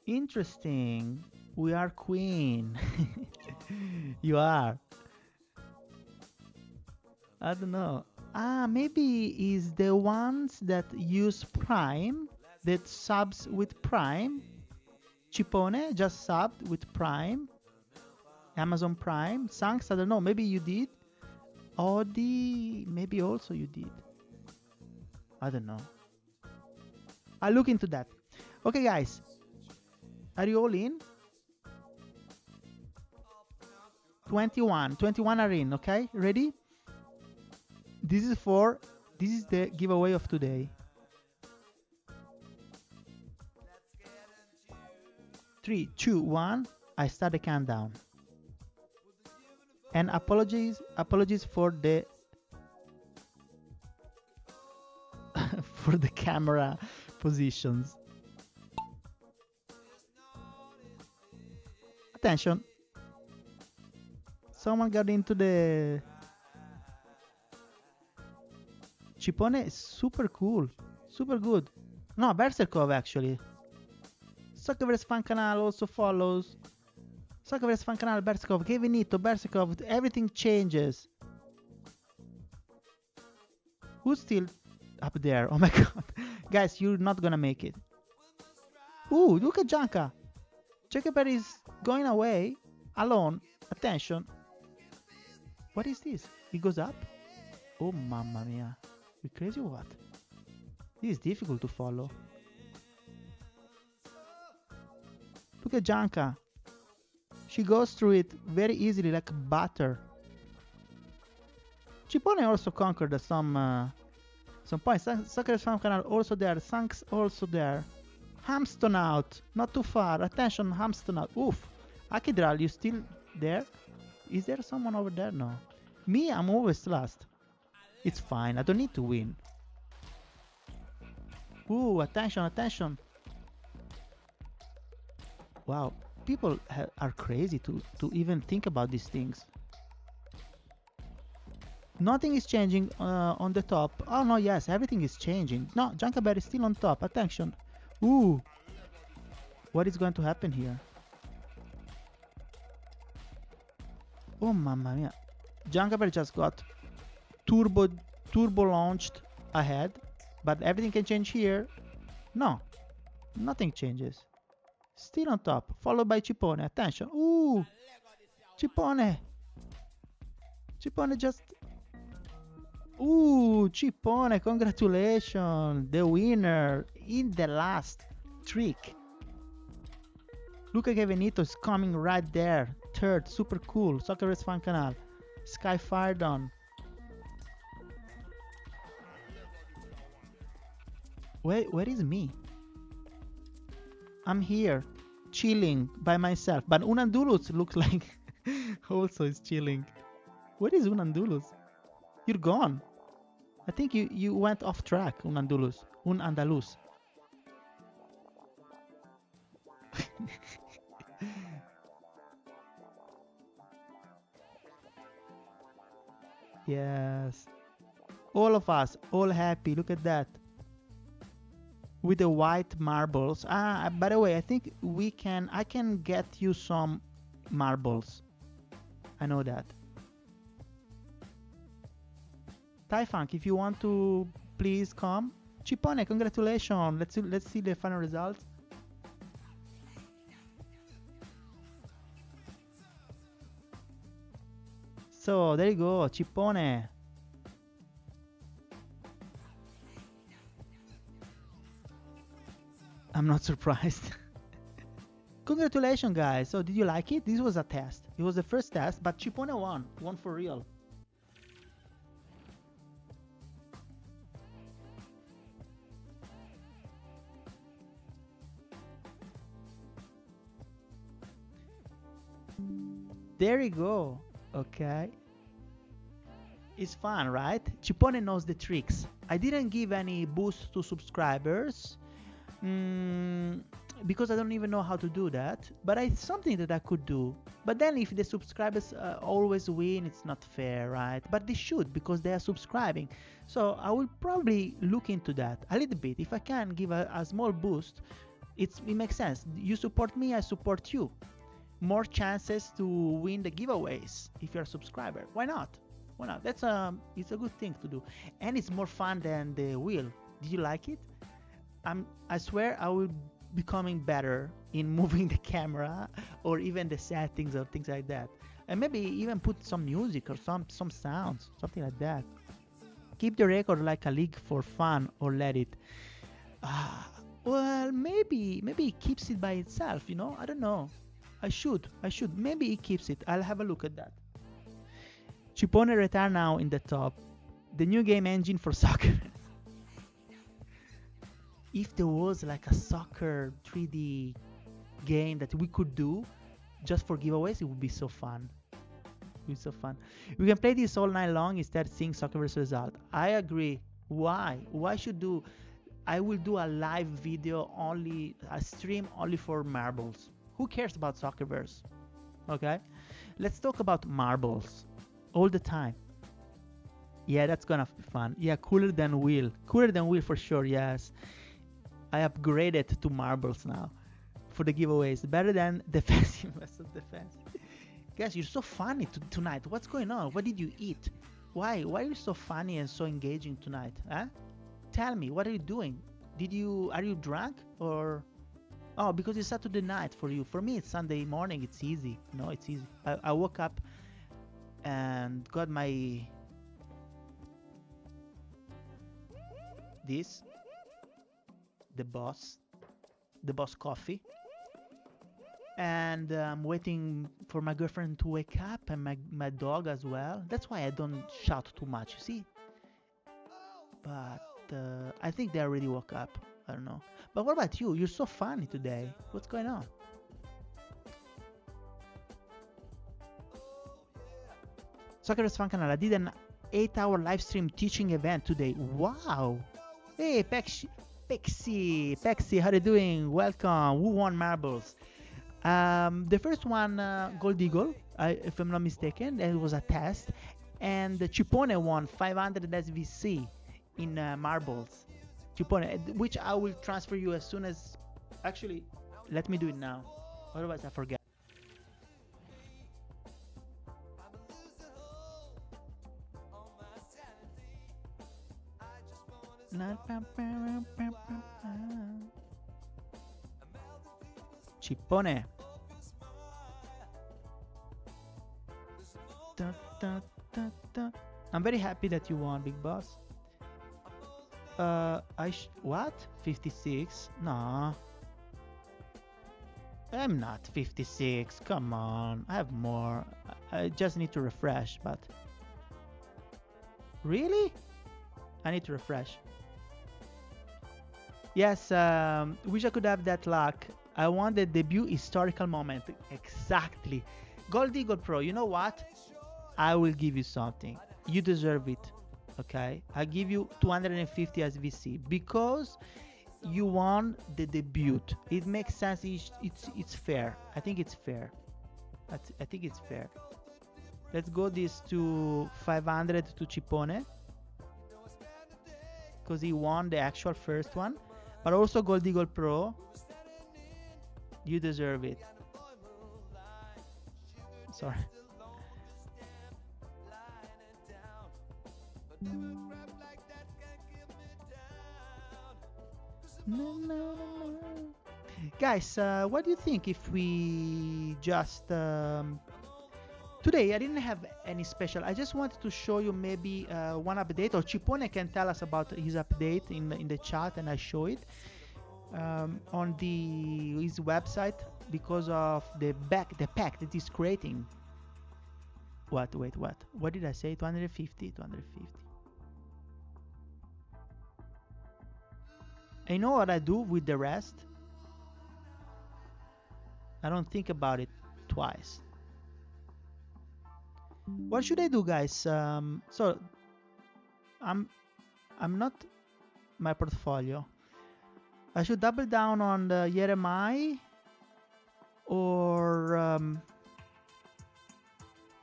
Interesting. We are queen. You are. I don't know. Maybe is the ones that use Prime, that subs with Prime. Chipone just subbed with Prime. Amazon Prime. Thanks, I don't know. Maybe you did. Audi, maybe also you did. I don't know. I'll look into that. Okay, guys. Are you all in? 21 are in, okay? Ready? This is the giveaway of today. 3, 2, 1. I start the countdown. And apologies for the for the camera positions. Attention. Someone got into the Chipone is super cool. Super good. No, Berserkov actually. Soccerverse Fan Canal also follows. Soccerverse Fan Canal, Berserkov, Kevinito, Berserkov, everything changes. Who's still up there? Oh my god. Guys, you're not gonna make it. Ooh, look at Janka. Jacober is going away alone. Attention. What is this? It goes up? Oh mamma mia. You crazy or what? This is difficult to follow. Look at Janka. She goes through it very easily like butter. Chipone also conquered some points. Soccerverse Fan Canal also there. Thanks also there. Hamston out. Not too far. Attention, Hamston out. Oof. Akidral, you still there? Is there someone over there? No. Me, I'm always last. It's fine. I don't need to win. Ooh, attention, attention. Wow. People are crazy to even think about these things. Nothing is changing on the top. Oh no, yes, everything is changing. No, Jankaber is still on top. Attention. Ooh. What is going to happen here? Oh mamma mia. Junkerberg just got turbo launched ahead, but everything can change here. No, nothing changes. Still on top, followed by Cippone. Attention. Ooh, Cippone. Cippone just... Ooh, Cippone, congratulations. The winner in the last trick. Luca Gavenito is coming right there. Third, super cool. Soccerverse fan canal. Sky Firedon. Where is me? I'm here, chilling by myself. But Unandulus looks like also is chilling. Where is Unandulus? You're gone. I think you went off track, Unandulus. Unandalus. Yes. All of us, all happy. Look at that. With the white marbles. By the way, I think I can get you some marbles. I know that. Tyfunk, if you want to please come. Cippone, congratulations. Let's see the final results. So there you go, Cippone. I'm not surprised. Congratulations, guys. So did you like it? This was a test. It was the first test, but Cippone won for real. There you go. Okay. It's fun, right? Cippone knows the tricks. I didn't give any boost to subscribers because I don't even know how to do that. But it's something that I could do. But then if the subscribers always win, it's not fair, right? But they should because they are subscribing. So I will probably look into that a little bit. If I can give a small boost, it makes sense. You support me, I support you. More chances to win the giveaways if you're a subscriber. Why not? Why not? It's a good thing to do, and it's more fun than the wheel. Did you like it? I swear I will becoming better in moving the camera or even the settings or things like that, and maybe even put some music or some sounds, something like that. Keep the record like a league for fun or let it. Well, maybe it keeps it by itself. I don't know. I should. Maybe it keeps it. I'll have a look at that. Cippone return now in the top. The new game engine for soccer. If there was like a soccer 3D game that we could do just for giveaways, it would be so fun. It would be so fun. We can play this all night long instead of seeing Soccerverse result. I agree. Why? I will do a live video a stream only for marbles. Who cares about Soccerverse? Okay, let's talk about marbles all the time. Yeah, that's gonna be fun. Yeah, cooler than wheel for sure. Yes, I upgraded to marbles now for the giveaways. Better than defensive versus defense. Guys, you're so funny tonight. What's going on? What did you eat? Why are you so funny and so engaging tonight? Huh? Tell me, what are you doing? Are you drunk or? Oh, because it's Saturday night for you. For me, it's Sunday morning. It's easy. It's easy. I woke up and got the boss coffee. And I'm waiting for my girlfriend to wake up and my dog as well. That's why I don't shout too much, you see? But I think they already woke up. I don't know. But what about you? You're so funny today. What's going on? Soccerverse fan canal. I did an 8-hour live stream teaching event today. Wow. Hey, Pexi, how are you doing? Welcome. Who won marbles? The first one, Gold Eagle, if I'm not mistaken. It was a test. And Cippone won 500 SVC in marbles. Cippone, which I will transfer you as soon as... Actually, let me do it now. Otherwise I forget. Cippone. Da, da, da, da. I'm very happy that you won, Big Boss. What? 56? No. I'm not 56. Come on. I have more. I just need to refresh, but... Really? I need to refresh. Yes, wish I could have that luck. I want the debut historical moment. Exactly. Gold Eagle Pro, you know what? I will give you something. You deserve it. Okay? I give you 250 as VC because you won the debut. It makes sense. It's fair. I think it's fair. I think it's fair. Let's go this to 500 to Cippone because he won the actual first one. But also Gold Eagle Pro. You deserve it. Sorry. Guys, what do you think if we just today I didn't have any special. I just wanted to show you maybe one update, or Cippone can tell us about his update in the chat, and I show it on his website because of the pack that he's creating. What? Wait, what? What did I say? 250. I know what I do with the rest. I don't think about it twice. What should I do, guys? So I'm not my portfolio. I should double down on the Jeremiah or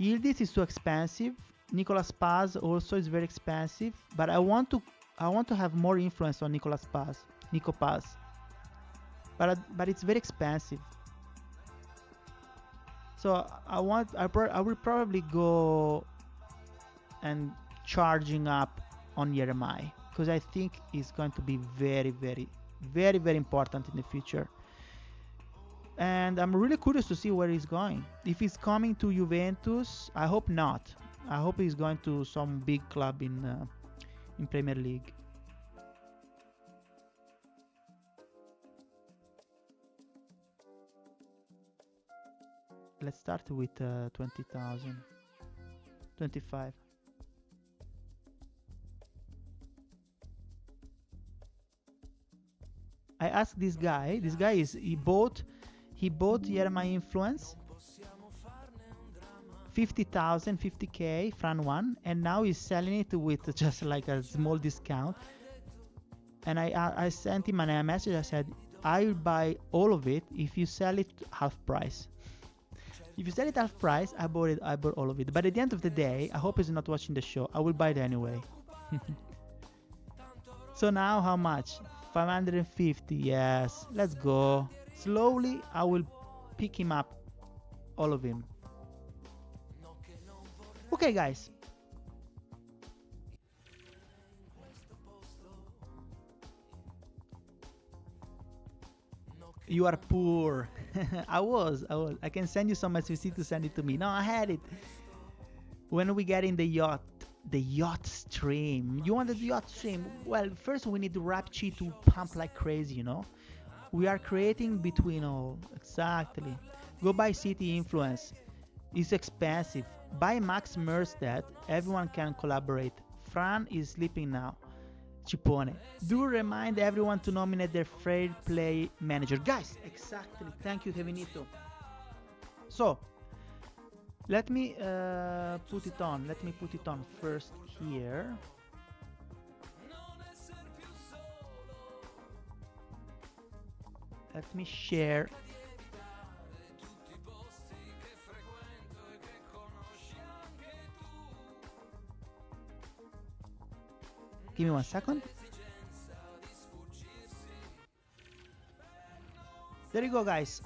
Yildiz is too expensive. Nicolas Paz also is very expensive, but I want to have more influence on Nico Paz. But it's very expensive. So I will probably go and charging up on Jeremiah because I think it's going to be very, very, very, very important in the future. And I'm really curious to see where he's going. If he's coming to Juventus, I hope not. I hope he's going to some big club in Premier League. Let's start with 20,000. 25. I asked this guy. This guy he bought Jeremiah Influence 50,000, 50k Fran 1, and now he's selling it with just like a small discount. And I sent him a message. I said, I'll buy all of it if you sell it half price. If you sell it half price, I bought all of it. But at the end of the day, I hope he's not watching the show. I will buy it anyway. So now how much? 550. Yes, let's go. Slowly, I will pick him up, all of him. Okay, guys. You are poor. I was. I can send you some SVC to send it to me. No, I had it. When we get in the yacht stream. You want the yacht stream? Well, first we need the Rapchi to pump like crazy, you know? We are creating between all. Exactly. Go buy City Influence. It's expensive. Buy Max Merstead. Everyone can collaborate. Fran is sleeping now. Cippone. Do remind everyone to nominate their fair play manager. Guys, exactly. Thank you, Tevinito. So, let me put it on. Let me put it on first here. Let me share. Give me 1 second. There you go, guys.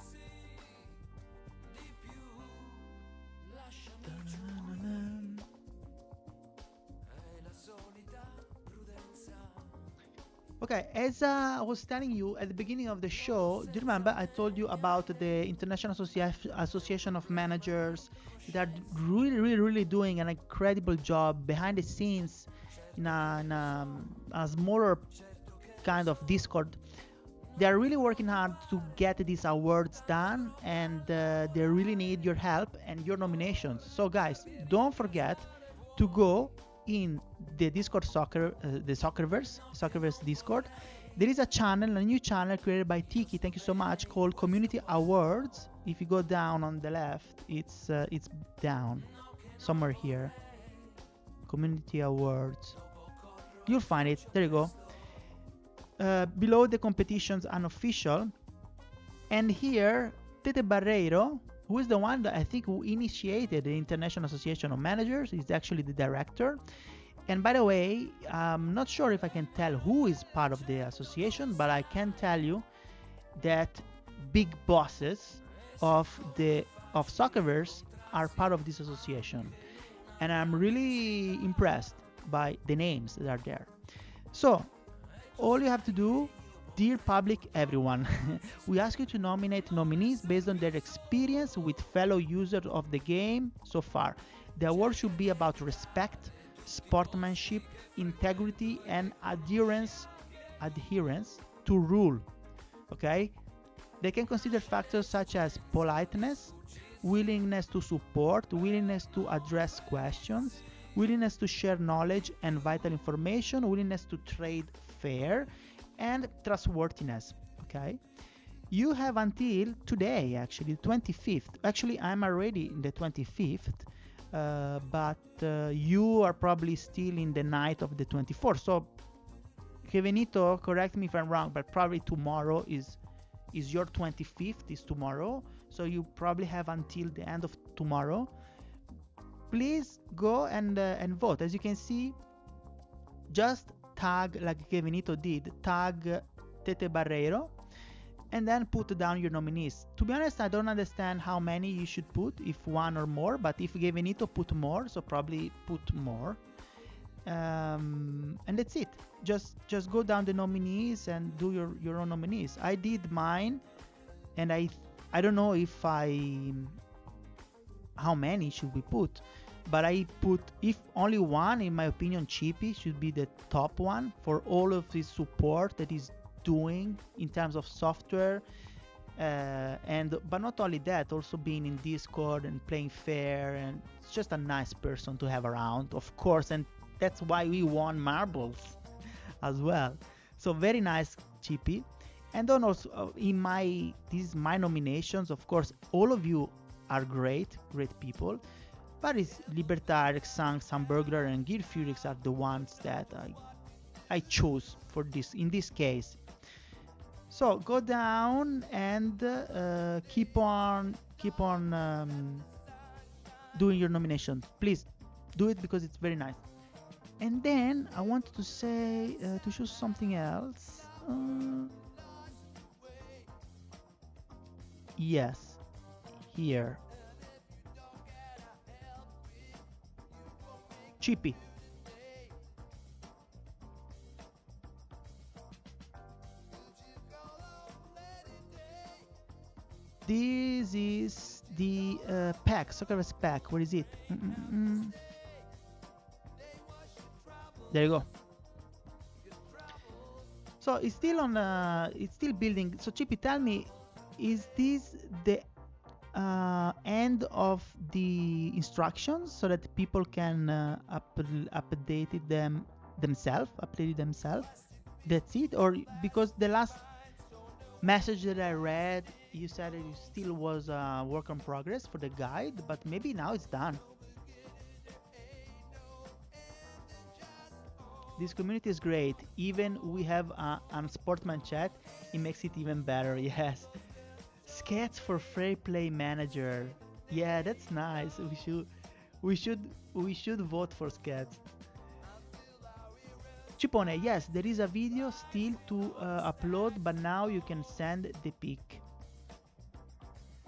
Okay, as I was telling you at the beginning of the show, do you remember I told you about the International Association of Managers that are really doing an incredible job behind the scenes in a smaller kind of Discord. They are really working hard to get these awards done, and they really need your help and your nominations. So guys, don't forget to go in the Discord the Soccerverse Discord. There is a new channel created by Tiki, thank you so much, called Community Awards. If you go down on the left, it's down somewhere here. Community Awards. You'll find it. There you go. Below the competitions unofficial, and here Tete Barreiro, who is the one that I think who initiated the International Association of Managers, is actually the director. And by the way, I'm not sure if I can tell who is part of the association, but I can tell you that big bosses of Soccerverse are part of this association, and I'm really impressed by the names that are there. So all you have to do, dear public, everyone, we ask you to nominate nominees based on their experience with fellow users of the game so far. The award should be about respect, sportsmanship, integrity, and adherence to rule. Okay? They can consider factors such as politeness, willingness to support, willingness to address questions, willingness to share knowledge and vital information, willingness to trade fair, and trustworthiness. Okay, you have until today, actually 25th. Actually, I'm already in the 25th, but you are probably still in the night of the 24th. So Kevenito, correct me if I'm wrong, but probably tomorrow is your 25th is tomorrow, so you probably have until the end of tomorrow. Please go and vote. As you can see, just tag, like Kevinito did, tag Tete Barreiro, and then put down your nominees. To be honest, I don't understand how many you should put, if one or more, but if Kevinito put more, so probably put more. And that's it. Just go down the nominees and do your own nominees. I did mine, and I don't know how many should we put, but I put, if only one, in my opinion, Chippy should be the top one for all of his support that he's doing in terms of software, but not only that, also being in Discord and playing fair, and it's just a nice person to have around, of course, and that's why we won marbles as well. So very nice, Chippy. And then also these my nominations, of course, all of you are great people, but it's Libertad, Xang, Hamburglar, and Gear Furix are the ones that I chose for this, in this case. So go down and keep on doing your nomination. Please do it because it's very nice. And then I wanted to say to show something else. Yes, here. Chippy. This is the pack, Soccerverse pack. Where is it? There you go. So it's still on. It's still building. So Chippy, tell me, is this the end of the instructions so that people can update them themselves? That's it, or because the last message that I read, you said it still was a work in progress for the guide, but maybe now it's done. This community is great. Even we have a sportsman chat. It makes it even better. Yes. Skets for Fair Play Manager. Yeah, that's nice. We should vote for Skets. Chipone, yes, there is a video still to upload, but now you can send the pic.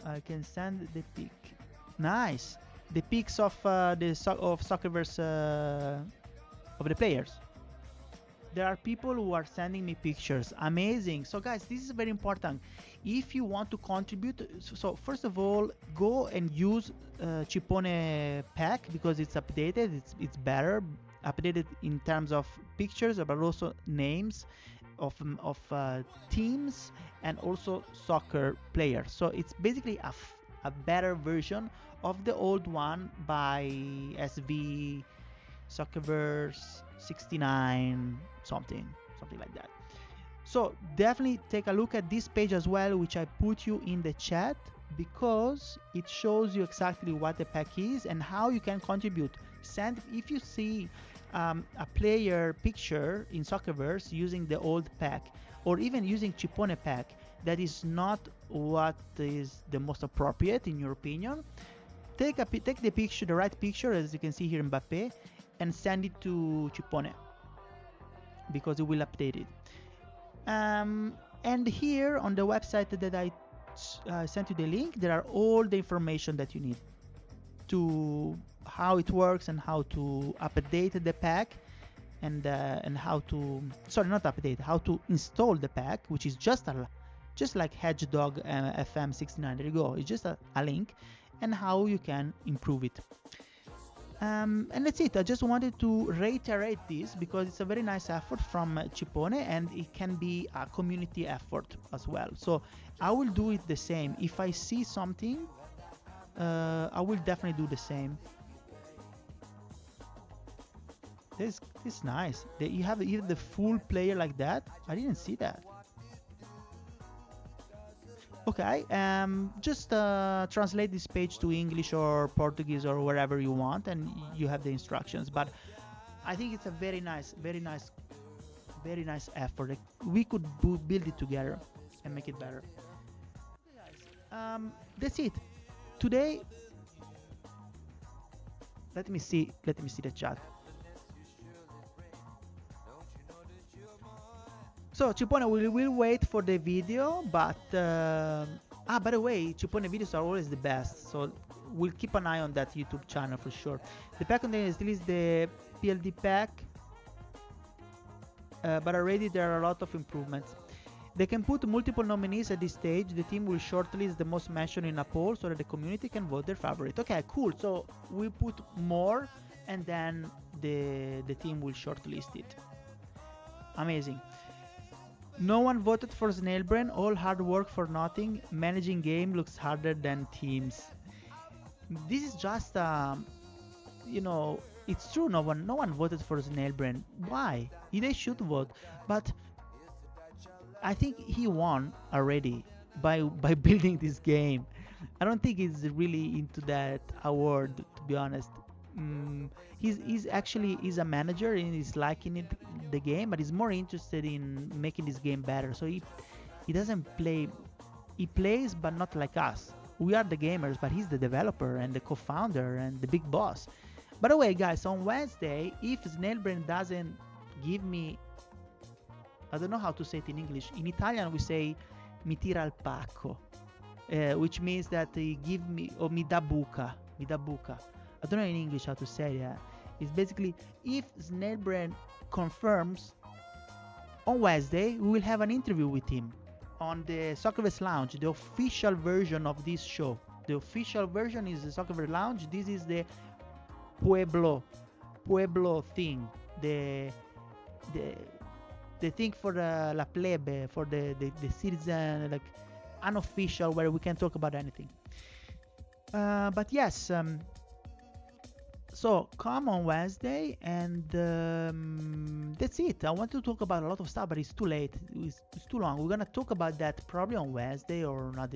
I can send the pic. Nice. The pics of Soccerverse of the players. There are people who are sending me pictures. Amazing. So guys, this is very important. If you want to contribute, so first of all, go and use Chipone pack because it's updated. It's better updated in terms of pictures, but also names of teams and also soccer players. So it's basically a better version of the old one by SV Soccerverse 69 something like that. So definitely take a look at this page as well, which I put you in the chat, because it shows you exactly what the pack is and how you can contribute. Send if you see a player picture in Soccerverse using the old pack or even using Chipone pack that is not what is the most appropriate in your opinion, take the picture, the right picture, as you can see here, Mbappe, and send it to Chipone because it will update it. And here on the website that I sent you the link, there are all the information that you need to how it works and how to update the pack and how to how to install the pack, which is just like Hedgehog FM69. There you go. It's just a link, and how you can improve it. And that's it. I just wanted to reiterate this because it's a very nice effort from Chipone, and it can be a community effort as well. So I will do it the same. If I see something, I will definitely do the same. This is nice. You have the full player like that. I didn't see that. Okay, just translate this page to English or Portuguese or wherever you want, and you have the instructions. But I think it's a very nice effort. We could build it together and make it better. That's it. Today, let me see the chat. So Chipone, we will wait for the video, but by the way, Chipone videos are always the best, so we'll keep an eye on that YouTube channel for sure. The pack contains still is the PLD pack, but already there are a lot of improvements. They can put multiple nominees at this stage. The team will shortlist the most mentioned in a poll so that the community can vote their favorite. Okay, cool. So we put more, and then the team will shortlist it. Amazing. No one voted for Snailbrain, all hard work for nothing. Managing game looks harder than teams. This is just, it's true. No one voted for Snailbrain. Why? They should vote, but I think he won already by building this game. I don't think he's really into that award, to be honest. He's actually a manager and he's liking the game, but he's more interested in making this game better. So he doesn't play. He plays, but not like us. We are the gamers, but he's the developer and the co-founder and the big boss. By the way, guys, on Wednesday, if Snailbrain doesn't give me, I don't know how to say it in English. In Italian, we say mi tira al pacco, which means that he give me, or mi da buca. I don't know in English how to say that. It's basically, if Snailbrain confirms, on Wednesday we will have an interview with him on the Soccerverse Lounge, the official version of this show. The official version is the Soccerverse Lounge. This is the Pueblo thing, the thing for the La Plebe, for the citizen, like unofficial, where we can talk about anything. But yes. So come on Wednesday, and that's it. I want to talk about a lot of stuff, but it's too late. It's too long. We're gonna talk about that probably on Wednesday or not.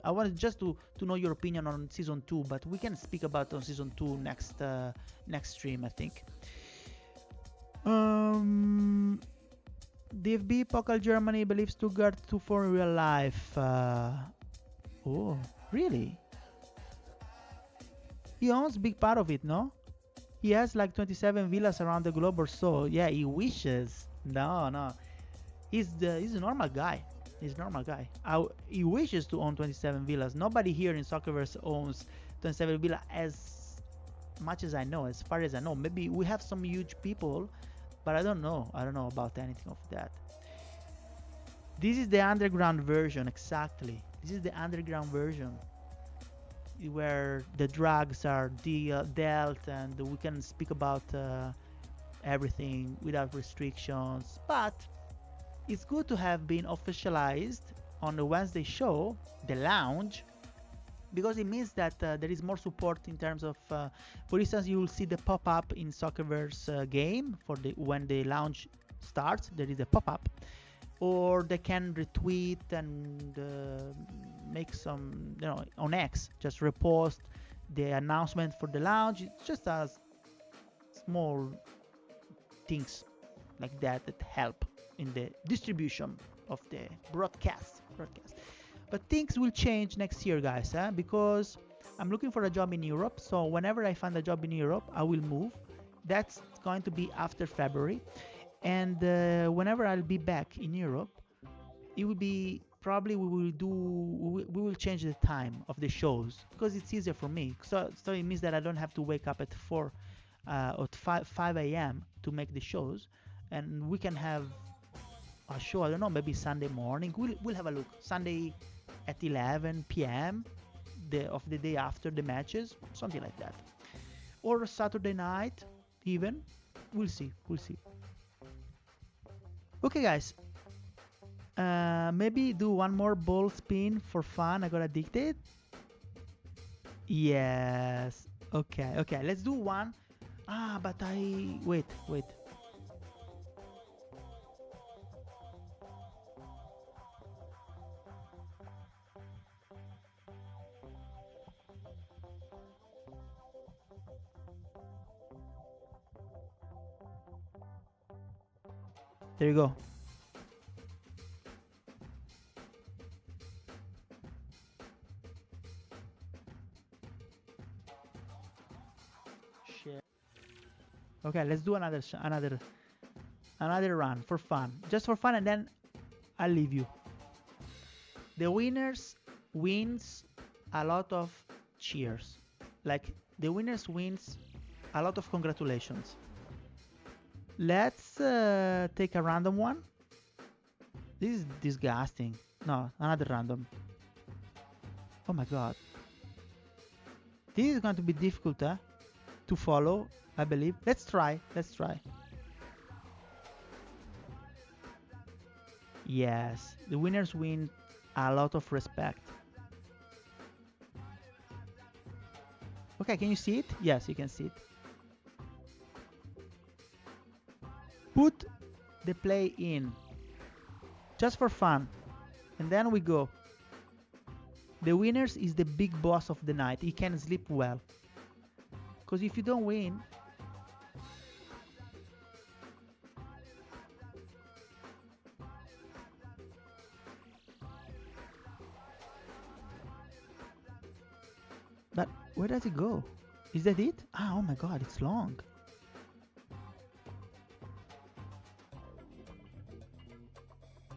I wanted just to know your opinion on season 2, but we can speak about on season 2 next stream, I think. DFB Pokal Germany believes Stuttgart 2-4 in real life. Oh, really? He owns a big part of it, no? He has like 27 villas around the globe or so. Yeah, he wishes. No. He's a normal guy. He wishes to own 27 villas. Nobody here in Soccerverse owns 27 villas as much as I know, as far as I know. Maybe we have some huge people but I don't know about anything of that. This is the underground version, exactly. This is the underground version where the drugs are dealt, and we can speak about everything without restrictions. But it's good to have been officialized on the Wednesday show, the lounge, because it means that there is more support in terms of, for instance, you will see the pop-up in Soccerverse game for when the launch starts. There is a pop-up, or they can retweet and make some, on X, just repost the announcement for the launch. It's just as small things like that help in the distribution of the broadcast. But things will change next year, guys, because I'm looking for a job in Europe. So whenever I find a job in Europe, I will move. That's going to be after February. And whenever I'll be back in Europe, it will be probably we will change the time of the shows, because it's easier for me. So it means that I don't have to wake up at 4 or 5 a.m. to make the shows, and we can have a show, I don't know, maybe Sunday morning. We'll have a look. Sunday at 11 p.m. of the day after the matches, something like that. Or Saturday night even. We'll see. Okay, guys. Maybe do one more ball spin for fun. I got addicted. Yes. Okay. Let's do one. But wait. There you go. Share. Okay, let's do another run for fun, just for fun, and then I'll leave you. The winners wins a lot of cheers. Like, the winners wins a lot of congratulations. Let's take a random one. This is disgusting. No, another random. Oh my god. This is going to be difficult to follow, I believe. Let's try. Yes, the winners win a lot of respect. Okay, can you see it? Yes, you can see it. Put the play in, just for fun, and then we go. The winners is the big boss of the night. He can sleep well, because if you don't win, but where does it go? Is that it? Oh my god, it's long.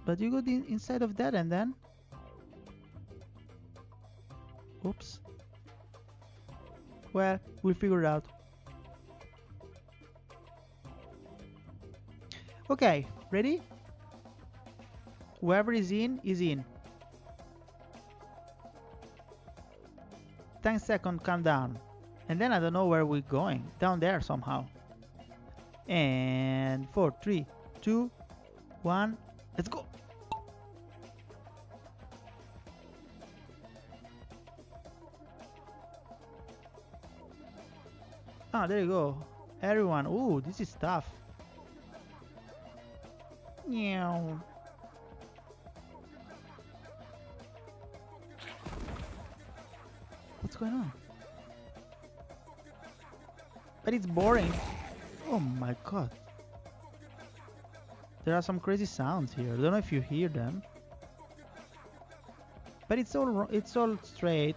But you go inside of that, and then oops. Well, we'll figure it out. Okay, ready? Whoever is in is in. 10-second countdown, and then I don't know where we're going. Down there somehow. And 4, 3, 2, 1. Let's go. Ah, there you go. Everyone. Ooh, this is tough. Meow. What's going on? But it's boring. Oh my god. There are some crazy sounds here. I don't know if you hear them. But it's all straight.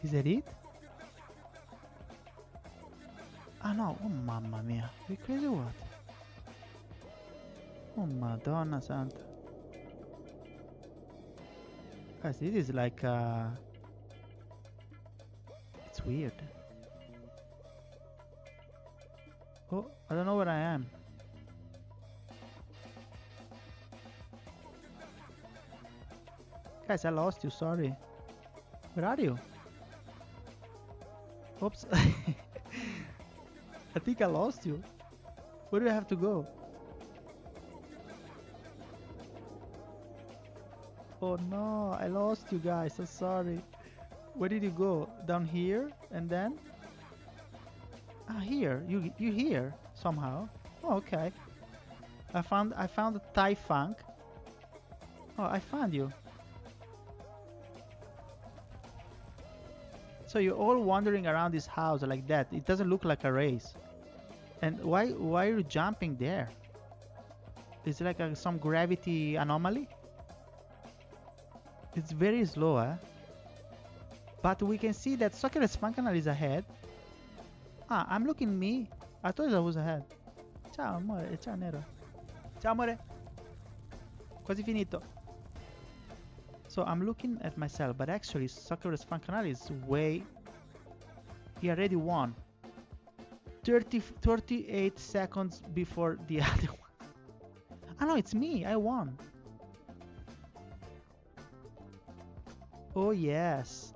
Is that it? Ah no, oh mamma mia, are you crazy or what? Oh, Madonna Santa. Guys, this is like, it's weird. Oh, I don't know where I am. Guys, I lost you, sorry. Where are you? Oops. I think I lost you. Where do I have to go? Oh no, I lost you guys, I'm sorry. Where did you go? Down here? And then? Ah, here. You here somehow. Oh, okay. I found a Thai funk. Oh, I found you. So you're all wandering around this house like that. It doesn't look like a race. And why are you jumping there? Is it like some gravity anomaly? It's very slow, eh? But we can see that Soccerverse Funcanal is ahead. Ah, I'm looking me. I thought I was ahead. Ciao amore, ciao Nero. Ciao amore. Quasi finito. So I'm looking at myself, but actually Soccerverse Funcanal is way... He already won. 38 seconds before the other one. Ah no, it's me, I won. Oh yes.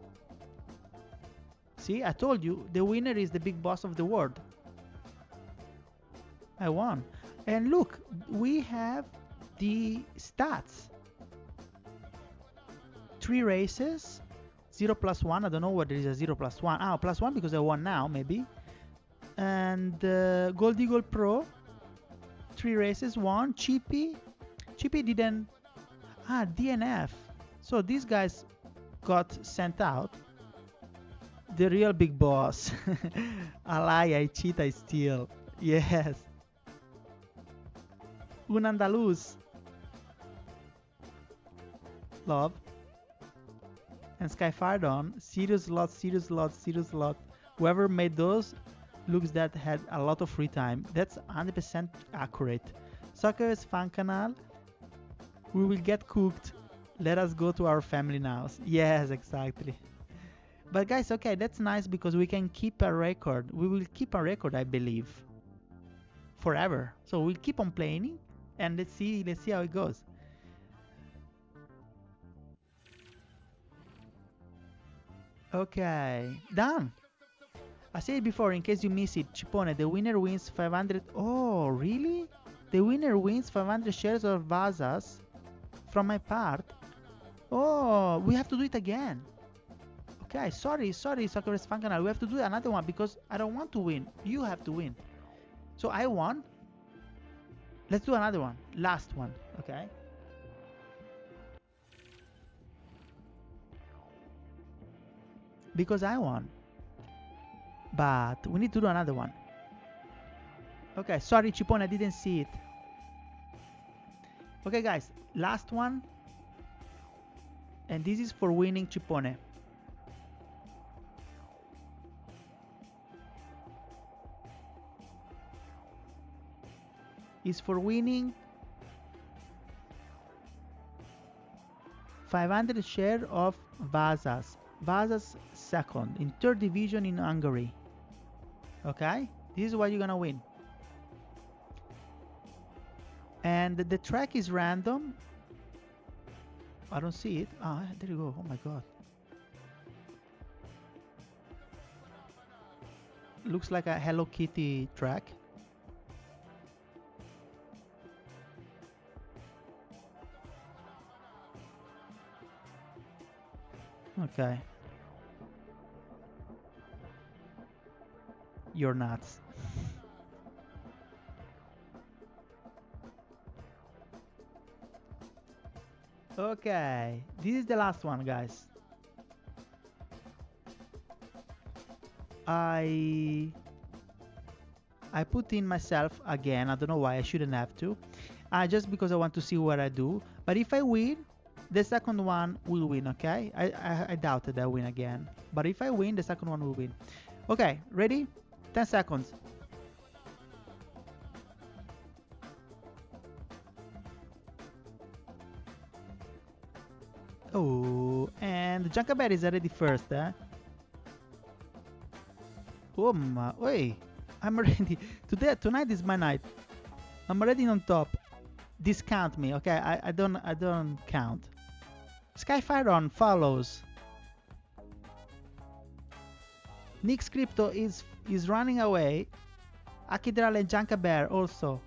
See, I told you, the winner is the big boss of the world. I won. And look, we have the stats. 3 races, 0 plus 1. I don't know what there is a 0 plus 1. Ah, plus 1 because I won now, maybe. And Gold Eagle Pro, 3 races, 1. Chippy didn't... Ah, DNF. So these guys got sent out. The real big boss. I lie, I cheat, I steal. Yes. Un Andaluz. Love. And Skyfiredon. Serious lot. Whoever made those looks that had a lot of free time. That's 100% accurate. Soccerverse Fan Canal. We will get cooked. Let us go to our family now. Yes, exactly. But guys, okay, that's nice because we can keep a record. We will keep a record, I believe, forever. So we'll keep on playing, and let's see how it goes. Okay, done. I said before, in case you miss it, Chipone, the winner wins 500. Oh, really? The winner wins 500 shares of Vazas from my part. Oh, we have to do it again. Okay, sorry, Soccerverse Fan Canal. We have to do another one because I don't want to win. You have to win. So I won. Let's do another one. Last one, okay? Because I won. But we need to do another one. Okay, sorry, Chipone, I didn't see it. Okay, guys, last one. And this is for winning Chipone. Is for winning 500 share of Vazas. Vazas second in 3rd division in Hungary. Okay? This is what you're gonna win. And the track is random. I don't see it. Ah, there you go. Oh my god. Looks like a Hello Kitty track. Okay. You're nuts. Okay, this is the last one, guys. I put in myself again. I don't know why. I shouldn't have to. Just because I want to see what I do. But if I win, the second one will win, okay? I doubt that I win again. But if I win, the second one will win. Okay, ready? 10 seconds. Oh, and Jankaber is already first, eh? Oh my, wait, I'm already, tonight is my night. I'm already on top. Discount me, okay? I don't count. Skyfiron follows. Nickx Crypto is running away. Akidral and Jankaber also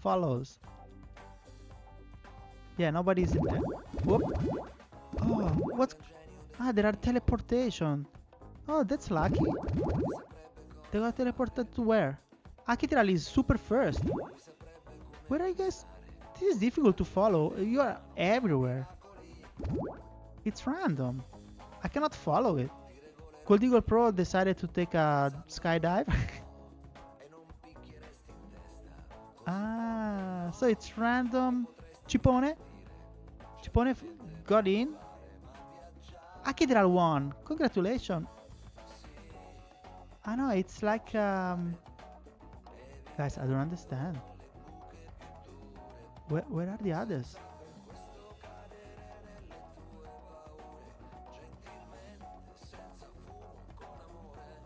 follows. Yeah, nobody's in there. Whoop. Oh, what's... Ah, there are teleportation. Oh, that's lucky. They got teleported to where? Akidral is super first. Where are you guys? This is difficult to follow. You are everywhere. It's random. I cannot follow it. Gold Eagle Pro decided to take a skydive. Ah, so it's random. Chipone got in. Akidral won. Congratulations. I know, it's like guys, I don't understand. Where are the others?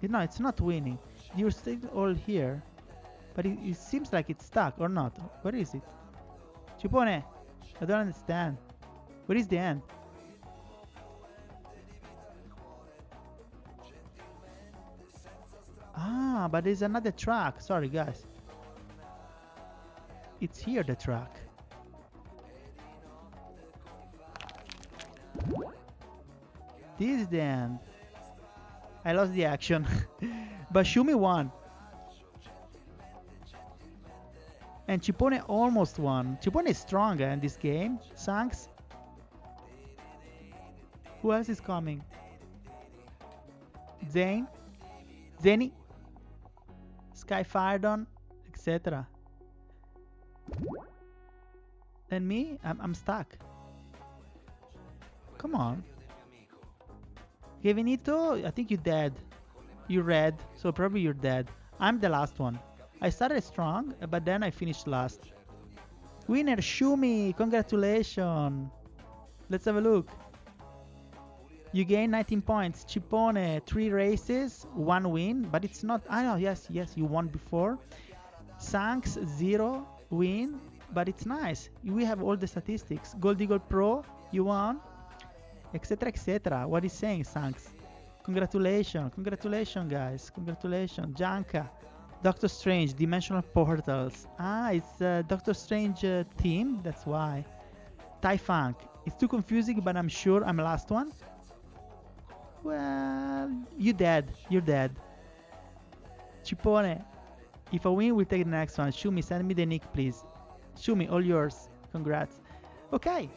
No, it's not winning. You're still all here. But it seems like it's stuck, or not? Where is it? Chipone, I don't understand. Where is the end? Ah, but there's another track. Sorry, guys. It's here, the track. This is the end. I lost the action. But Shumi won. And Chipone almost won. Chipone is stronger in this game. Thanks. Who else is coming? Zane? Zeni? Skyfiredon? Etc. And me? I'm stuck. Come on. Kevinito, I think you're dead. You're red, so probably you're dead. I'm the last one. I started strong, but then I finished last. Winner Shumi, congratulations. Let's have a look. You gain 19 points. Chipone, 3 races, 1 win, but it's not... I know, yes, you won before. Sanks, 0 win, but it's nice. We have all the statistics. Gold Eagle Pro, you won, etc, etc. What is saying, Sanks? Congratulations, guys. Congratulations. Janka, Doctor Strange, Dimensional Portals. Ah, it's Doctor Strange team, that's why. Tyfunk, it's too confusing, but I'm sure I'm the last one. Well, you're dead. Chipone, if I win, we'll take the next one. Shumi, send me the nick, please. Shumi, all yours. Congrats. Okay.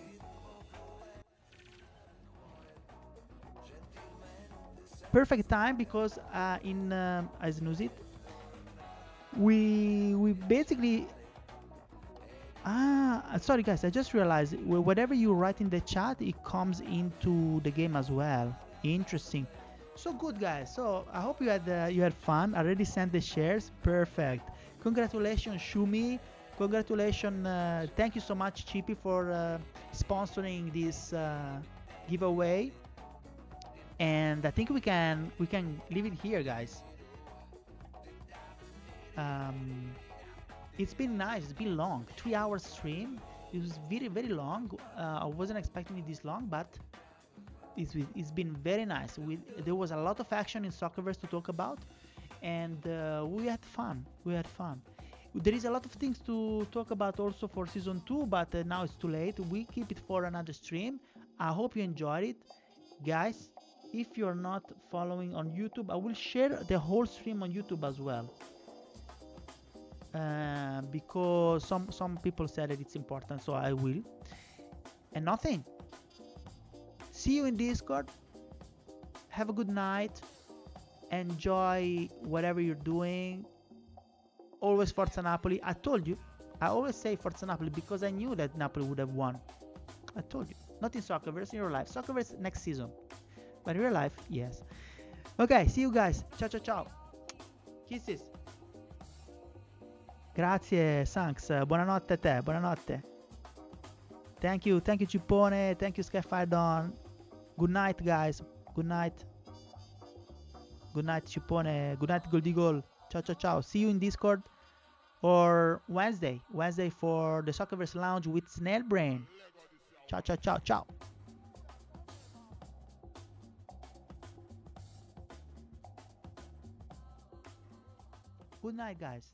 Perfect time because in I snooze it. We basically sorry guys, I just realized whatever you write in the chat, it comes into the game as well. Interesting. So good, guys. So I hope you had fun. I already sent the shares. Perfect. Congratulations, Shumi. Congratulations. Thank you so much, Chippy, for sponsoring this giveaway. And I think we can leave it here, guys. It's been nice. It's been long. 3 hours stream. It was very, very long. I wasn't expecting it this long, but it's been very nice. There was a lot of action in Soccerverse to talk about, and we had fun. There is a lot of things to talk about also for season 2, but now it's too late. We keep it for another stream. I hope you enjoyed it, guys. If you're not following on YouTube, I will share the whole stream on YouTube as well. Because some people said that it's important, so I will. And nothing. See you in Discord. Have a good night. Enjoy whatever you're doing. Always Forza Napoli. I told you. I always say Forza Napoli because I knew that Napoli would have won. I told you. Not in Soccerverse, in real life. Soccerverse next season. But in real life, yes. Okay, see you guys. Ciao ciao ciao. Kisses. Grazie, thanks. Buonanotte a te, buonanotte. Thank you Chipone, thank you Skyfire Dawn. Good night guys, good night Chipone, good night Gold Eagle. Ciao. See you in Discord or Wednesday for the Soccerverse Lounge with Snail Brain. Ciao. Good night guys.